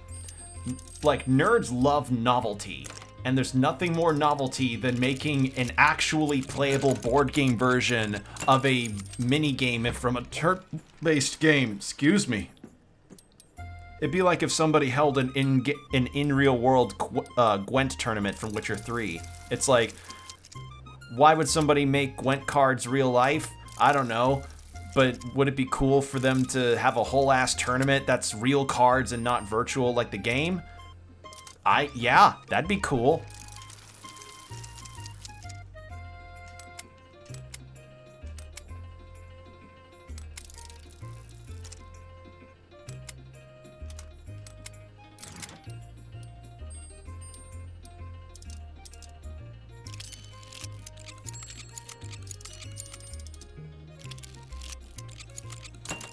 S1: nerds love novelty. And there's nothing more novelty than making an actually playable board game version of a mini game from a turn-based game. Excuse me. It'd be like if somebody held an in real world Gwent tournament from Witcher 3. It's like, why would somebody make Gwent cards real life? I don't know. But would it be cool for them to have a whole ass tournament that's real cards and not virtual like the game? Yeah, that'd be cool.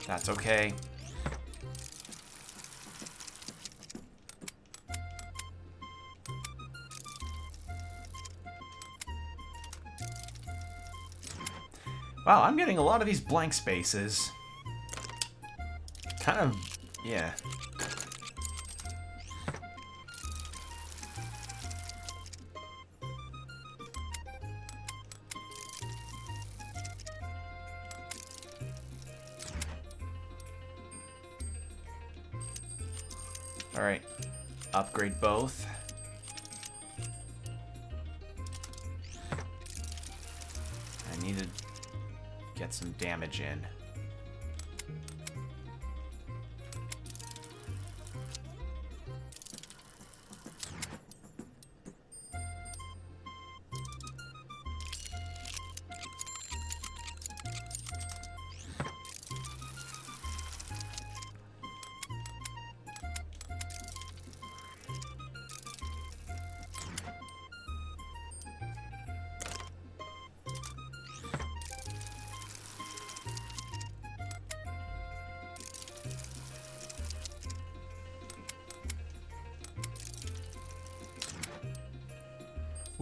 S1: That's okay. Wow, I'm getting a lot of these blank spaces. Kind of, yeah. All right, upgrade both. I need to get some damage in.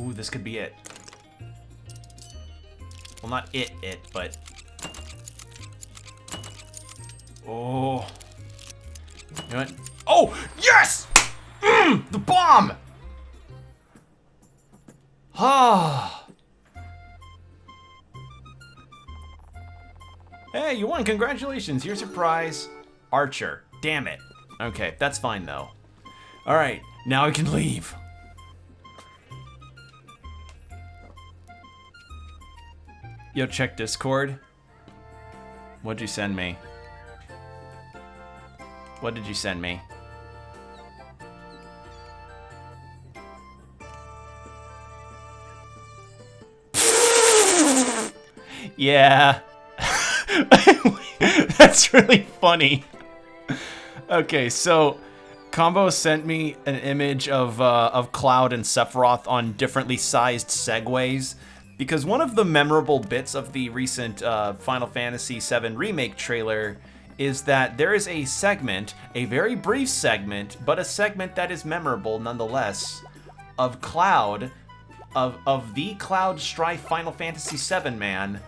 S1: Ooh, this could be it. Well, not it, but... Oh. You know what? Oh, yes! The bomb! Ah. Hey, you won, congratulations. Here's your prize. Archer. Damn it. Okay, that's fine, though. Alright, now I can leave. Yo, check Discord. What'd you send me? What did you send me? Yeah. That's really funny. Okay, so Combo sent me an image of Cloud and Sephiroth on differently sized segways. Because one of the memorable bits of the recent Final Fantasy VII Remake trailer is that there is a segment, a very brief segment, but a segment that is memorable nonetheless, of Cloud, of the Cloud Strife Final Fantasy VII man,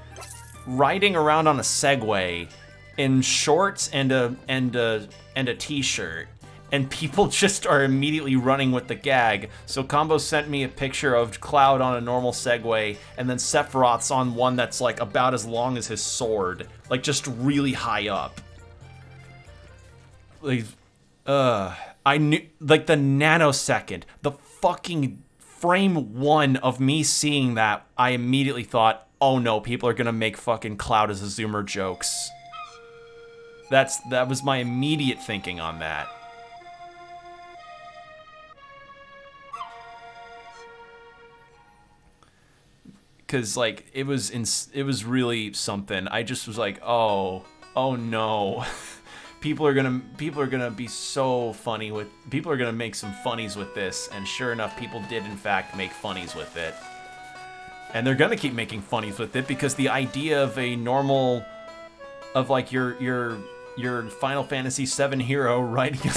S1: riding around on a Segway in shorts and a t-shirt. And people just are immediately running with the gag. So Combo sent me a picture of Cloud on a normal Segway, and then Sephiroth's on one that's like about as long as his sword. Like just really high up. Like, I knew, like the nanosecond, the fucking frame one of me seeing that, I immediately thought, oh no, people are gonna make fucking Cloud as a Zoomer jokes. That was my immediate thinking on that. Cause like it was really something. I just was like, oh, Oh no. People are gonna be so funny with... People are gonna make some funnies with this, and sure enough, people did in fact make funnies with it. And they're gonna keep making funnies with it, because the idea of a normal... Of like your Final Fantasy VII hero riding a...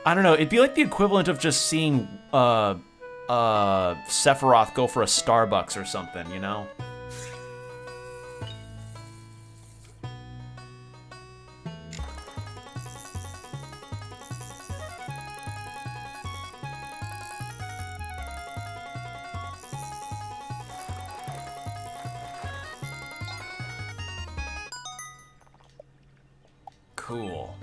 S1: I don't know, it'd be like the equivalent of just seeing Sephiroth go for a Starbucks or something, you know? Cool.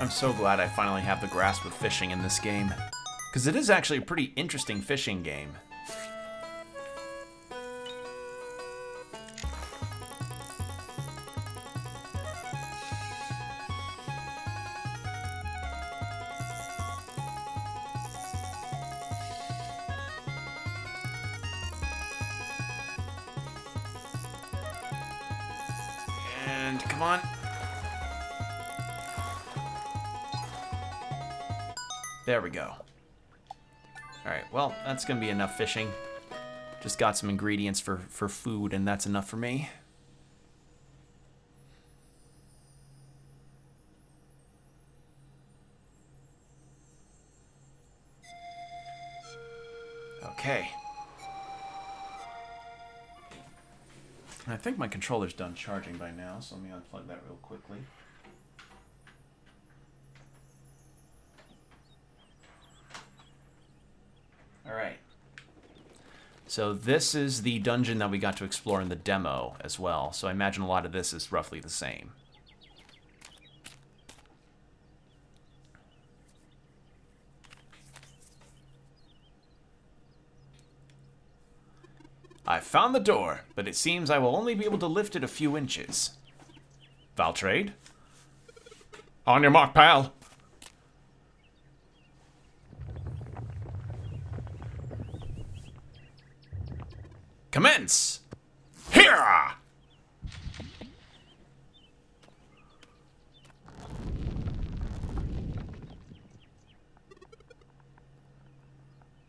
S1: I'm so glad I finally have the grasp of fishing in this game, because it is actually a pretty interesting fishing game. And come on. There we go. Alright, well, that's gonna be enough fishing. Just got some ingredients for food, and that's enough for me. Okay. I think my controller's done charging by now, so let me unplug that real quickly. Alright. So this is the dungeon that we got to explore in the demo as well, so I imagine a lot of this is roughly the same. I found the door, but it seems I will only be able to lift it a few inches. Valtrade?
S2: On your mark, pal.
S1: Commence!
S2: Here!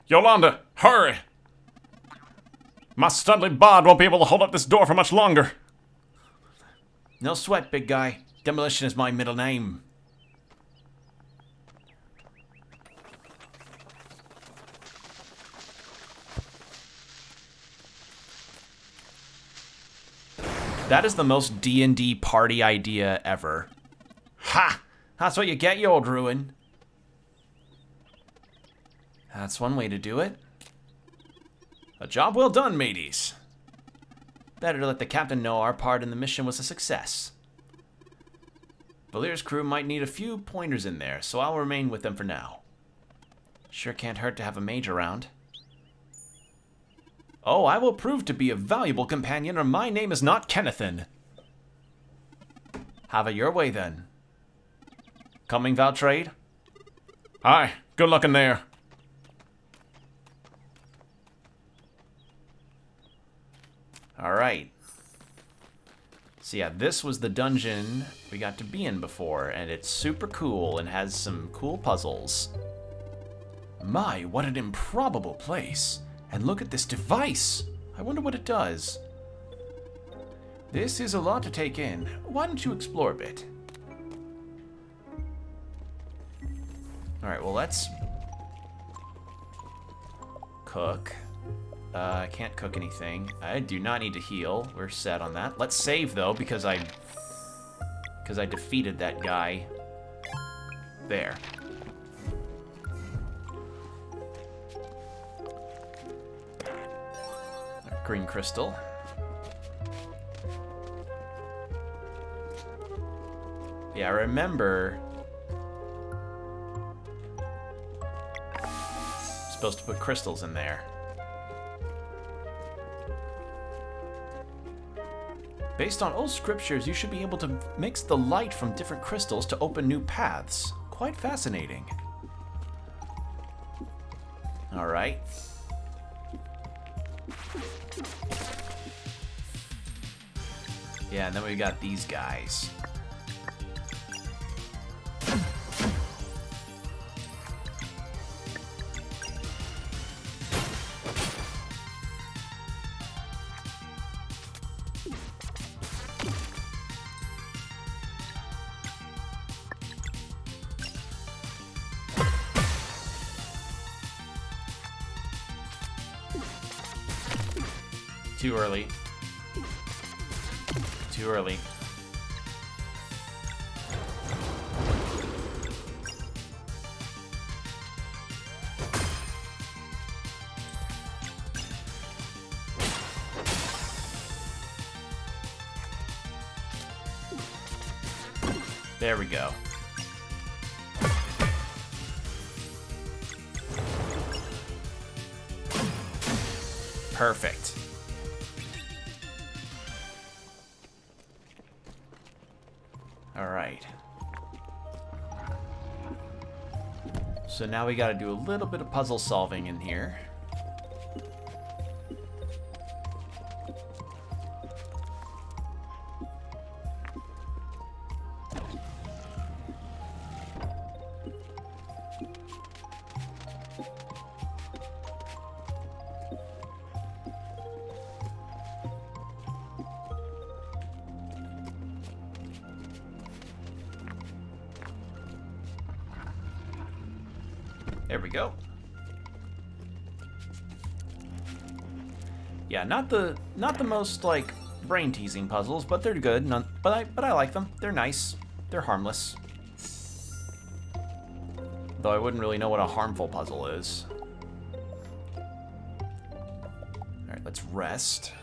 S2: Yolanda, hurry! My studly bard won't be able to hold up this door for much longer.
S1: No sweat, big guy. Demolition is my middle name. That is the most D&D party idea ever. Ha! That's what you get, you old ruin. That's one way to do it. A job well done, mateys. Better to let the captain know our part in the mission was a success. Valir's crew might need a few pointers in there, so I'll remain with them for now. Sure can't hurt to have a mage around. Oh, I will prove to be a valuable companion, or my name is not Kennethan. Have it your way, then. Coming, Valtrade?
S2: Aye, good luck in there.
S1: Alright. So yeah, this was the dungeon we got to be in before, and it's super cool and has some cool puzzles. My, what an improbable place. And look at this device! I wonder what it does. This is a lot to take in. Why don't you explore a bit? Alright, well let's cook. I can't cook anything. I do not need to heal. We're set on that. Let's save though, because I defeated that guy. There. Green crystal. Yeah, remember... supposed to put crystals in there. Based on old scriptures, you should be able to mix the light from different crystals to open new paths. Quite fascinating. Alright. Yeah, and then we got these guys. Too early. Too early. There we go. Perfect. All right. So now we got to do a little bit of puzzle solving in here. There we go. Yeah, not the most like brain teasing puzzles, but they're good. But I like them. They're nice. They're harmless. Though I wouldn't really know what a harmful puzzle is. All right, let's rest.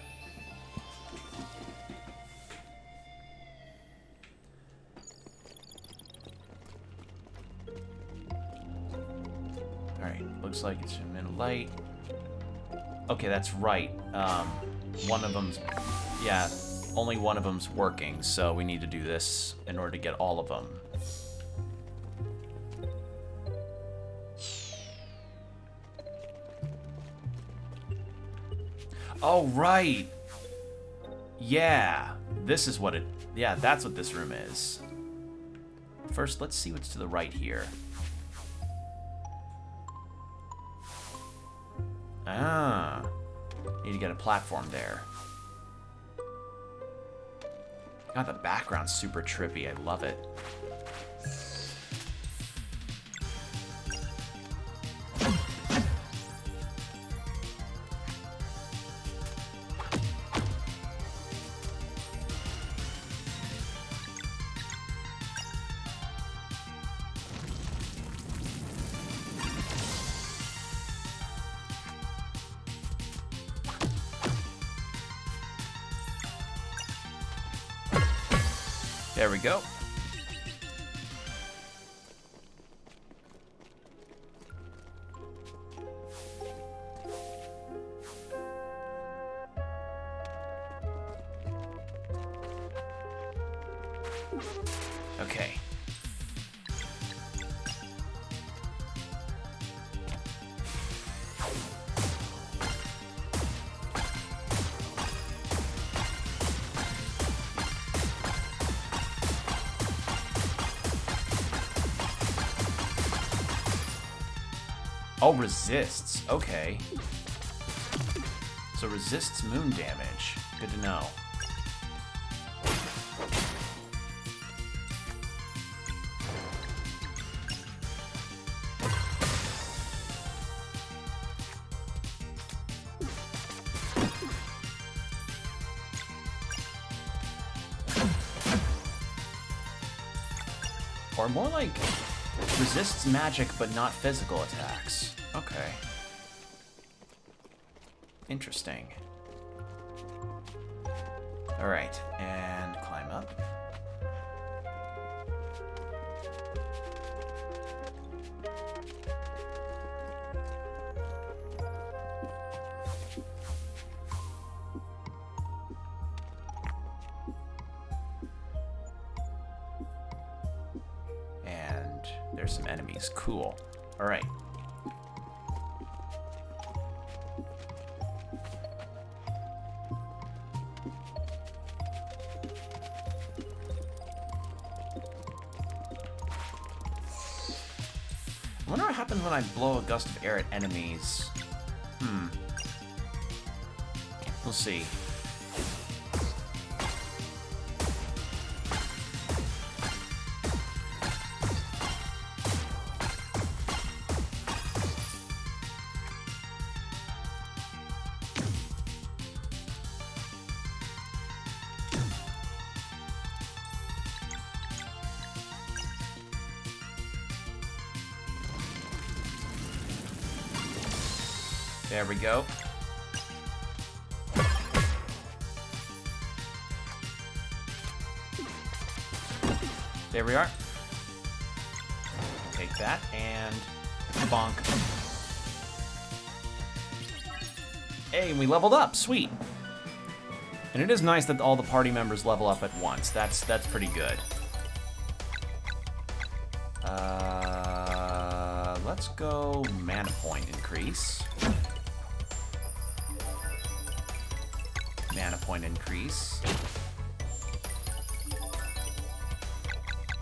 S1: Looks like it's in light. Okay, that's right. One of them's... yeah, only one of them's working, so we need to do this in order to get all of them. Oh, right! Yeah, this is what it... yeah, that's what this room is. First, let's see what's to the right here. Ah, need to get a platform there. God, the background's super trippy. I love it. There we go. Okay. Oh, resists. Okay. So resists moon damage. Good to know. Or more like resists magic but not physical attacks. Okay. Interesting. Alright, and climb up. There's some enemies. Cool. All right. I wonder what happens when I blow a gust of air at enemies. We'll see. There we go. There we are. Take that and bonk. Hey, we leveled up. Sweet. And it is nice that all the party members level up at once. That's pretty good. Let's go mana point increase. Mana point increase.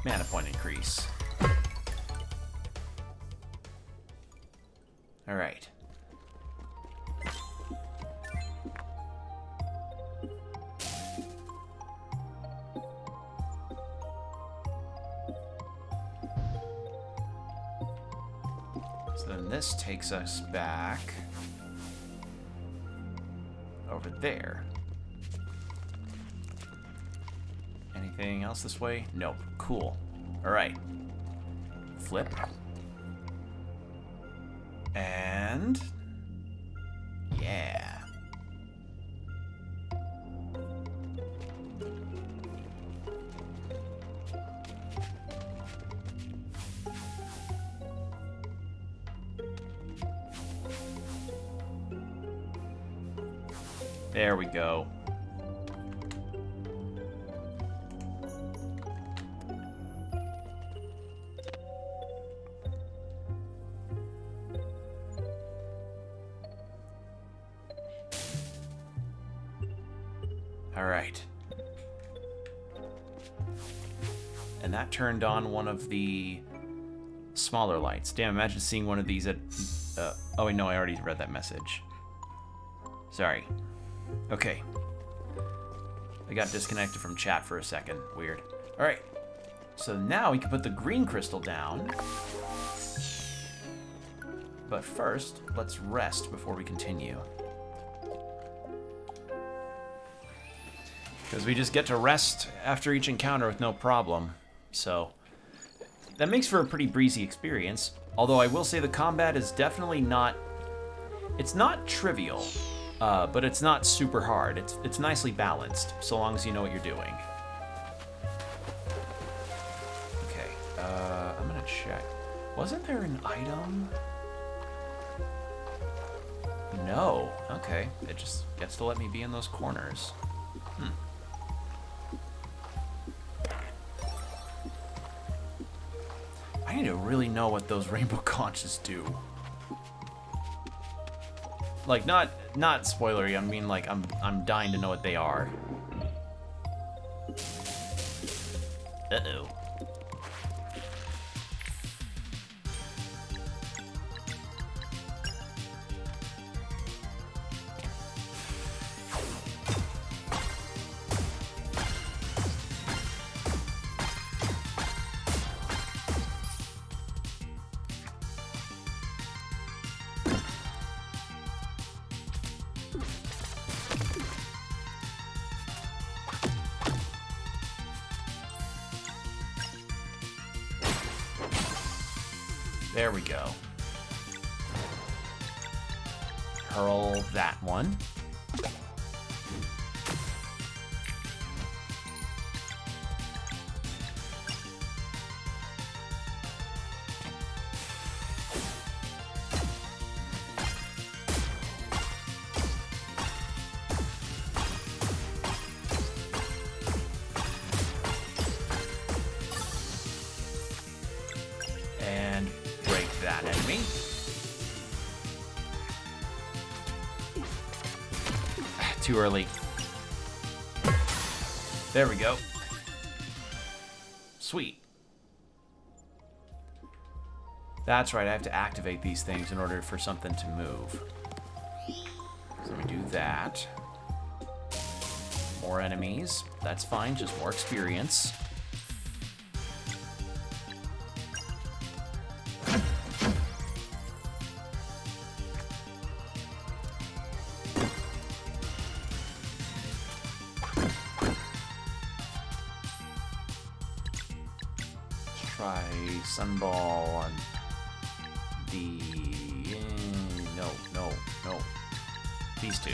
S1: Mana point increase. All right. So then this takes us back over there. Anything else this way? Nope. Cool. All right. Flip. And yeah. There we go. All right. And that turned on one of the smaller lights. Damn, imagine seeing one of these at... oh, wait, no, I already read that message. Sorry. Okay. I got disconnected from chat for a second. Weird. All right. So now we can put the green crystal down. But first, let's rest before we continue. Because we just get to rest after each encounter with no problem. So that makes for a pretty breezy experience. Although I will say the combat is definitely not... It's not trivial, but it's not super hard. It's nicely balanced, so long as you know what you're doing. Okay, I'm gonna check. Wasn't there an item? No. Okay, it just gets to let me be in those corners. I need to really know what those rainbow conches do. Like, not spoilery, I mean, like, I'm dying to know what they are. Uh-oh. There we go. Hurl that one. that enemy. Too early. There we go. Sweet. That's right, I have to activate these things in order for something to move. So let me do that. More enemies. That's fine, just more experience. Try Sunball on the... No. These two.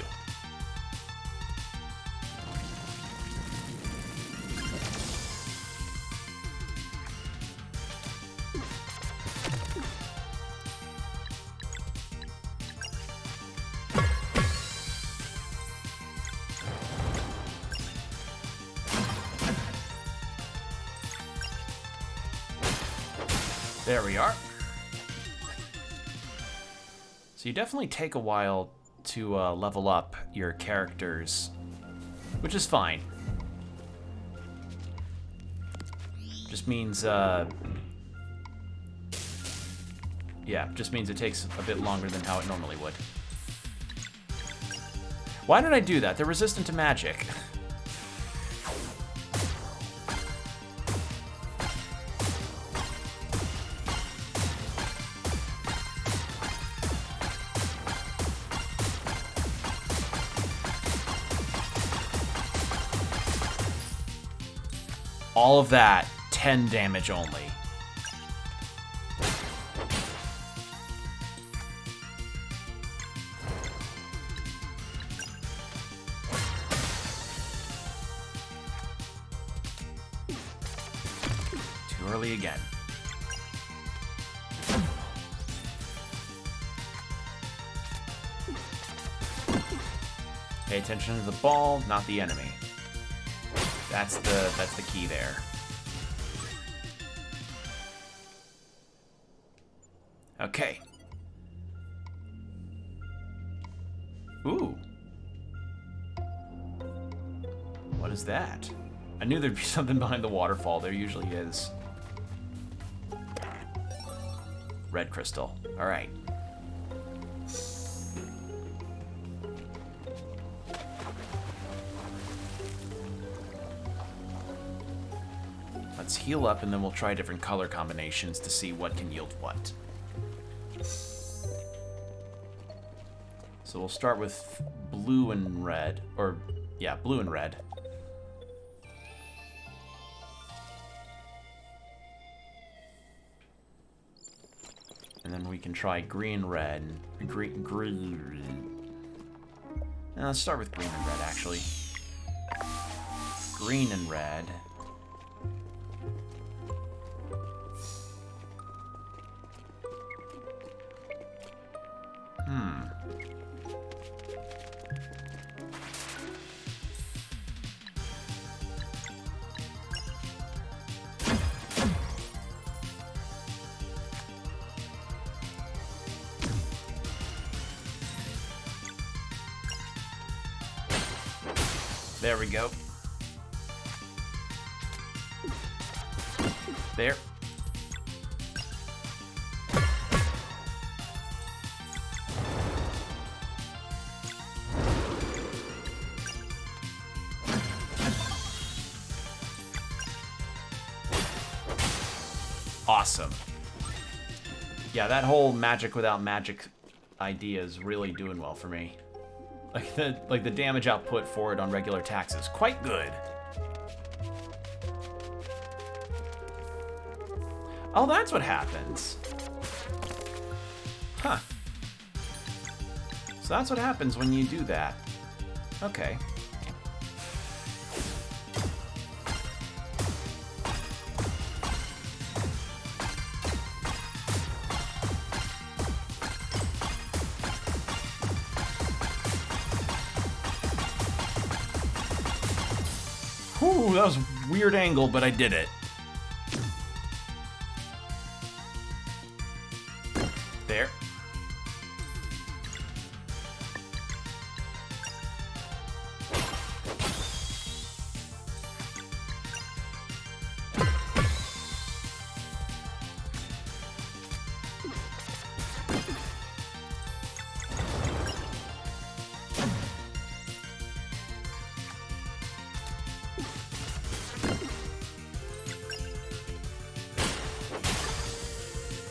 S1: There we are. So you definitely take a while to level up your characters, which is fine. Just means, yeah, just means it takes a bit longer than how it normally would. Why did I do that? They're resistant to magic. All of that, 10 damage only. Too early again. Pay attention to the ball, not the enemy. That's the key there. Okay. Ooh. What is that? I knew there'd be something behind the waterfall. There usually is. Red crystal. All right. Let's heal up, and then we'll try different color combinations to see what can yield what. So we'll start with blue and red, or yeah, blue and red. And then we can try green, red, green. And let's start with green and red, actually. Green and red. There we go. There. Awesome. Yeah, that whole magic without magic idea is really doing well for me. Like the damage output for it on regular attacks is quite good. Oh, that's what happens. Huh. So that's what happens when you do that. Okay. Whew, that was a weird angle, but I did it. There.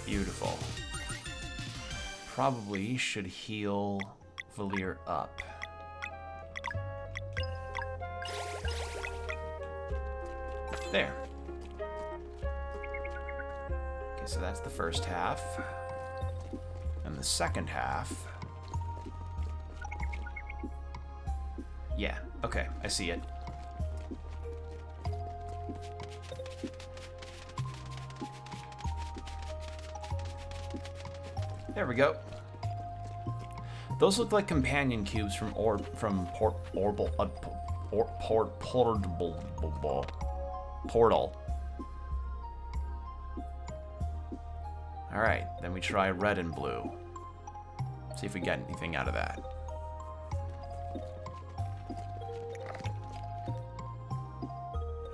S1: Beautiful. Probably should heal Valir up. There. Okay, so that's the first half. And the second half. Yeah, okay, I see it. There we go. Those look like companion cubes from Portal. All right, then we try red and blue. See if we get anything out of that.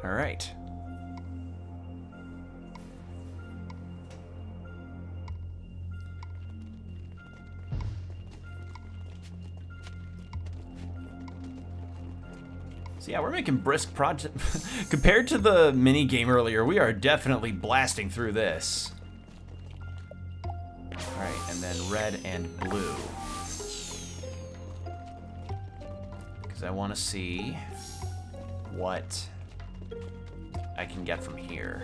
S1: All right. So yeah, we're making brisk project. Compared to the mini game earlier, we are definitely blasting through this. All right, and then red and blue. Because I want to see what I can get from here.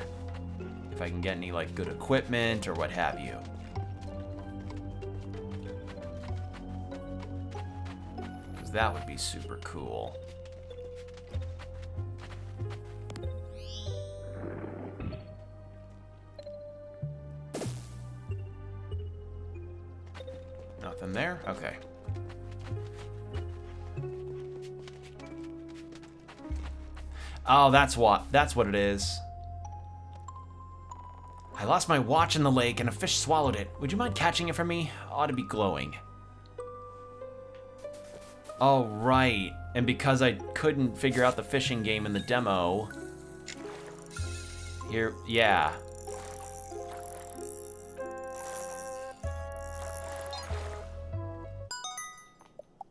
S1: If I can get any like good equipment or what have you. Because that would be super cool. Nothing there? Okay. Oh, that's what it is. I lost my watch in the lake and a fish swallowed it. Would you mind catching it for me? Ought to be glowing. Oh, right. And because I couldn't figure out the fishing game in the demo. Here, yeah.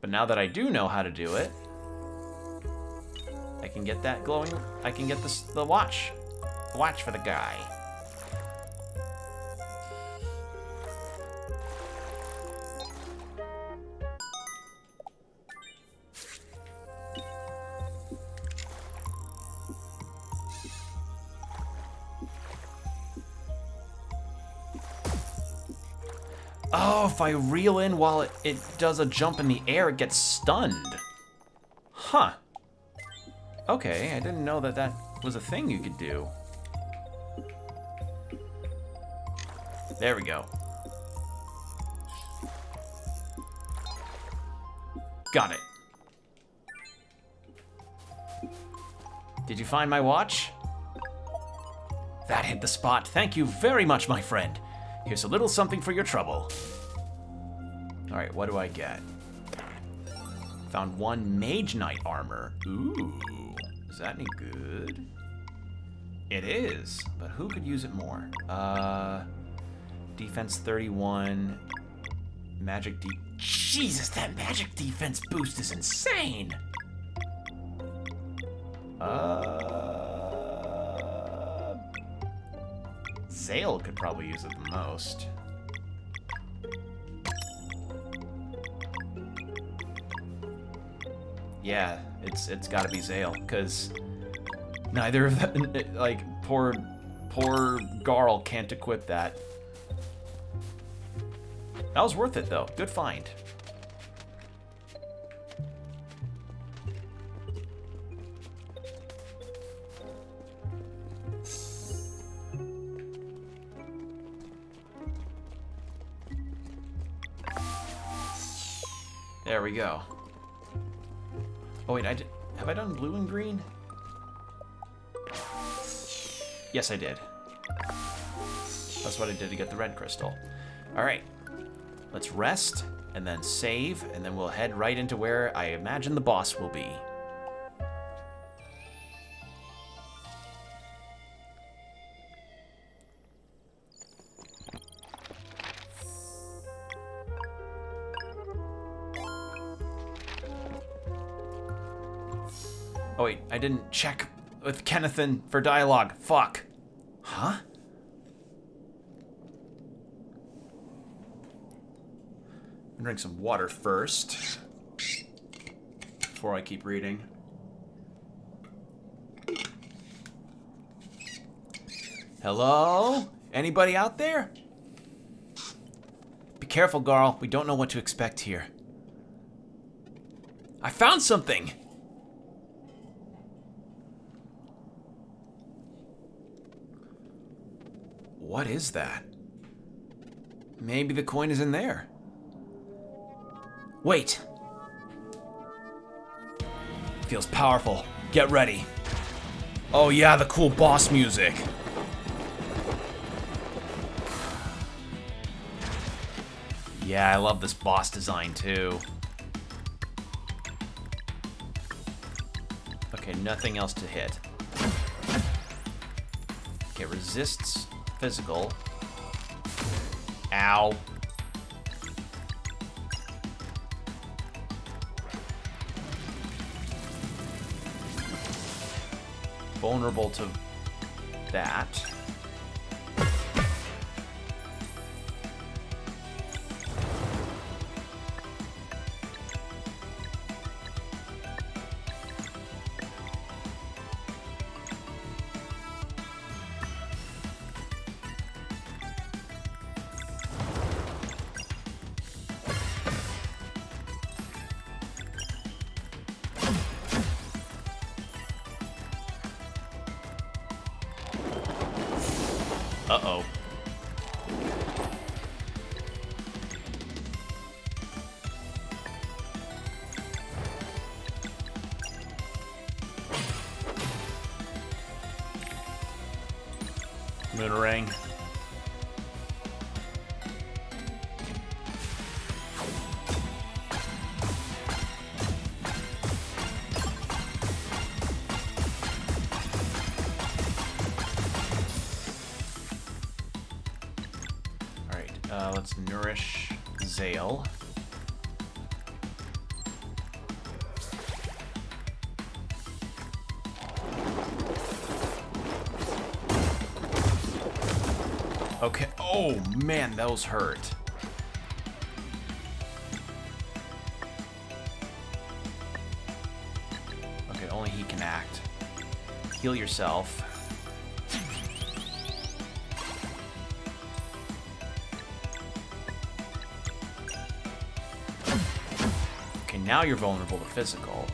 S1: But now that I do know how to do it, I can get that glowing. I can get the watch. The watch for the guy. Oh, if I reel in while it does a jump in the air, it gets stunned. Huh. Okay, I didn't know that was a thing you could do. There we go. Got it. Did you find my watch? That hit the spot. Thank you very much, my friend. Here's a little something for your trouble. All right, what do I get? Found 1 Mage Knight armor. Ooh, is that any good? It is, but who could use it more? Defense 31, magic Jesus, that magic defense boost is insane! Zale could probably use it the most. Yeah, it's gotta be Zale, because neither of them, like, poor Garl can't equip that. That was worth it, though. Good find. There we go. Oh wait, have I done blue and green? Yes, I did. That's what I did to get the red crystal. All right. Let's rest, and then save, and then we'll head right into where I imagine the boss will be. Oh wait, I didn't check with Kennethan for dialogue. Fuck. Huh? I'll drink some water first before I keep reading. Hello? Anybody out there? Be careful, Garl. We don't know what to expect here. I found something! What is that? Maybe the coin is in there. Wait. Feels powerful. Get ready. Oh yeah, the cool boss music. Yeah, I love this boss design too. Okay, nothing else to hit. Okay, resists physical. Ow. Vulnerable to that. Uh-oh. Moonerang. Let's nourish Zale. Okay. Oh man, those hurt. Okay, only he can act. Heal yourself. Now you're vulnerable to physical.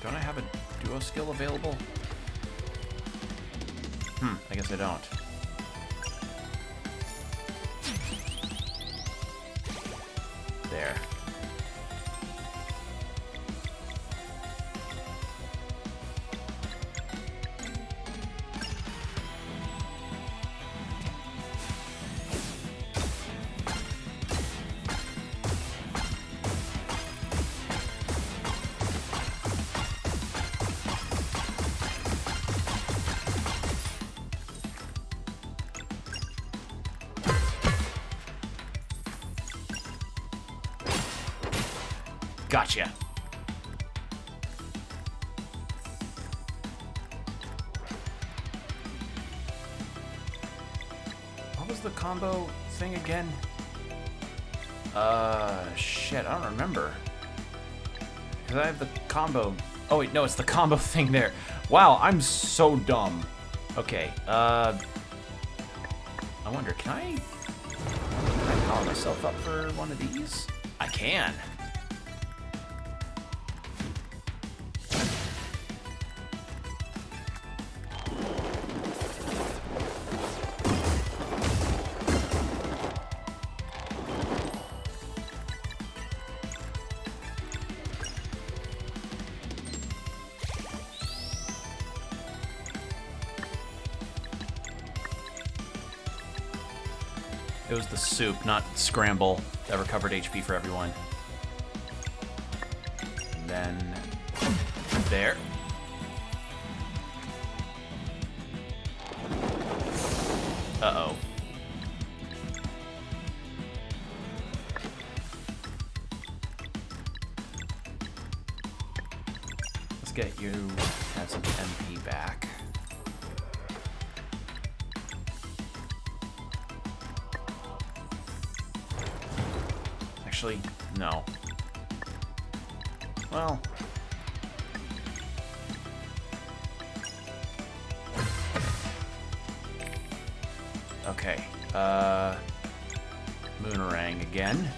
S1: Don't I have a duo skill available? I guess I don't. There. Gotcha. What was the combo thing again? Shit, I don't remember. Because I have the combo. Oh wait, no, it's the combo thing there. Wow, I'm so dumb. Okay, I wonder, can I power myself up for one of these? I can. It was the soup, not scramble, that recovered HP for everyone. And then there. Uh-oh. Let's get you have some MP back. Actually, no. Well. Okay. Moonerang again.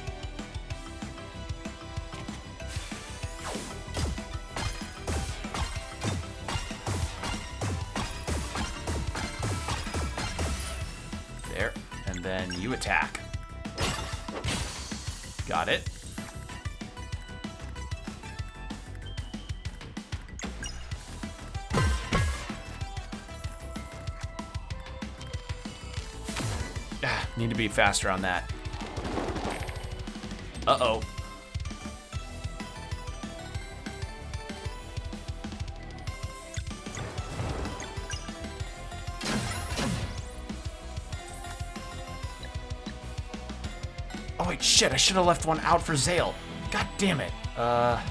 S1: There. And then you attack. Got it. Need to be faster on that. Uh-oh. Oh, wait, shit. I should have left one out for Zale. God damn it. Well,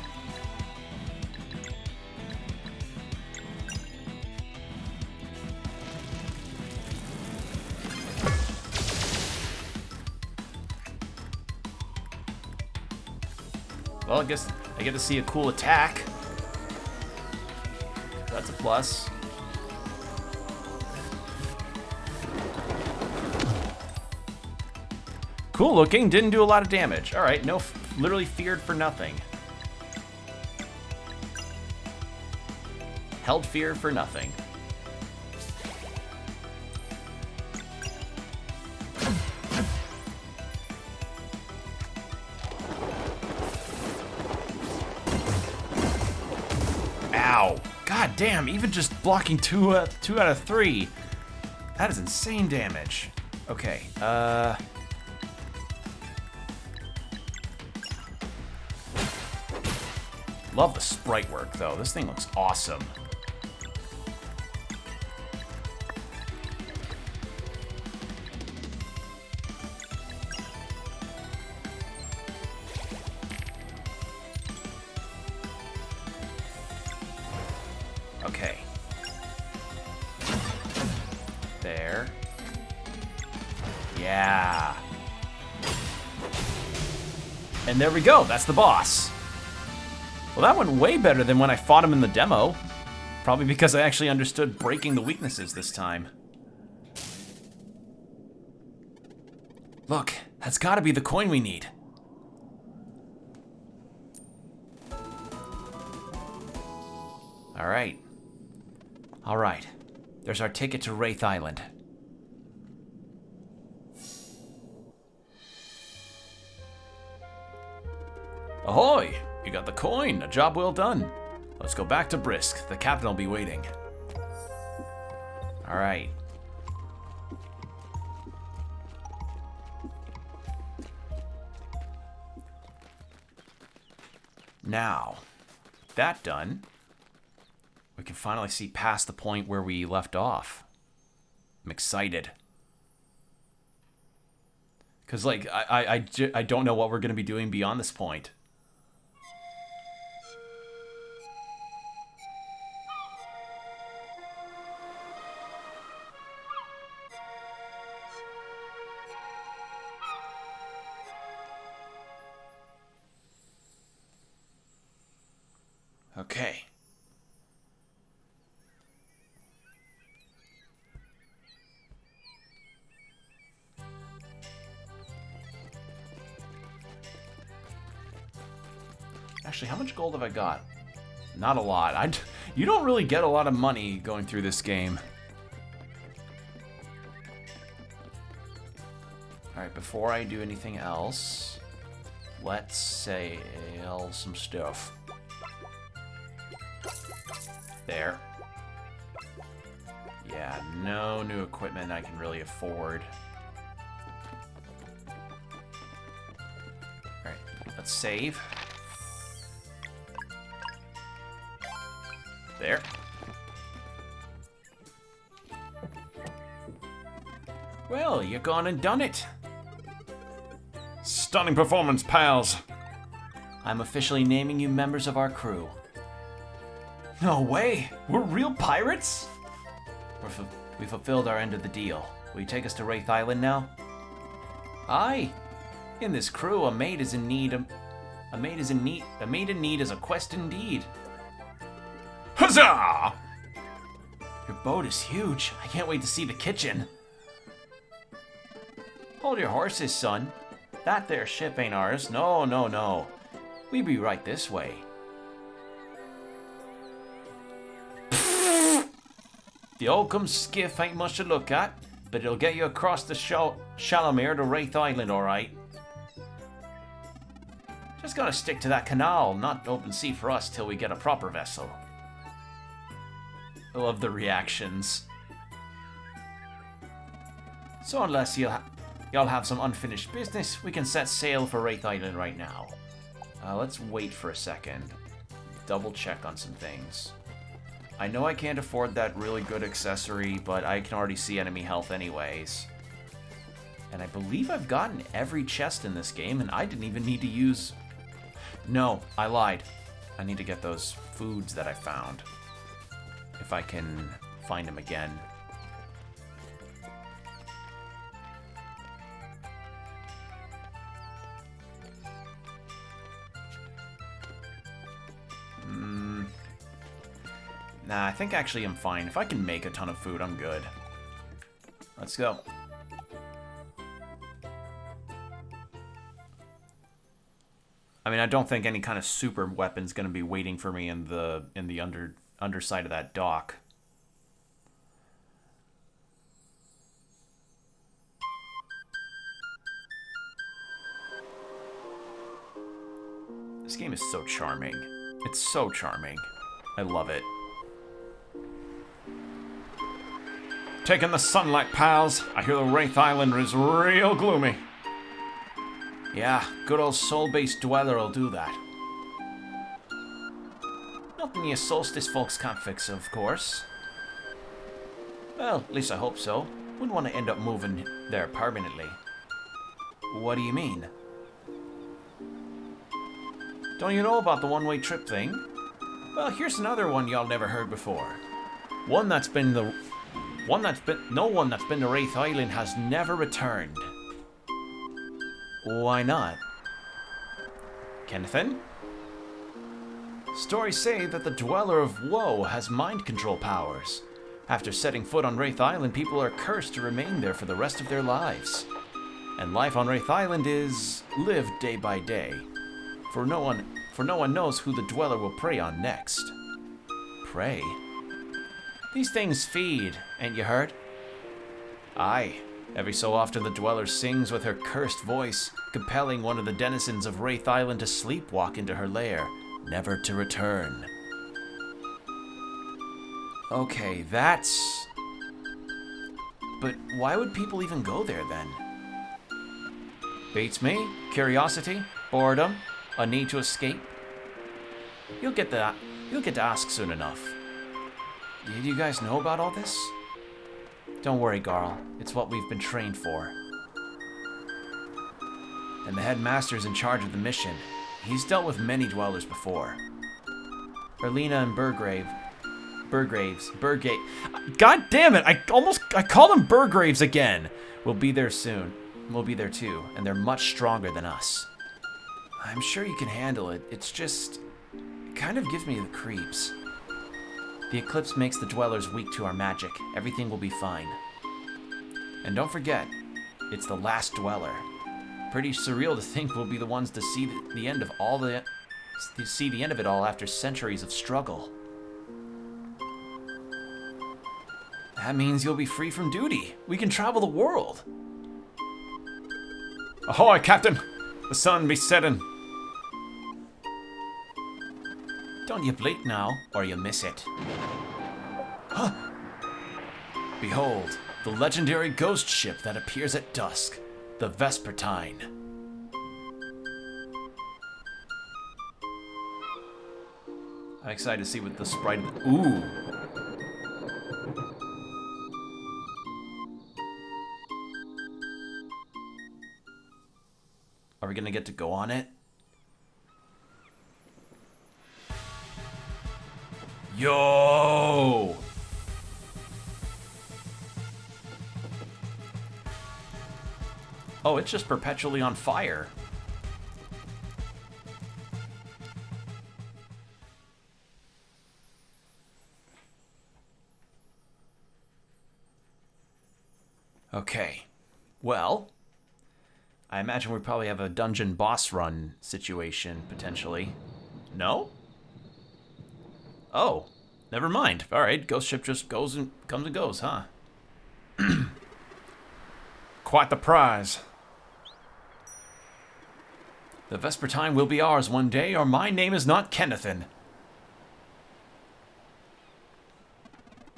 S1: I guess I get to see a cool attack. That's a plus. Cool looking, didn't do a lot of damage. All right, no, literally feared for nothing. Held fear for nothing. Ow. God damn, even just blocking two out of 3. That is insane damage. Okay, love the sprite work, though. This thing looks awesome. Okay. There. Yeah. And there we go. That's the boss. Well, that went way better than when I fought him in the demo. Probably because I actually understood breaking the weaknesses this time. Look, that's gotta be the coin we need. Alright. Alright. There's our ticket to Wraith Island. Ahoy! You got the coin. A job well done. Let's go back to Brisk. The captain will be waiting. Alright. Now, that done, we can finally see past the point where we left off. I'm excited. Because, like, I don't know what we're going to be doing beyond this point. Okay. Actually, how much gold have I got? Not a lot. You don't really get a lot of money going through this game. Alright, before I do anything else, let's sell some stuff. There. Yeah, no new equipment I can really afford. Let's save. There. Well, you gone and done it.
S2: Stunning performance, pals.
S1: I'm officially naming you members of our crew. No way! We're real pirates? We fulfilled our end of the deal. Will you take us to Wraith Island now? Aye. In this crew, a maid is in need. A maid in need is a quest indeed.
S2: Huzzah!
S1: Your boat is huge. I can't wait to see the kitchen. Hold your horses, son. That there ship ain't ours. No, no, no. We be right this way. The Oakham skiff ain't much to look at, but it'll get you across the Shalamere to Wraith Island, alright. Just gotta stick to that canal, not open sea for us till we get a proper vessel. I love the reactions. So unless y'all have some unfinished business, we can set sail for Wraith Island right now. Let's wait for a second. Double check on some things. I know I can't afford that really good accessory, but I can already see enemy health anyways. And I believe I've gotten every chest in this game, and I didn't even need to use... No, I lied. I need to get those foods that I found. If I can find them again. Nah, I think actually I'm fine. If I can make a ton of food, I'm good. Let's go. I mean, I don't think any kind of super weapon's gonna be waiting for me in the underside of that dock. This game is so charming. It's so charming. I love it.
S2: Taking the sunlight, pals. I hear the Wraith Island is real gloomy.
S1: Yeah, good old soul-based dweller will do that. Nothing you solstice folks can't fix, of course. Well, at least I hope so. Wouldn't want to end up moving there permanently. What do you mean? Don't you know about the one-way trip thing? Well, here's another one y'all never heard before. No one that's been to Wraith Island has never returned. Why not? Kennethan? Stories say that the Dweller of Woe has mind control powers. After setting foot on Wraith Island, people are cursed to remain there for the rest of their lives. And life on Wraith Island is lived day by day. For no one knows who the Dweller will prey on next. Prey? These things feed, ain't you heard? Aye. Every so often the Dweller sings with her cursed voice, compelling one of the denizens of Wraith Island to sleepwalk into her lair, never to return. Okay, that's... But why would people even go there then? Beats me? Curiosity? Boredom? A need to escape? You'll get to ask soon enough. Did you guys know about all this? Don't worry, Garl. It's what we've been trained for. And the headmaster's in charge of the mission. He's dealt with many dwellers before. Erlina and Burgraves. God damn it! I called them Burgraves again! We'll be there soon. We'll be there too, and they're much stronger than us. I'm sure you can handle it. It's just... It kind of gives me the creeps. The eclipse makes the dwellers weak to our magic. Everything will be fine. And don't forget, it's the last dweller. Pretty surreal to think we'll be the ones to see the end of it all after centuries of struggle. That means you'll be free from duty. We can travel the world.
S2: Ahoy, Captain! The sun be setting.
S1: Don't you blink now, or you miss it. Huh! Behold, the legendary ghost ship that appears at dusk, the Vespertine. I'm excited to see what the sprite... Ooh. Are we gonna get to go on it? Yo! Oh, it's just perpetually on fire. Okay. Well, I imagine we probably have a dungeon boss run situation, potentially. No? Oh, never mind. All right, ghost ship just goes and comes and goes, huh?
S2: Quite the prize.
S1: The Vespertine will be ours one day, or my name is not Kennethan.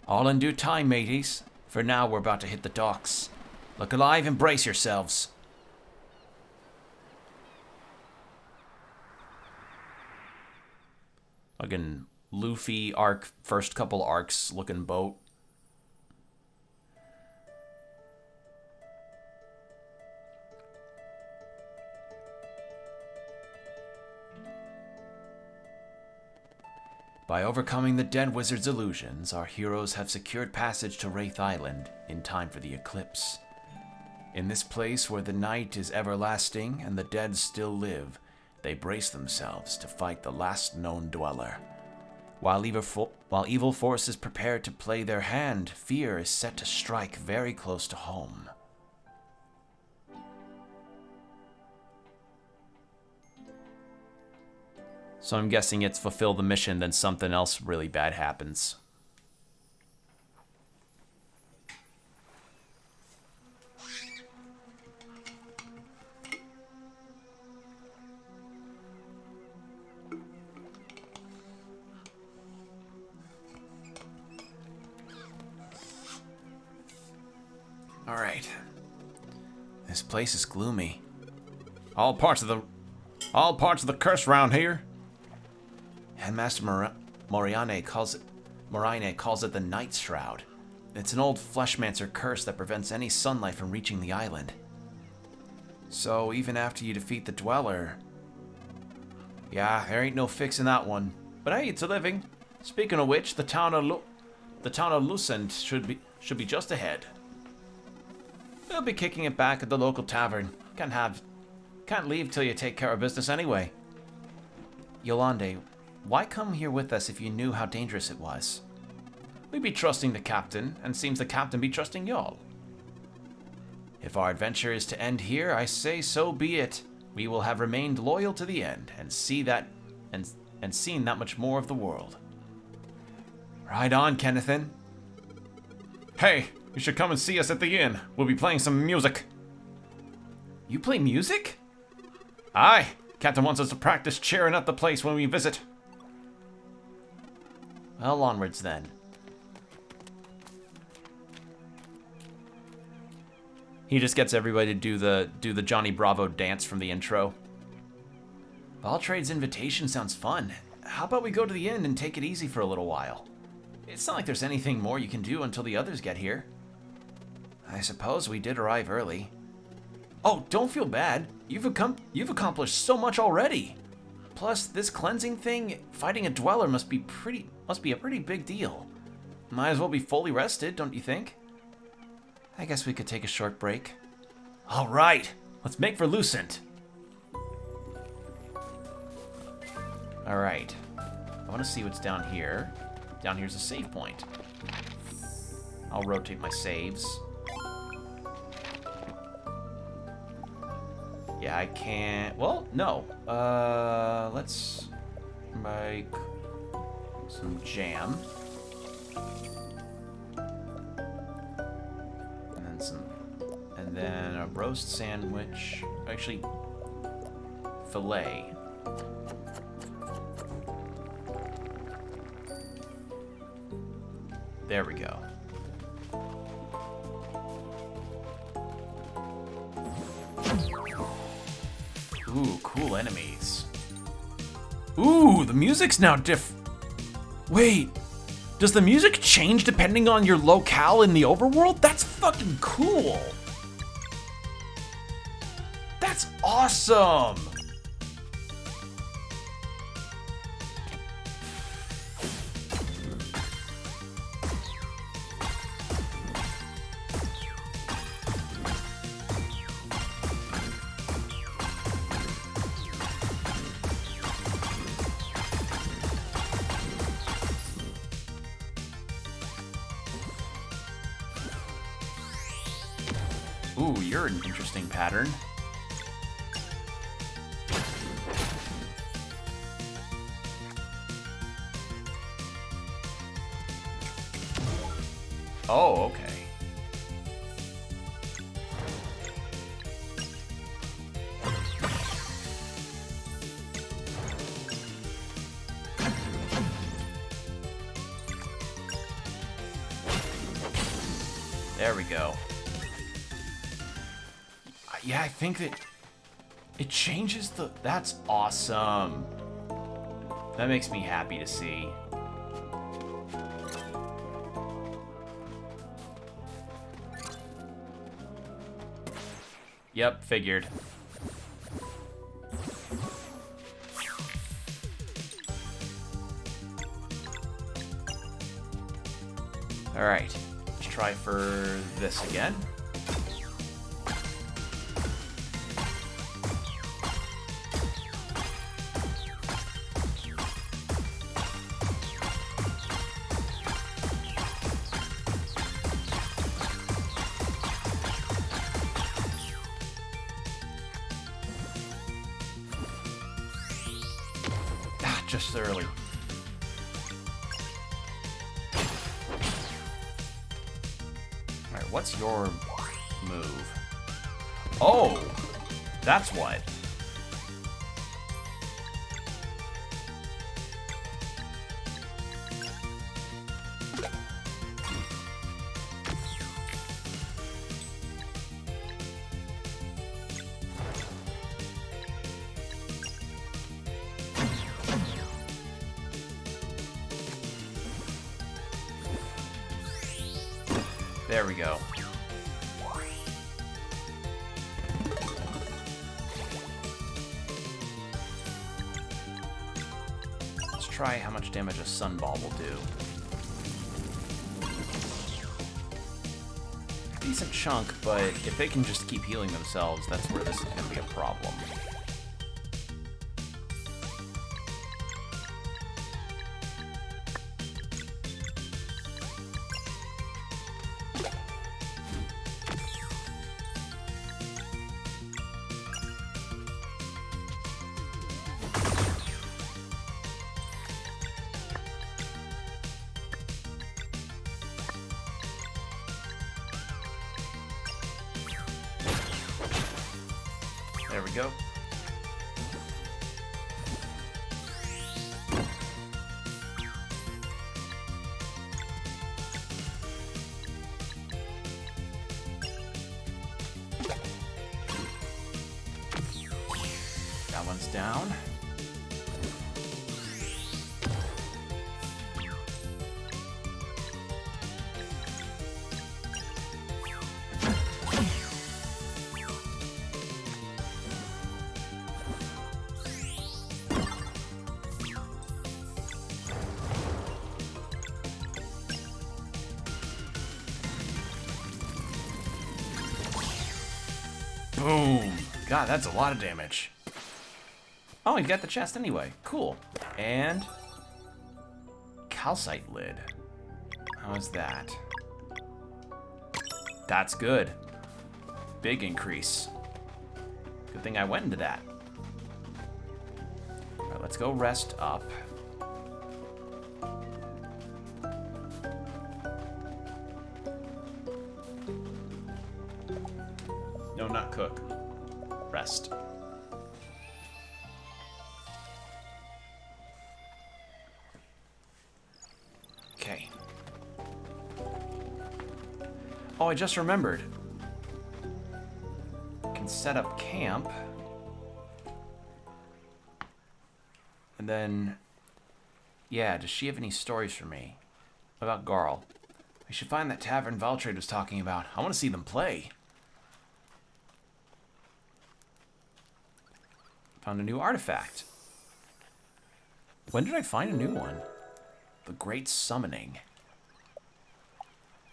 S1: All in due time, mateys. For now, we're about to hit the docks. Look alive and brace yourselves. Again, Luffy arc, first couple arcs looking boat. By overcoming the Dead Wizard's illusions, our heroes have secured passage to Wraith Island in time for the eclipse. In this place where the night is everlasting and the dead still live, they brace themselves to fight the last known dweller. While evil forces prepare to play their hand, fear is set to strike very close to home. So I'm guessing it's fulfill the mission, then something else really bad happens. All right. This place is gloomy.
S2: All parts of the curse round here.
S1: Headmaster Morine calls it the Night Shroud. It's an old Fleshmancer curse that prevents any sunlight from reaching the island. So even after you defeat the Dweller... Yeah, there ain't no fixing that one. But hey, it's a living. Speaking of which, the town of Lucent should be just ahead. We'll be kicking it back at the local tavern. Can't leave till you take care of business anyway. Yolande, why come here with us if you knew how dangerous it was? We be trusting the captain, and seems the captain be trusting y'all. If our adventure is to end here, I say so be it. We will have remained loyal to the end, and seen that much more of the world. Ride on, Kennethan.
S2: Hey, you should come and see us at the inn. We'll be playing some music.
S1: You play music?
S2: Aye, Captain wants us to practice cheering up the place when we visit.
S1: Well, onwards then. He just gets everybody to do the Johnny Bravo dance from the intro. Baltrade's invitation sounds fun. How about we go to the inn and take it easy for a little while? It's not like there's anything more you can do until the others get here. I suppose we did arrive early. Oh, don't feel bad. You've accomplished so much already. Plus, this cleansing thing, fighting a dweller must be a pretty big deal. Might as well be fully rested, don't you think? I guess we could take a short break. All right, let's make for Lucent. All right, I want to see what's down here. Down here's a save point. I'll rotate my saves. Yeah, I can't... Well, no. Let's make some jam. And then a roast sandwich. Actually, filet. There we go. Ooh, cool enemies. Ooh, the music's now Wait, does the music change depending on your locale in the overworld? That's fucking cool. That's awesome. Ooh, you're an interesting pattern. Oh, okay. There we go. Yeah, I think that it changes the... That's awesome. That makes me happy to see. Yep, figured. Alright, let's try for this again. Just early. Alright, what's your move? Oh! That's what. There we go. Let's try how much damage a sunball will do. Decent chunk, but if they can just keep healing themselves, that's where this is going to be a problem. There we go. That one's down. Boom. God, that's a lot of damage. Oh, you got the chest anyway. Cool. And calcite lid. How is that? That's good. Big increase. Good thing I went into that. All right, let's go rest up. No, not cook. Rest. Okay. Oh, I just remembered. I can set up camp. And then Yeah, does she have any stories for me? About Garl. I should find that tavern Valtrade was talking about. I want to see them play. Found a new artifact. When did I find a new one? The Great Summoning.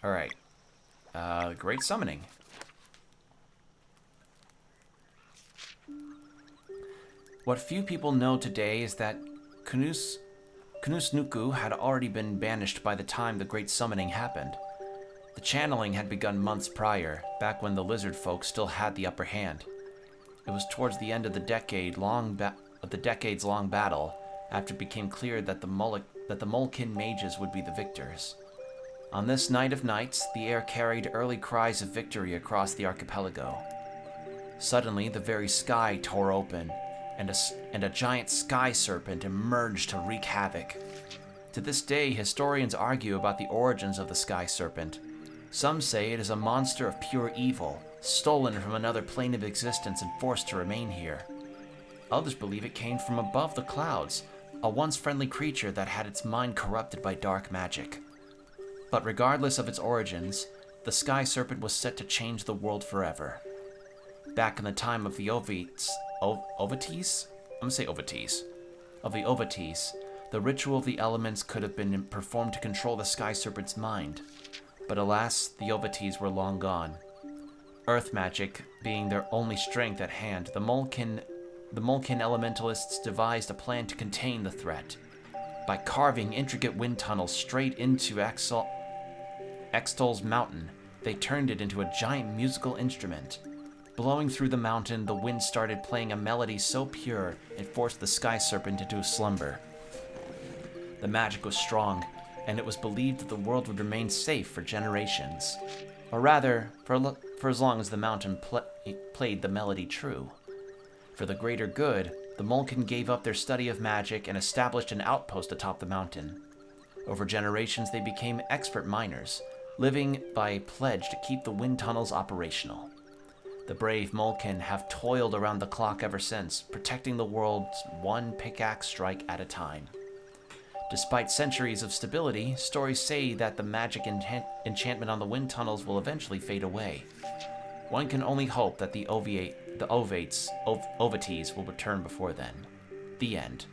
S1: Alright. Great Summoning. What few people know today is that Kunusnuku had already been banished by the time the Great Summoning happened. The channeling had begun months prior, back when the lizard folk still had the upper hand. It was towards the end of the decades-long battle, after it became clear that the Molkin mages would be the victors. On this night of nights, the air carried early cries of victory across the archipelago. Suddenly, the very sky tore open, and a giant sky serpent emerged to wreak havoc. To this day, historians argue about the origins of the sky serpent. Some say it is a monster of pure evil, stolen from another plane of existence and forced to remain here. Others believe it came from above the clouds, a once friendly creature that had its mind corrupted by dark magic. But regardless of its origins, the sky serpent was set to change the world forever. Back in the time of the Ovates? I'm gonna say Ovates. Of the Ovates, the ritual of the elements could have been performed to control the sky serpent's mind. But alas, the Ovates were long gone. Earth magic being their only strength at hand, the Molkin elementalists devised a plan to contain the threat. By carving intricate wind tunnels straight into Extol's mountain, they turned it into a giant musical instrument. Blowing through the mountain, the wind started playing a melody so pure it forced the sky serpent into a slumber. The magic was strong, and it was believed that the world would remain safe for generations. Or rather, for as long as the mountain played the melody true. For the greater good, the Molkin gave up their study of magic and established an outpost atop the mountain. Over generations, they became expert miners, living by a pledge to keep the wind tunnels operational. The brave Molkin have toiled around the clock ever since, protecting the world's one pickaxe strike at a time. Despite centuries of stability, stories say that the magic enchantment on the wind tunnels will eventually fade away. One can only hope that the Ovates will return before then. The end.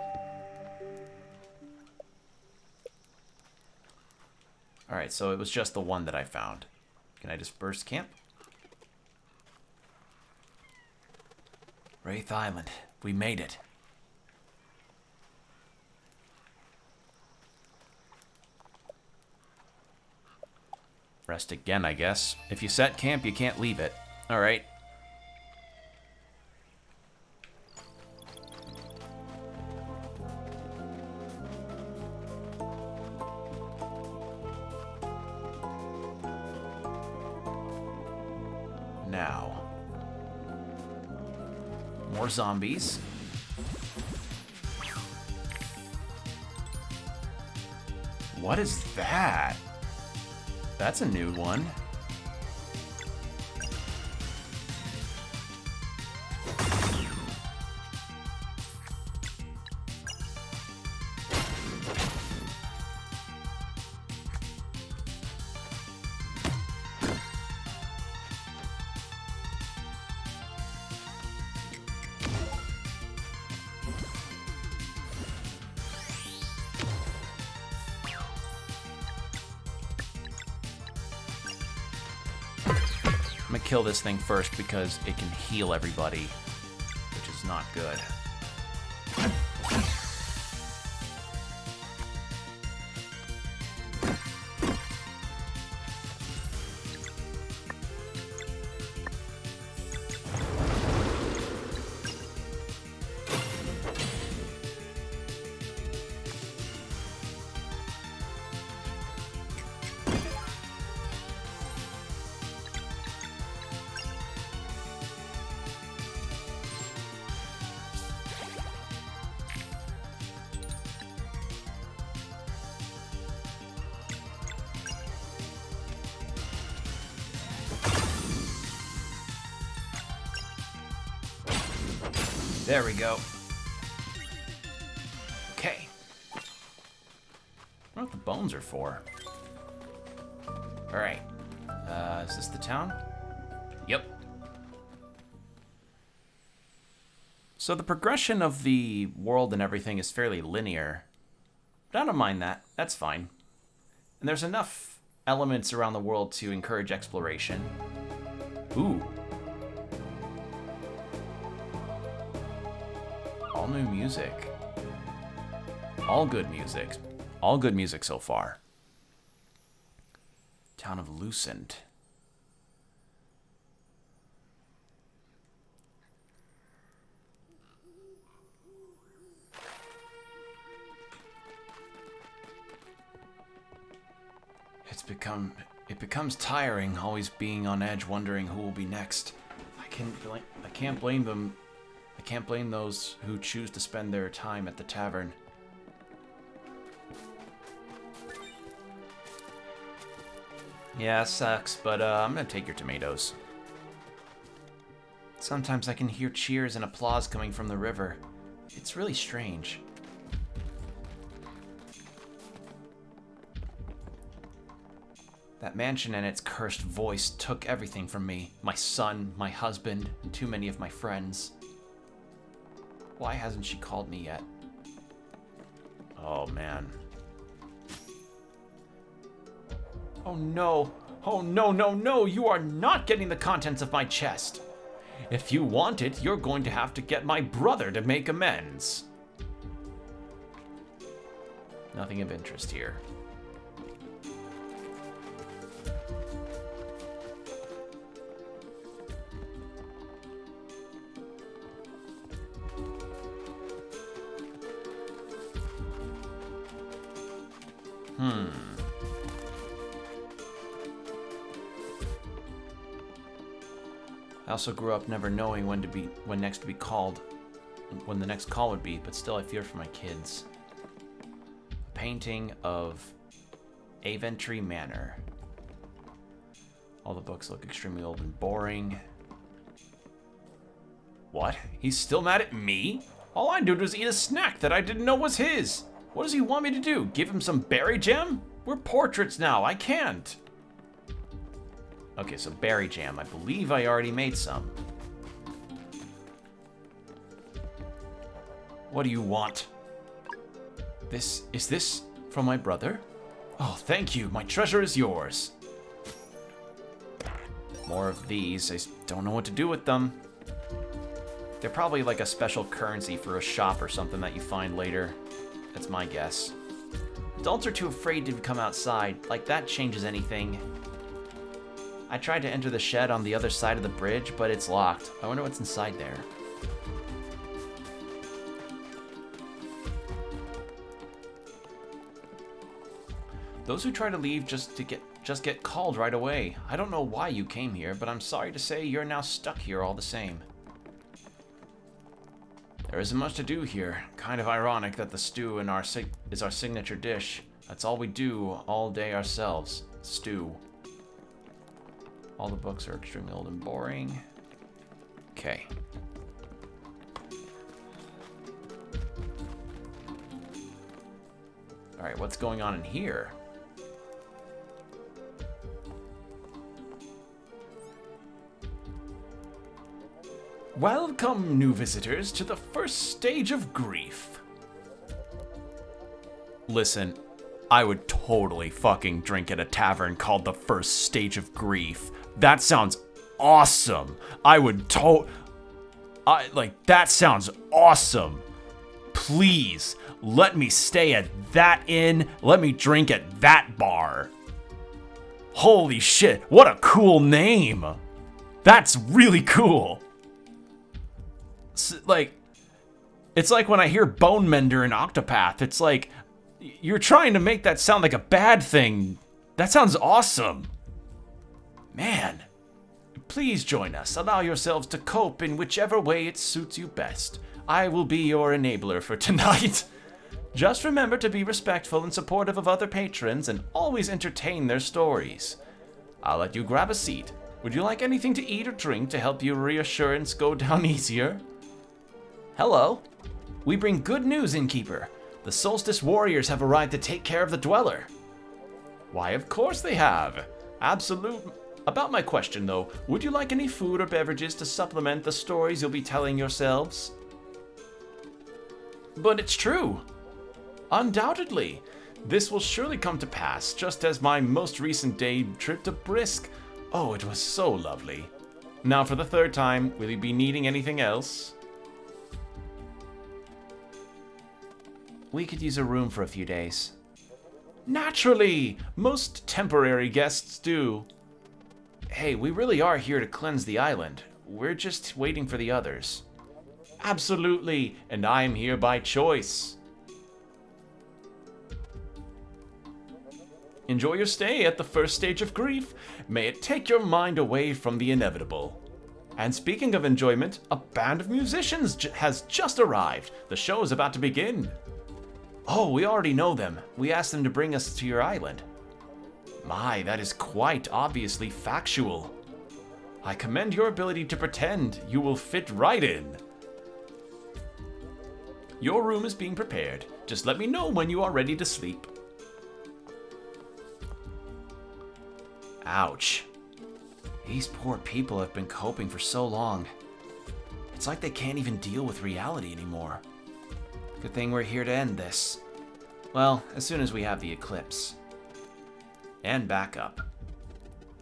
S1: Alright, so it was just the one that I found. Can I disperse camp? Wraith Island. We made it. Rest again, I guess. If you set camp, you can't leave it. Alright. Now. More zombies. What is that? That's a new one. I'm gonna kill this thing first because it can heal everybody, which is not good. There we go. Okay. bones are for. Alright. Is this the town? Yep. So the progression of the world and everything is fairly linear. But I don't mind that. That's fine. And there's enough elements around the world to encourage exploration. Ooh. All new music. All good music. All good music so far. Town of Lucent. It becomes tiring always being on edge wondering who will be next. I can't blame them. I can't blame those who choose to spend their time at the tavern. Yeah, sucks, but I'm gonna take your tomatoes. Sometimes I can hear cheers and applause coming from the river. It's really strange. That mansion and its cursed voice took everything from me. My son, my husband, and too many of my friends. Why hasn't she called me yet? Oh, man. Oh, no. Oh, no, no, no. You are not getting the contents of my chest. If you want it, you're going to have to get my brother to make amends. Nothing of interest here. I also grew up never knowing when the next call would be, but still I fear for my kids. A painting of Aventry Manor. All the books look extremely old and boring. What? He's still mad at me? All I did was eat a snack that I didn't know was his. What does he want me to do? Give him some berry jam? We're portraits now. I can't. Okay, so berry jam. I believe I already made some. What do you want? Is this from my brother? Oh, thank you. My treasure is yours. More of these. I don't know what to do with them. They're probably like a special currency for a shop or something that you find later. That's my guess. Adults are too afraid to come outside. Like that changes anything. I tried to enter the shed on the other side of the bridge, but it's locked. I wonder what's inside there. Those who try to leave just get called right away. I don't know why you came here, but I'm sorry to say you're now stuck here all the same. There isn't much to do here. Kind of ironic that the stew is our signature dish. That's all we do all day ourselves. Stew. All the books are extremely old and boring. Okay. Alright, what's going on in here? Welcome, new visitors, to the first stage of grief. Listen, I would totally fucking drink at a tavern called the first stage of grief. That sounds awesome. That sounds awesome. Please, let me stay at that inn. Let me drink at that bar. Holy shit, what a cool name. That's really cool. It's like when I hear Bone Mender and Octopath, it's like, you're trying to make that sound like a bad thing. That sounds awesome. Man, please join us. Allow yourselves to cope in whichever way it suits you best. I will be your enabler for tonight. Just remember to be respectful and supportive of other patrons and always entertain their stories. I'll let you grab a seat. Would you like anything to eat or drink to help your reassurance go down easier? Hello. We bring good news, Innkeeper. The Solstice Warriors have arrived to take care of the Dweller. Why, of course they have. Absolute. About my question, though, would you like any food or beverages to supplement the stories you'll be telling yourselves? But it's true. Undoubtedly. This will surely come to pass, just as my most recent day trip to Brisk. Oh, it was so lovely. Now for the third time, will you be needing anything else? We could use a room for a few days. Naturally! Most temporary guests do. Hey, we really are here to cleanse the island. We're just waiting for the others. Absolutely, and I am here by choice. Enjoy your stay at the first stage of grief. May it take your mind away from the inevitable. And speaking of enjoyment, a band of musicians has just arrived. The show is about to begin. Oh, we already know them. We asked them to bring us to your island. My, that is quite obviously factual. I commend your ability to pretend. You will fit right in. Your room is being prepared. Just let me know when you are ready to sleep. Ouch. These poor people have been coping for so long. It's like they can't even deal with reality anymore. Good thing we're here to end this. Well, as soon as we have the eclipse. And backup.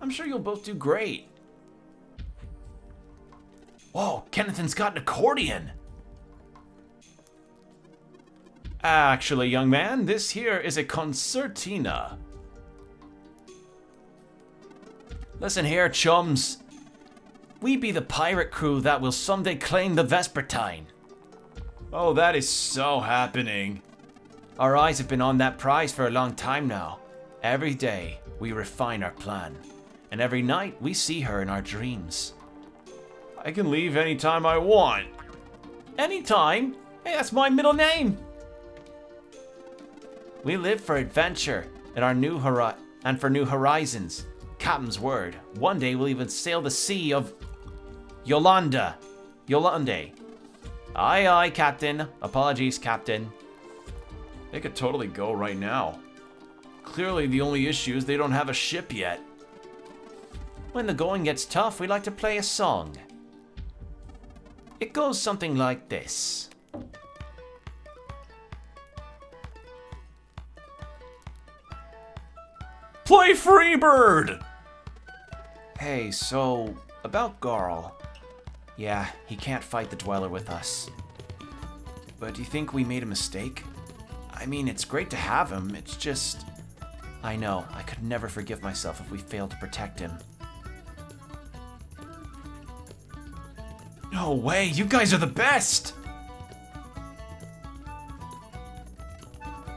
S1: I'm sure you'll both do great. Whoa, Kennethan's got an accordion! Actually, young man, this here is a concertina. Listen here, chums. We be the pirate crew that will someday claim the Vespertine. Oh, that is so happening. Our eyes have been on that prize for a long time now. Every day, we refine our plan. And every night, we see her in our dreams. I can leave anytime I want. Anytime? Hey, that's my middle name. We live for adventure and for new horizons. Captain's word. One day we'll even sail the sea of Yolande. Aye, aye, Captain. Apologies, Captain. They could totally go right now. Clearly the only issue is they don't have a ship yet. When the going gets tough, we like to play a song. It goes something like this. Play Freebird! Hey, so, about Garl. Yeah, he can't fight the Dweller with us. But do you think we made a mistake? I mean, it's great to have him, it's just... I know, I could never forgive myself if we failed to protect him. No way, you guys are the best!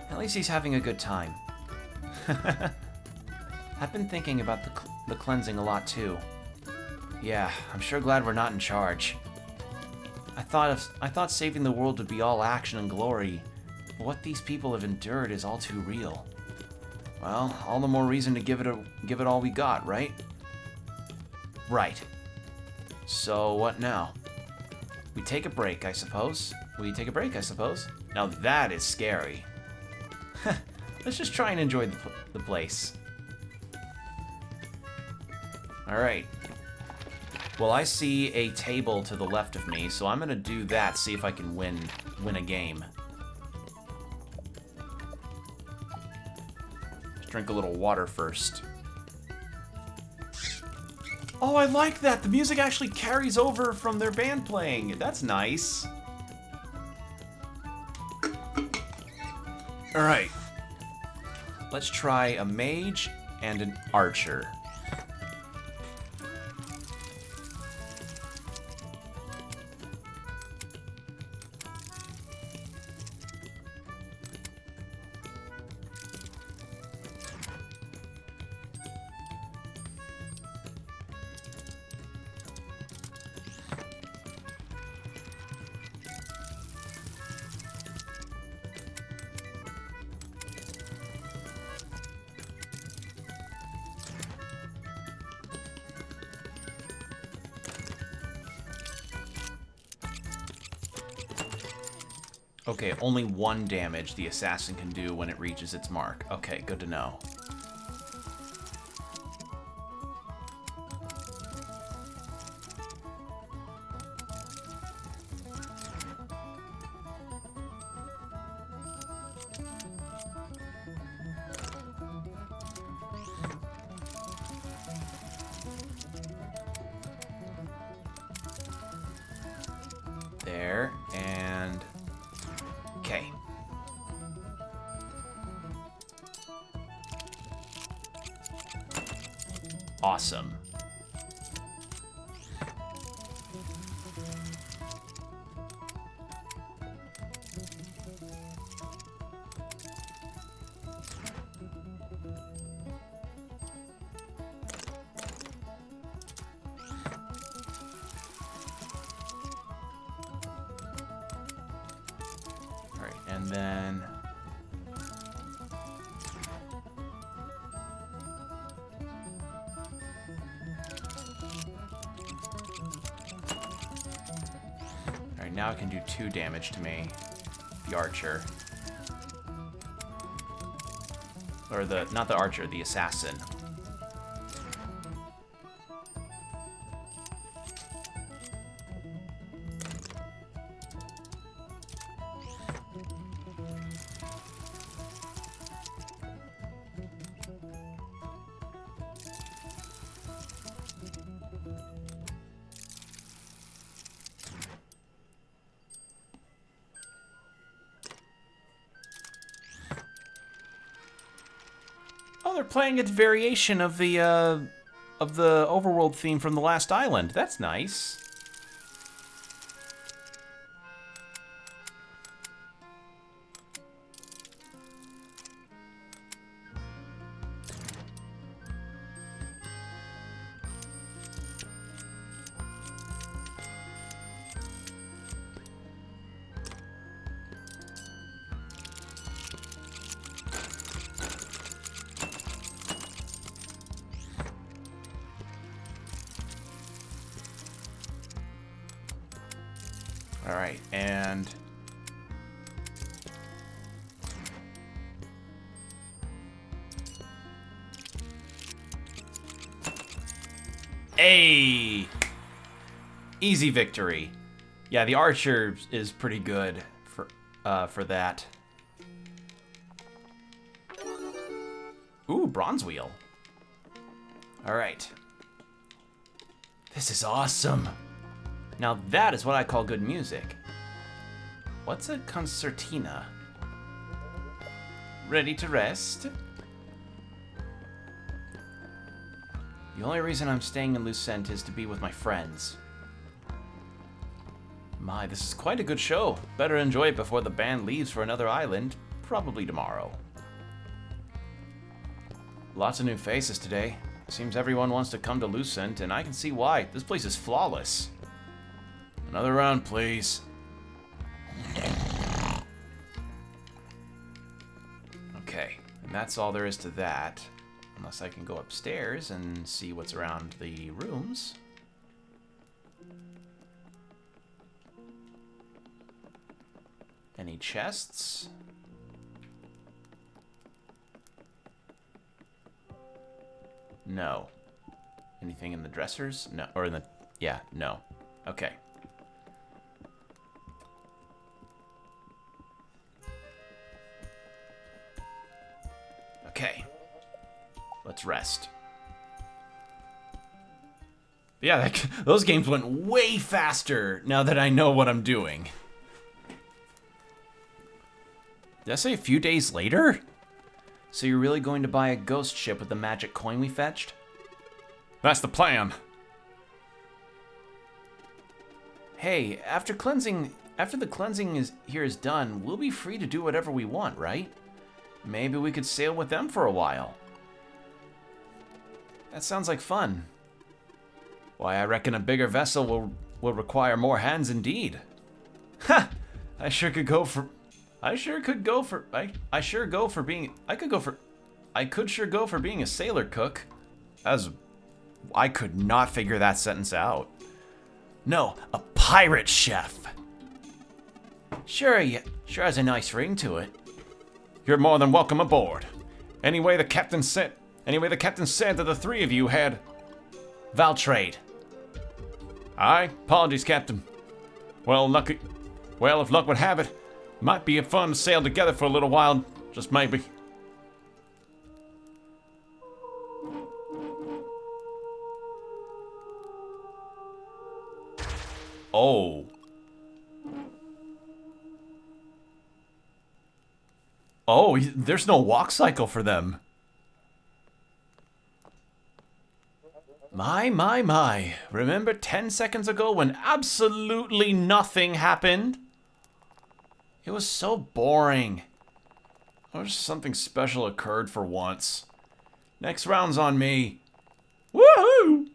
S1: At least he's having a good time. I've been thinking about the cleansing a lot too. Yeah, I'm sure glad we're not in charge. I thought saving the world would be all action and glory. But what these people have endured is all too real. Well, all the more reason to give it all we got, right? Right. So what now? We take a break, I suppose. We take a break, I suppose. Now that is scary. Let's just try and enjoy the place. Alright. Well, I see a table to the left of me, so I'm gonna do that, see if I can win a game. Just drink a little water first. Oh, I like that! The music actually carries over from their band playing. That's nice. Alright. Let's try a mage and an archer. Okay, only 1 damage the assassin can do when it reaches its mark. Okay, good to know. there, and... Okay. Awesome. All right, and then... Alright, now it can do 2 damage to me. The archer. Or not the archer, the assassin. Oh, they're playing a variation of the overworld theme from the last island. That's nice. All right, and a easy victory. Yeah, the archer is pretty good for that. Ooh, bronze wheel. All right. This is awesome. Now that is what I call good music. What's a concertina? Ready to rest? The only reason I'm staying in Lucent is to be with my friends. My, this is quite a good show. Better enjoy it before the band leaves for another island, probably tomorrow. Lots of new faces today. Seems everyone wants to come to Lucent, and I can see why. This place is flawless. Another round, please. Okay, and that's all there is to that. Unless I can go upstairs and see what's around the rooms. Any chests? No. Anything in the dressers? No. Or in the... Yeah, no. Okay. Okay. Let's rest. Yeah, those games went way faster now that I know what I'm doing. Did I say a few days later? So you're really going to buy a ghost ship with the magic coin we fetched?
S2: That's the plan.
S1: Hey, after the cleansing is done, we'll be free to do whatever we want, right? Maybe we could sail with them for a while. That sounds like fun. Why, I reckon a bigger vessel will require more hands indeed. Ha! I sure could sure go for being a sailor cook. I could not figure that sentence out. No, a pirate chef. Sure has a nice ring to it.
S2: You're more than welcome aboard. Anyway, the captain said that the 3 of you had...
S1: Valtrade.
S2: Aye, apologies, Captain. Well, if luck would have it, might be fun to sail together for a little while, just maybe.
S1: Oh. Oh, there's no walk cycle for them. My. Remember 10 seconds ago when absolutely nothing happened? It was so boring. I wish something special occurred for once. Next round's on me. Woohoo!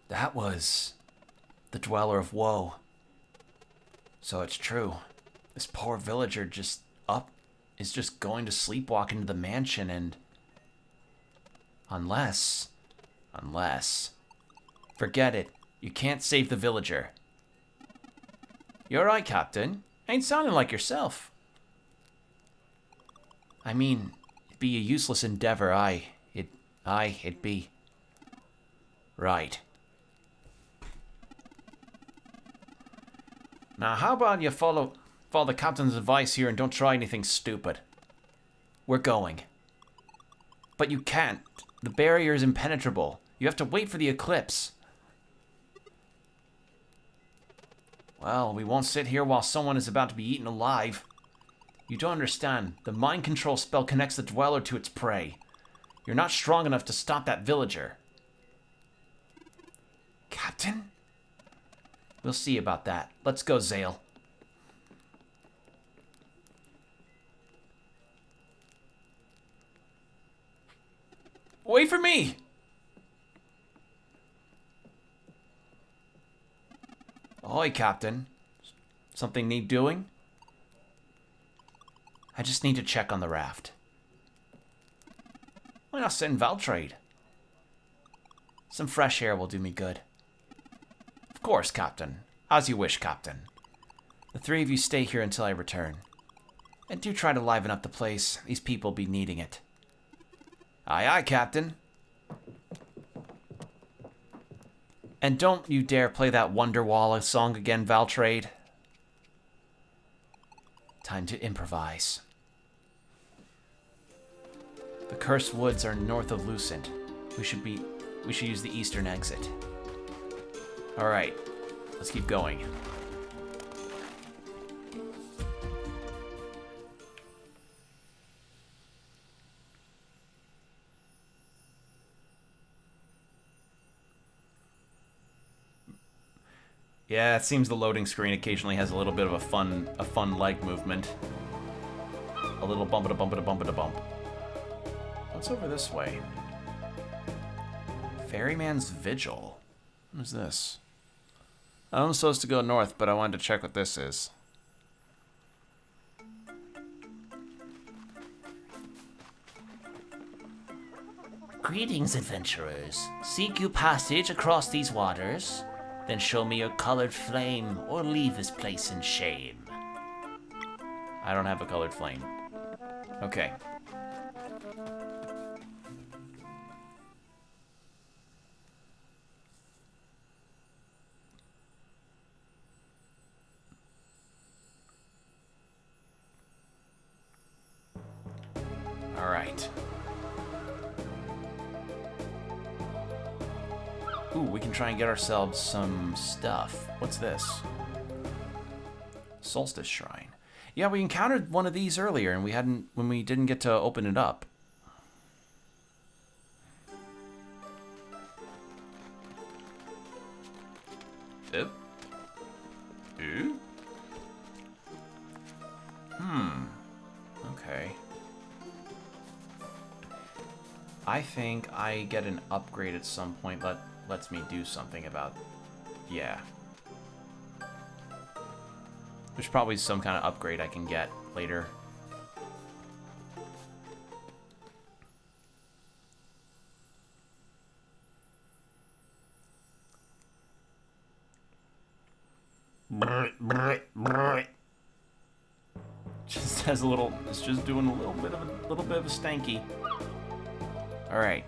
S1: That was the Dweller of Woe. So it's true. This poor villager is just going to sleepwalk into the mansion and... Unless... Forget it. You can't save the villager. You're right, Captain. Ain't sounding like yourself. I mean, it'd be a useless endeavor, it'd be. Right. Now, how about you follow the captain's advice here and don't try anything stupid? We're going. But you can't. The barrier is impenetrable. You have to wait for the eclipse. Well, we won't sit here while someone is about to be eaten alive. You don't understand. The mind control spell connects the Dweller to its prey. You're not strong enough to stop that villager. Captain? We'll see about that. Let's go, Zale. Wait for me! Ahoy, Captain. Something need doing? I just need to check on the raft. Why not send Valtrade? Some fresh air will do me good. Of course, Captain. As you wish, Captain. The three of you stay here until I return. And do try to liven up the place. These people be needing it. Aye, aye, Captain. And don't you dare play that Wonderwall song again, Valtrade. Time to improvise. The Cursed Woods are north of Lucent. We should use the eastern exit. Alright, let's keep going. Yeah, it seems the loading screen occasionally has a little bit of a fun leg movement. A little bump-a-da-bump-a-da-bump-a-da-bump. What's over this way? Ferryman's Vigil. What is this? I'm supposed to go north, but I wanted to check what this is. Greetings, adventurers. Seek you passage across these waters? Then show me your colored flame, or leave this place in shame. I don't have a colored flame. Okay. Alright. Ooh, we can try and get ourselves some stuff. What's this? Solstice Shrine. Yeah, we encountered one of these earlier, and when we didn't get to open it up. Yep. Ooh. Okay. I think I get an upgrade at some point that lets me do something about... Yeah. There's probably some kind of upgrade I can get later. Just has a little... It's just doing a little bit of a stanky. Alright.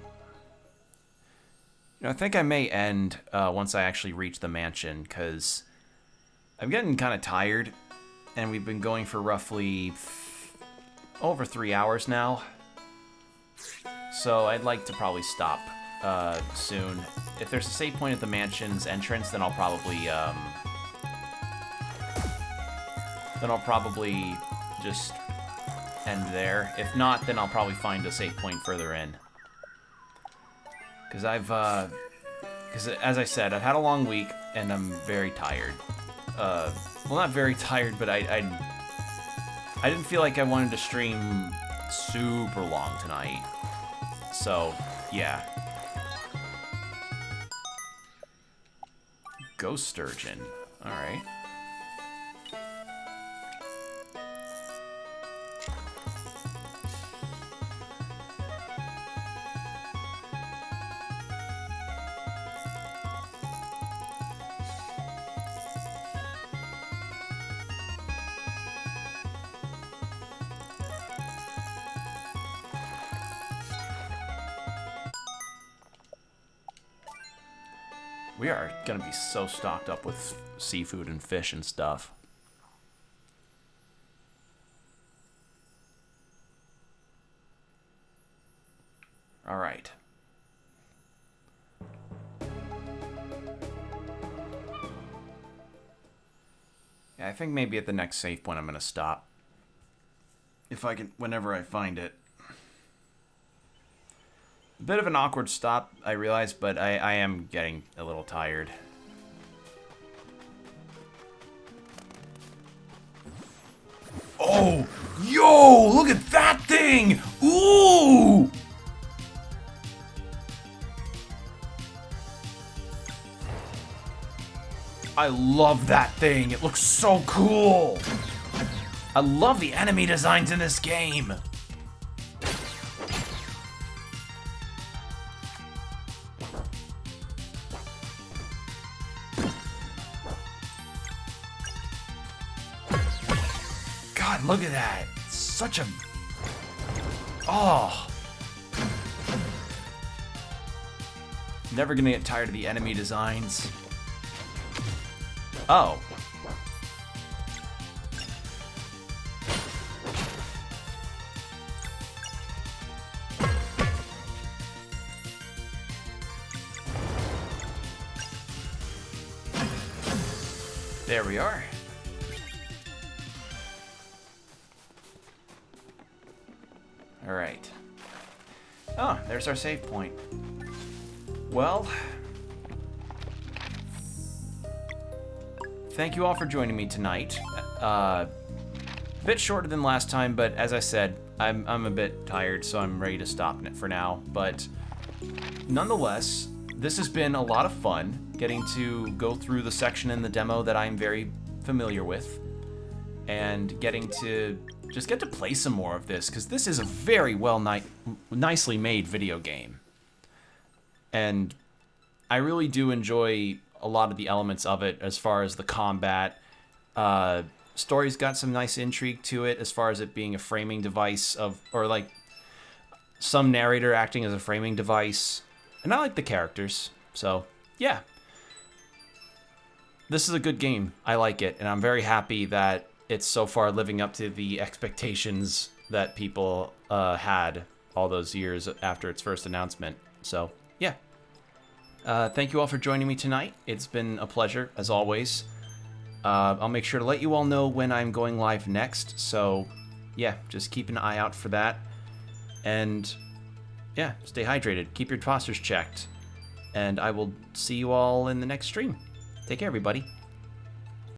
S1: You know, I think I may end once I actually reach the mansion, because I'm getting kind of tired, and we've been going for roughly over 3 hours now. So I'd like to probably stop soon. If there's a save point at the mansion's entrance, then I'll probably then I'll probably just end there. If not, then I'll probably find a save point further in. Because as I said, I've had a long week, and I'm very tired. Well, not very tired, but I didn't feel like I wanted to stream super long tonight. So, yeah. Ghost Sturgeon. Alright. We are gonna be so stocked up with seafood and fish and stuff. All right. Yeah, I think maybe at the next save point I'm gonna stop. If I can, whenever I find it. A bit of an awkward stop, I realize, but I am getting a little tired. Oh! Yo! Look at that thing! Ooh! I love that thing. It looks so cool. I love the enemy designs in this game. God, look at that. It's such a... Oh. Never gonna get tired of the enemy designs. Oh. There we are. All right. Oh, there's our save point. Well, thank you all for joining me tonight. A bit shorter than last time, but as I said, I'm a bit tired, so I'm ready to stop it for now. But nonetheless, this has been a lot of fun, getting to go through the section in the demo that I'm very familiar with, and getting to just get to play some more of this, because this is a very nicely made video game. And I really do enjoy a lot of the elements of it as far as the combat. Story's got some nice intrigue to it as far as it being a framing device or like some narrator acting as a framing device. And I like the characters. So, yeah. This is a good game. I like it. And I'm very happy that it's so far living up to the expectations that people had all those years after its first announcement. So, yeah. Thank you all for joining me tonight. It's been a pleasure, as always. I'll make sure to let you all know when I'm going live next. So, yeah, just keep an eye out for that. And, yeah, stay hydrated. Keep your imposters checked. And I will see you all in the next stream. Take care, everybody.